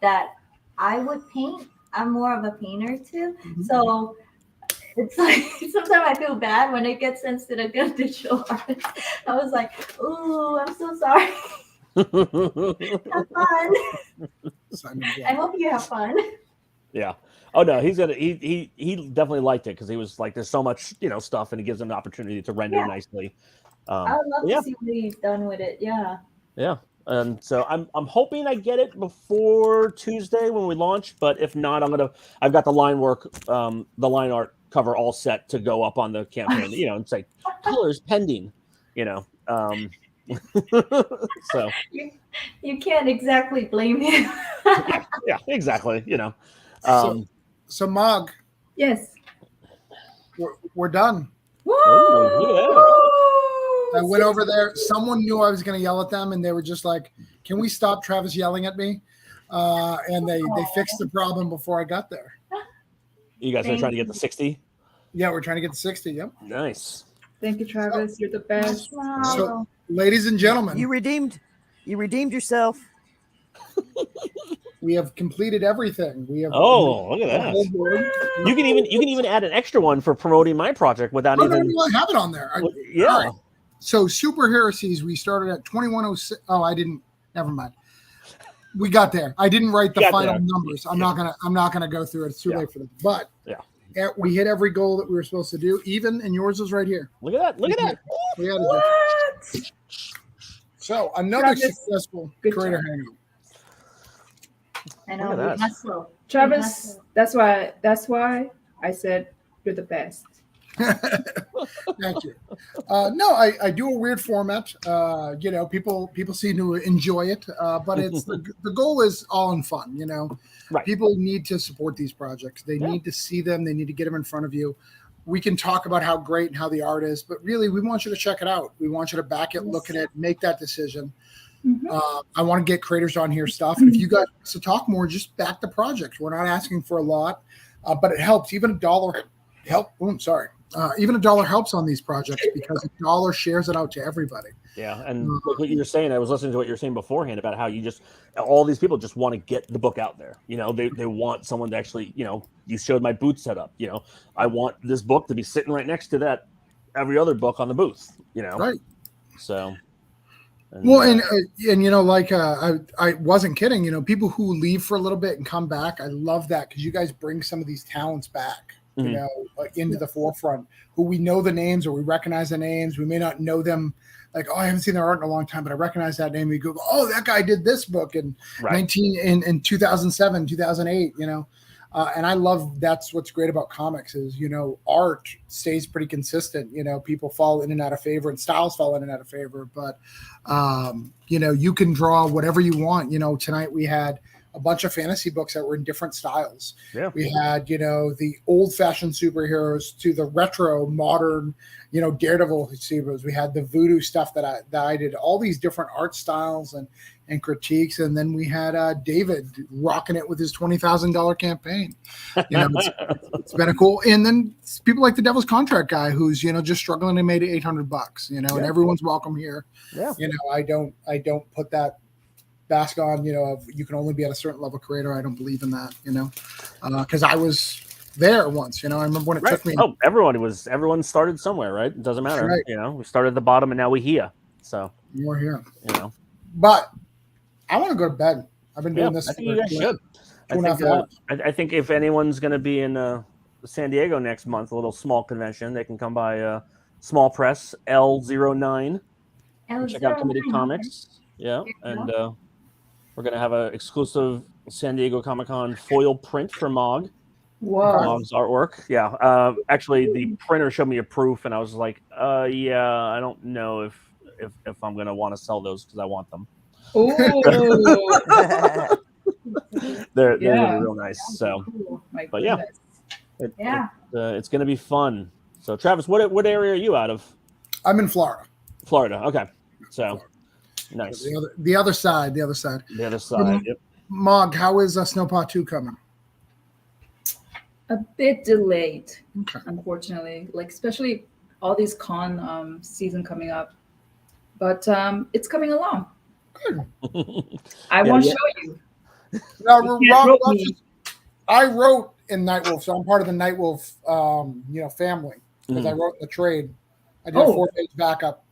that I would paint. I'm more of a painter too, so it's like sometimes I feel bad when it gets sent to the good digital artist. I was like, "Ooh, I'm so sorry." Have fun. I hope you have fun. Yeah. Oh no, he's gonna. He definitely liked it because he was like, "There's so much stuff," and it gives him an opportunity to render nicely. I would love to see what he's done with it. Yeah. Yeah. And so I'm hoping I get it before Tuesday when we launch, but if not, I've got the line art cover all set to go up on the campaign, and say colors pending, so you can't exactly blame him. yeah, exactly. So Mog. Yes. We're done. Woo! I went over there. Someone knew I was going to yell at them, and they were just like, "Can we stop Travis yelling at me?" And they fixed the problem before I got there. You guys are trying to get the 60? Yeah, we're trying to get the 60. Yep. Nice. Thank you, Travis. You're the best. So, ladies and gentlemen, you redeemed yourself. We have completed everything. We have. Oh, look at that! You can even add an extra one for promoting my project without even. No, I have it on there. Yeah. Right. So Super Heresies, we started at 2106. Oh, I didn't. Never mind. We got there. I didn't write the final numbers. I'm not gonna go through it. It's too late for them. But we hit every goal that we were supposed to do. Even and yours is right here. Look at that! We had it. So another successful creator hangout. I know. We hustle. Travis, that's why I said you're the best. Thank you. No, I do a weird format. People seem to enjoy it, but it's the goal is all in fun. Right. People need to support these projects. They need to see them. They need to get them in front of you. We can talk about how great and how the art is, but really, we want you to check it out. We want you to back it, look at it, make that decision. I want to get creators on here stuff. And if you guys want to talk more, just back the project. We're not asking for a lot, but it helps. Even $1 help. Even $1 helps on these projects because $1 shares it out to everybody. Yeah, and like what you were saying, I was listening to what you were saying beforehand about how all these people just want to get the book out there. They want someone to actually, you showed my booth setup. I want this book to be sitting right next to that every other book on the booth. Right. So. Well, and like I wasn't kidding. People who leave for a little bit and come back, I love that because you guys bring some of these talents back, into the forefront. Who we know the names or we recognize the names. We may not know them, like I haven't seen their art in a long time, but I recognize that name. We go, oh, that guy did this book in 2007, 2008. And I love that's what's great about comics is art stays pretty consistent. People fall in and out of favor and styles fall in and out of favor, but you can draw whatever you want. Tonight we had a bunch of fantasy books that were in different styles. Yeah. We had the old fashioned superheroes to the retro modern Daredevil superheroes. We had the Voodoo stuff that I did, all these different art styles and critiques, and then we had David rocking it with his $20,000 campaign. It's been a cool. And then people like the Devil's Contract guy, who's just struggling and made it $800. And everyone's welcome here. Yeah. I don't put that bask on. Of you can only be at a certain level creator. I don't believe in that. Because I was there once. I remember when it took me. Oh, everyone started somewhere, right? It doesn't matter. Right. We started at the bottom and now we're here. So we're here. But I want to go to bed. I've been doing this. I think you guys should. I think if anyone's going to be in San Diego next month, a little small convention, they can come by Small Press L09. Check out Committed Comics. Yeah, and we're going to have an exclusive San Diego Comic-Con foil print for Mog. Wow. Mog's artwork. Yeah. Actually, the printer showed me a proof, and I was like, yeah, I don't know if I'm going to want to sell those because I want them. Oh, they're real nice. So, cool. But yeah, it's going to be fun. So, Travis, what area are you out of? I'm in Florida. Florida. Okay. So, nice. The other side. The other side. Yep. Mog, how is Snowpaw 2 coming? A bit delayed, unfortunately. Especially all these con season coming up, but it's coming along. I won't show you. No, I wrote in Nightwolf, so I'm part of the Nightwolf, family because I wrote in the trade. I did a 4-page backup.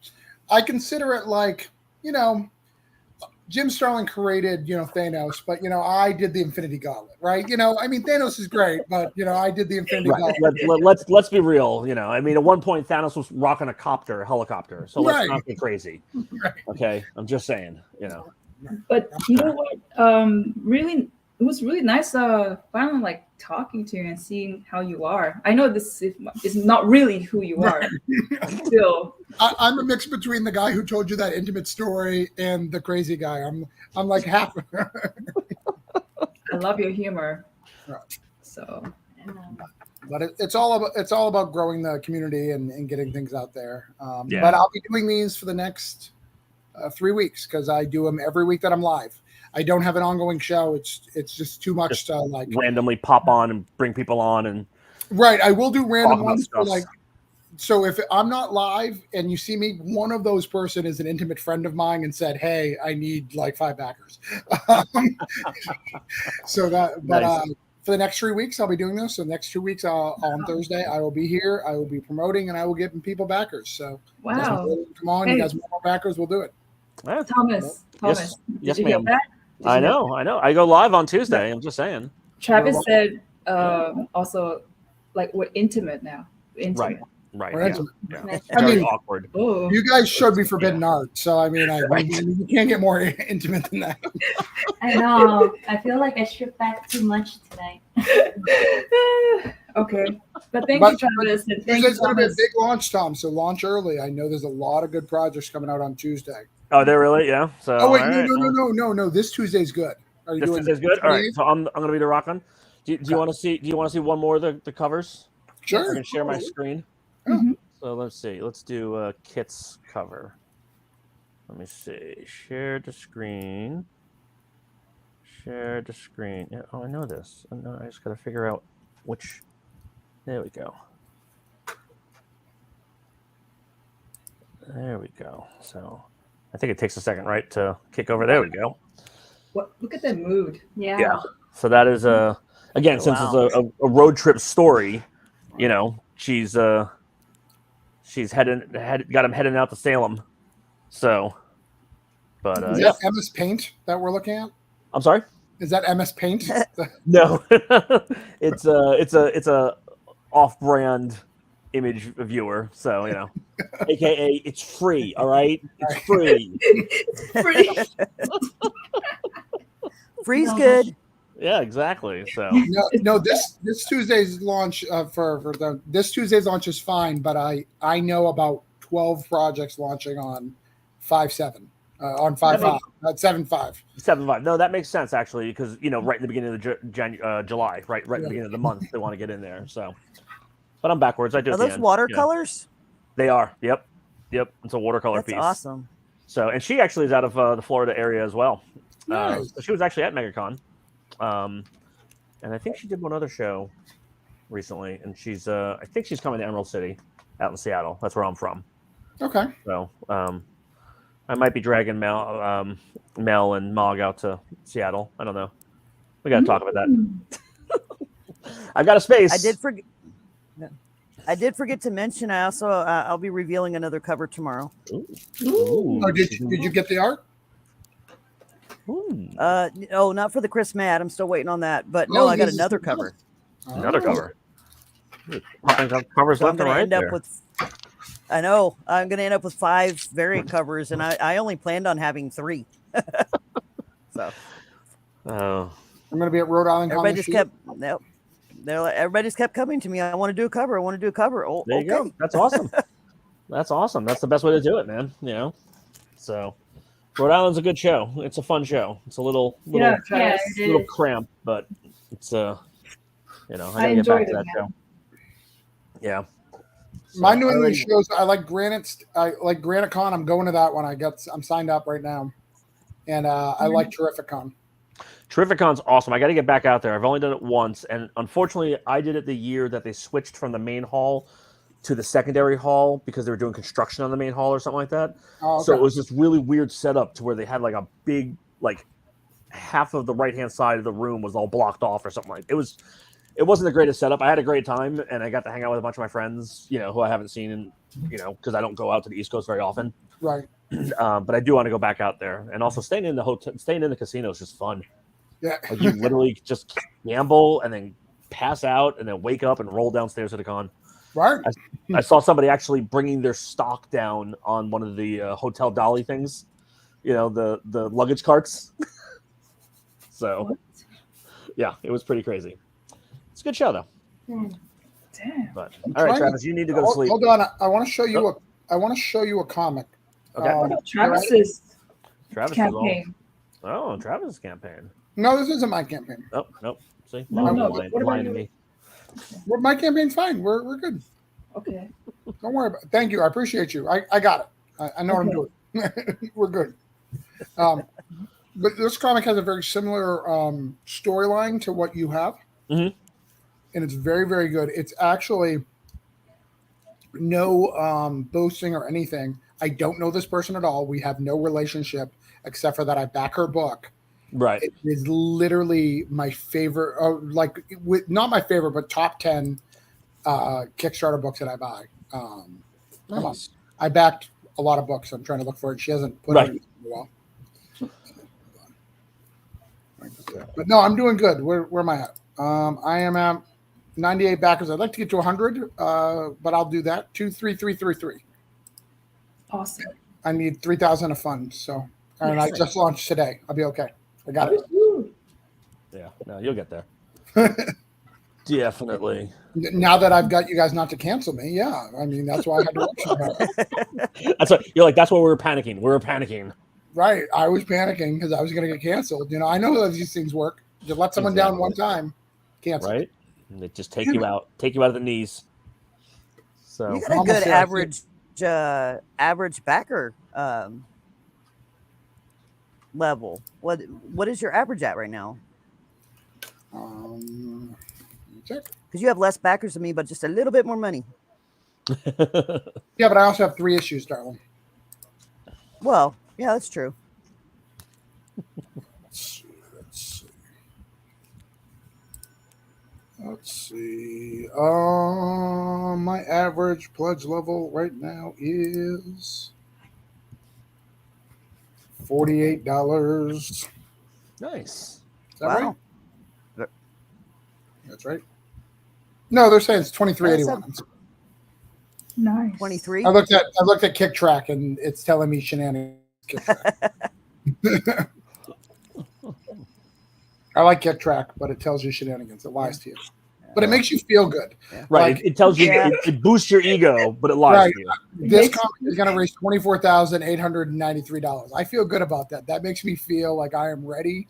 I consider it like, Jim Starlin created, Thanos, but I did the Infinity Gauntlet, right? Thanos is great, but I did the Infinity Gauntlet. Let's be real. At one point Thanos was rocking a helicopter, so let's not be crazy. Right. Okay, I'm just saying, But you know what? Really, it was really nice. Finally, talking to you and seeing how you are. I know this is not really who you are. Still, I'm a mix between the guy who told you that intimate story and the crazy guy. I'm like half. I love your humor. Right. So, but it's all about growing the community and getting things out there. But I'll be doing these for the next 3 weeks because I do them every week that I'm live. I don't have an ongoing show. It's just too much to randomly pop on and bring people on and right. I will do random ones for so if I'm not live and you see me, one of those person is an intimate friend of mine and said, "Hey, I need 5 backers." So that, but nice. For the next 3 weeks, I'll be doing this. So the next 2 weeks, on Thursday, I will be here. I will be promoting and I will give people backers. So wow, come on, you guys want more backers? We'll do it. Thomas, yes, did you hear ma'am. that? I know. I go live on Tuesday. I'm just saying. Travis said also we're intimate now. Intimate. Right. We're intimate. Yeah. Very awkward. Oh. You guys showed me Forbidden Art, so you can't get more intimate than that. I know. I feel like I stripped back too much tonight. Okay, but thank you, Travis. And thank you, Tuesday's going to be a big launch, Tom. So launch early. I know there's a lot of good projects coming out on Tuesday. Oh, they're really? Yeah. So. Oh wait, no. This Tuesday's good. Are you this doing Tuesday's good? All right. So I'm going to be the rockin'. Do you want to see? Do you want to see one more of the covers? Sure. I can share my screen. Mm-hmm. So let's see. Let's do Kit's cover. Let me see. Share the screen. Share the screen. Yeah, I know this. I just got to figure out which. There we go. There we go. So I think it takes a second, right, to kick over. There we go. What? Look at that mood. Yeah. So that is again, since it's a road trip story, she's got him heading out to Salem. So But Is yeah, that MS Paint that we're looking at? I'm sorry. Is that MS Paint? No, it's a off-brand image viewer. So AKA it's free. All right, it's free. Free. Free's good. Yeah, exactly. So No. This Tuesday's launch this Tuesday's launch is fine, but I know about 12 projects launching on 5/7, on 5/5, not 7/5. 7/5. No, that makes sense actually, because right in the beginning of the July, right in the beginning of the month, they want to get in there. So, but I'm backwards. I do. Are at the those end, watercolors? They are. Yep. It's a watercolor That's piece. awesome. So, and she actually is out of the Florida area as well. Nice. So she was actually at MegaCon, and I think she did one other show recently, and she's I think she's coming to Emerald City, out in Seattle. That's where I'm from. Okay. So I might be dragging Mel and Mog out to Seattle. I don't know. We got to talk about that. I've got a space. I did forget to mention. I also I'll be revealing another cover tomorrow. Ooh. Oh, did you get the art? No, not for the Chris Matt. I'm still waiting on that. But no, I got another cover. Another cover. Covers So left and right there. I know. I'm going to end up with 5 variant covers, and I only planned on having 3. So. Oh. I'm going to be at Rhode Island. Everybody just kept coming to me. I want to do a cover. I want to do a cover. Oh, there you go. That's awesome. That's awesome. That's the best way to do it, man. So Rhode Island's a good show. It's a fun show. It's a little cramped, but it's I gotta get back to that show. Yeah. So, my New England shows. I like Granite Con. I'm going to that one. I'm signed up right now, and I like Terrificon. Terrificon's awesome. I got to get back out there. I've only done it once, and unfortunately, I did it the year that they switched from the main hall to the secondary hall because they were doing construction on the main hall or something like that. Oh, okay. So it was this really weird setup to where they had like a big, like half of the right-hand side of the room was all blocked off or something like that. It wasn't the greatest setup. I had a great time, and I got to hang out with a bunch of my friends, who I haven't seen in, because I don't go out to the East Coast very often. Right. But I do want to go back out there, and also staying in the casino is just fun. Yeah. Like you literally just gamble and then pass out and then wake up and roll downstairs to the con. Right. I saw somebody actually bringing their stock down on one of the hotel dolly things, the luggage carts. So, yeah, it was pretty crazy. It's a good show though. Damn. But all right, Travis, you need to go to sleep. Hold on, I want to show you a comic. Okay. Travis's Travis campaign. Travis's campaign. No, this isn't my campaign. Oh, nope. See, No. What about you? Me. Well, my campaign's fine. We're good. Okay. Don't worry about it. Thank you. I appreciate you. I got it. I know what I'm doing. We're good. But this comic has a very similar storyline to what you have. Mm-hmm. And it's very, very good. It's actually no boasting or anything. I don't know this person at all. We have no relationship except for that I back her book. Right. It is literally my favorite, not my favorite, but top 10 Kickstarter books that I buy. Come on. I backed a lot of books. I'm trying to look for it. She hasn't put it in a while. But no, I'm doing good. Where am I at? I am at 98 backers. I'd like to get to 100, but I'll do that. 23333. Awesome. I need 3,000 of funds. So, and I just launched today. I'll be okay. I got it. Yeah, no, you'll get there. Definitely. Now that I've got you guys not to cancel me, yeah. I mean, that's why I had to work so hard. That's what you're like. That's why we were panicking. We were panicking. Right. I was panicking because I was going to get canceled. I know that these things work. You let someone down one time, cancel. Right. And they just take you out of the knees. So you got a good average backer level. What is your average at right now? Check. Because you have less backers than me, but just a little bit more money. Yeah, but I also have 3 issues, darling. Well, yeah, that's true. Let's see. My average pledge level right now is $48. Nice. Is that Wow. right? That's right. No, they're saying it's $23.81. Nice. 23. I looked at Kick Track and it's telling me shenanigans. Kick Track. I like Kick Track, but it tells you shenanigans. It lies to you, but it makes you feel good. Right. Like, it tells you it boosts your ego, but it lies right. to you. This comic is going to raise $24,893. I feel good about that. That makes me feel like I am ready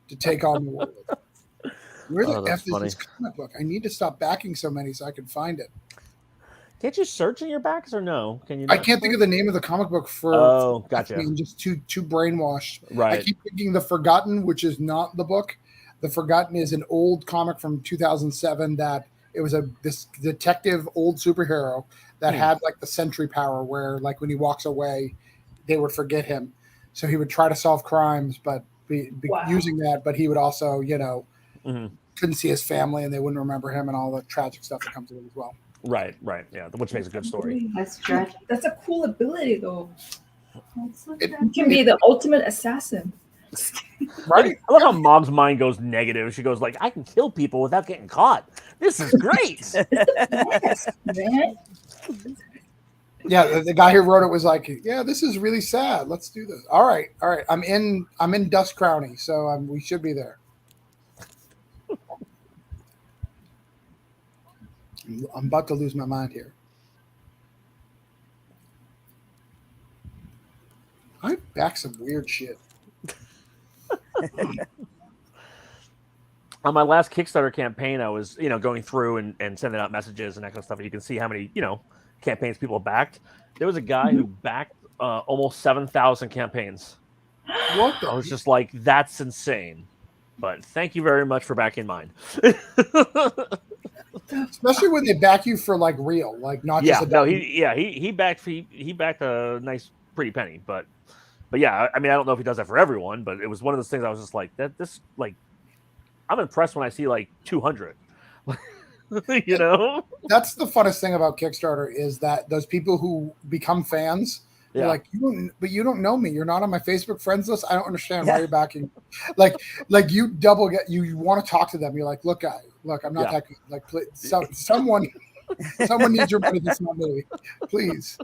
to take on the world. Where the F is this comic book? I need to stop backing so many so I can find it. Can't you search in your backs or no? Can you? I can't think of the name of the comic book for. Oh, gotcha. I'm just too brainwashed. Right. I keep thinking The Forgotten, which is not the book. The Forgotten is an old comic from 2007 that it was this detective old superhero that had like the sentry power where like when he walks away, they would forget him. So he would try to solve crimes, but be using that, but he would also, couldn't see his family and they wouldn't remember him and all the tragic stuff that comes with it as well. Right. Yeah, which makes a good story. That's a cool ability, though. You can be the ultimate assassin. Right. I love how Mom's mind goes negative. She goes like, "I can kill people without getting caught. This is great." Yes, man. Yeah, the guy who wrote it was like, "Yeah, this is really sad. Let's do this." All right. I'm in Dust Crowny, so we should be there. I'm about to lose my mind here. I back some weird shit. On my last Kickstarter campaign, I was, going through and sending out messages and that kind of stuff. And you can see how many, campaigns people backed. There was a guy who backed almost 7,000 campaigns. What the? I was just like, that's insane. But thank you very much for backing mine. Especially when they back you for like real, like not just he backed a nice pretty penny, but yeah, I mean I don't know if he does that for everyone, but it was one of those things I was just like I'm impressed when I see like 200. That's the funnest thing about Kickstarter is that those people who become fans, they're like, you don't know me. You're not on my Facebook friends list. I don't understand why you're backing. Like you double get you want to talk to them. You're like, look, I'm not that good. Like, please, someone needs your money. That's not me. Please.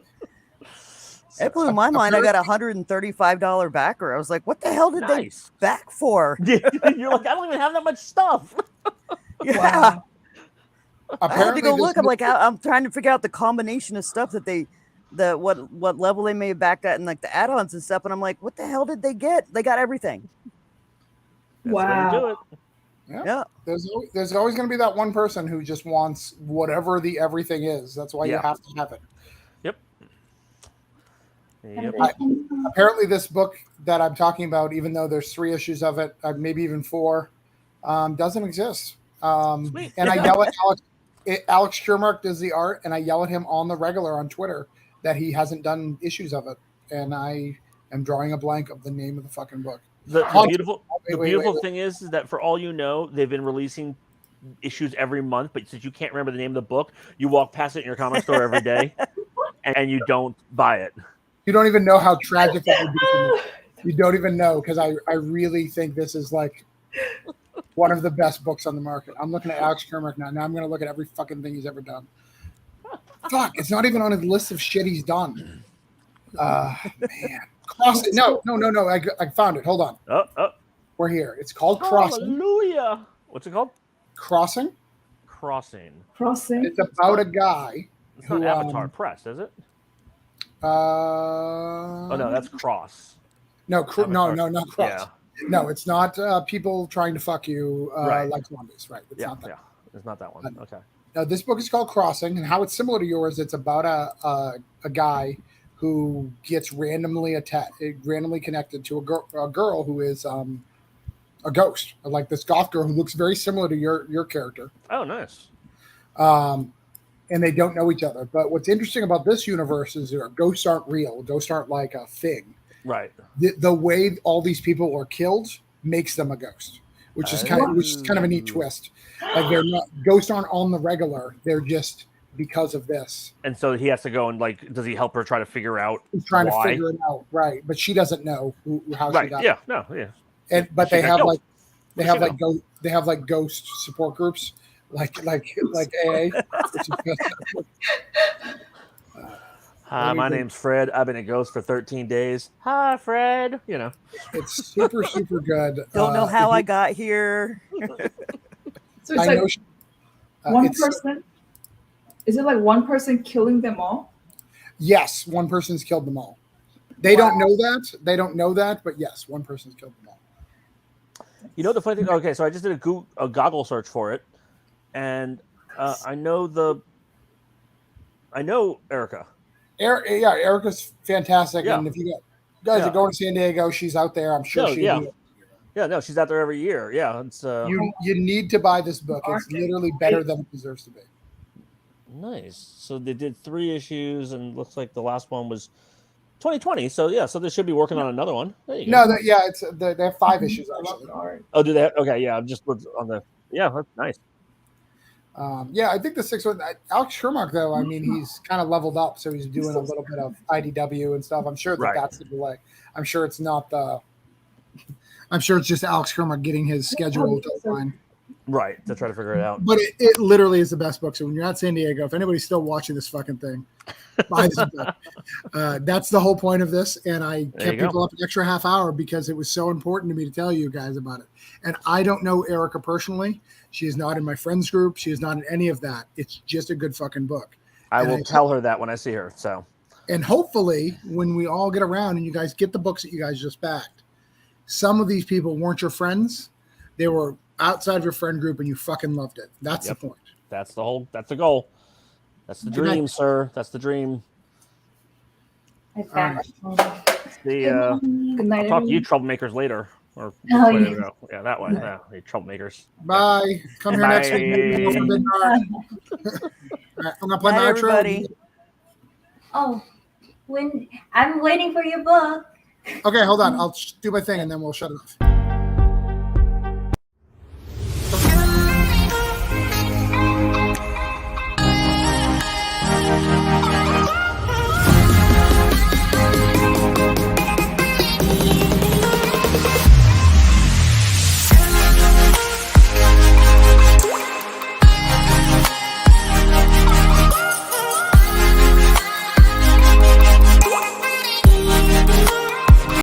It blew my mind. I got a $135 backer. I was like, what the hell did they back for? You're like, I don't even have that much stuff. Yeah. Wow. I had to go look. I'm like, I'm trying to figure out the combination of stuff that what level they may have backed at and like the add-ons and stuff. And I'm like, what the hell did they get? They got everything. Wow. Yeah. There's always going to be that one person who just wants whatever the everything is. That's why you have to have it. Yep. Apparently, this book that I'm talking about, even though there's 3 issues of it, maybe even 4, doesn't exist. And I yell at Alex Schumacher does the art, and I yell at him on the regular on Twitter that he hasn't done issues of it, and I am drawing a blank of the name of the fucking book. The beautiful thing is that for all you know, they've been releasing issues every month, but since you can't remember the name of the book, you walk past it in your comic store every day, and you don't buy it. You don't even know how tragic that would be for me. You don't even know, because I really think this is like one of the best books on the market. I'm looking at Alex Schumacher now. Now I'm going to look at every fucking thing he's ever done. Fuck, it's not even on his list of shit he's done. Man. Crossing. No. I found it. Hold on. We're here. It's called Crossing. Hallelujah. What's it called? Crossing. It's about a guy. It's not Avatar Press, is it? No, that's Cross. No, not Cross. Yeah. No, it's not people trying to fuck you like zombies. Right. It's not that. Yeah. It's not that one. Okay. Now, this book is called Crossing, and how it's similar to yours, it's about a guy who gets randomly connected to a girl who is a ghost, like this goth girl who looks very similar to your character. Oh, nice. And they don't know each other. But what's interesting about this universe is ghosts aren't real. Ghosts aren't like a thing. Right. The way all these people are killed makes them a ghost, which is kind of a neat twist. Like ghosts aren't on the regular. They're just because of this. And so he has to go and like, does he help her try to figure out? He's trying why? to figure it out, right? But she doesn't know how she Right? got. Yeah. No. Yeah. And but She they got have killed. like they What have does like she they have like ghost support groups, like AA. Which is Hi, my name's Fred. I've been a ghost for 13 days. Hi, Fred. You know, it's super good. Don't know how if I you- got here. So it's I like know one it's- person. Is it like one person killing them all? Yes, one person's killed them all. They don't know that. They don't know that, but yes, one person's killed them all. you know the funny thing. Okay, so I just did a Goggle search for it, and I know Erica. Erica's fantastic, Yeah. and if you guys Yeah. are going to San Diego, she's out there. I'm sure No, she'll yeah. do it. Yeah, no, she's out there every year. Yeah, it's You need to buy this book. It's literally better than it deserves to be. nice. So they did 3 issues, and looks like the last one was 2020. So yeah, so they should be working on another one. There you go. No, they have 5 issues actually. Oh, do they? Okay, yeah. I'm just looked on the. Yeah, that's nice. I think the 6th one, Alex Shermark, though, I mean, he's kind of leveled up, so he's doing a little bit of IDW and stuff. I'm sure that that's the delay. I'm sure it's not the. I'm sure it's just Alex Shermark getting his schedule deadline. Right, to try to figure it out. But it literally is the best book. So when you're at San Diego, if anybody's still watching this fucking thing, buy this book. That's the whole point of this. And I kept people up an extra half hour because it was so important to me to tell you guys about it. And I don't know Erica personally. She is not in my friends group. She is not in any of that. It's just a good fucking book. I will tell her that when I see her. So, and hopefully when we all get around and you guys get the books that you guys just backed, some of these people weren't your friends. They were outside of your friend group and you fucking loved it. That's the point. That's the goal. That's the dream, sir. That's the dream. Good I'll night, talk to you everyone. troublemakers later. Or Oh, later yeah. ago. Yeah, that one. Yeah, you troublemakers. Bye. Come here next week. Bye. All right, I'm gonna play Bye, my outro. everybody. Oh, when I'm waiting for your book. Okay, hold on. I'll do my thing and then we'll shut it off.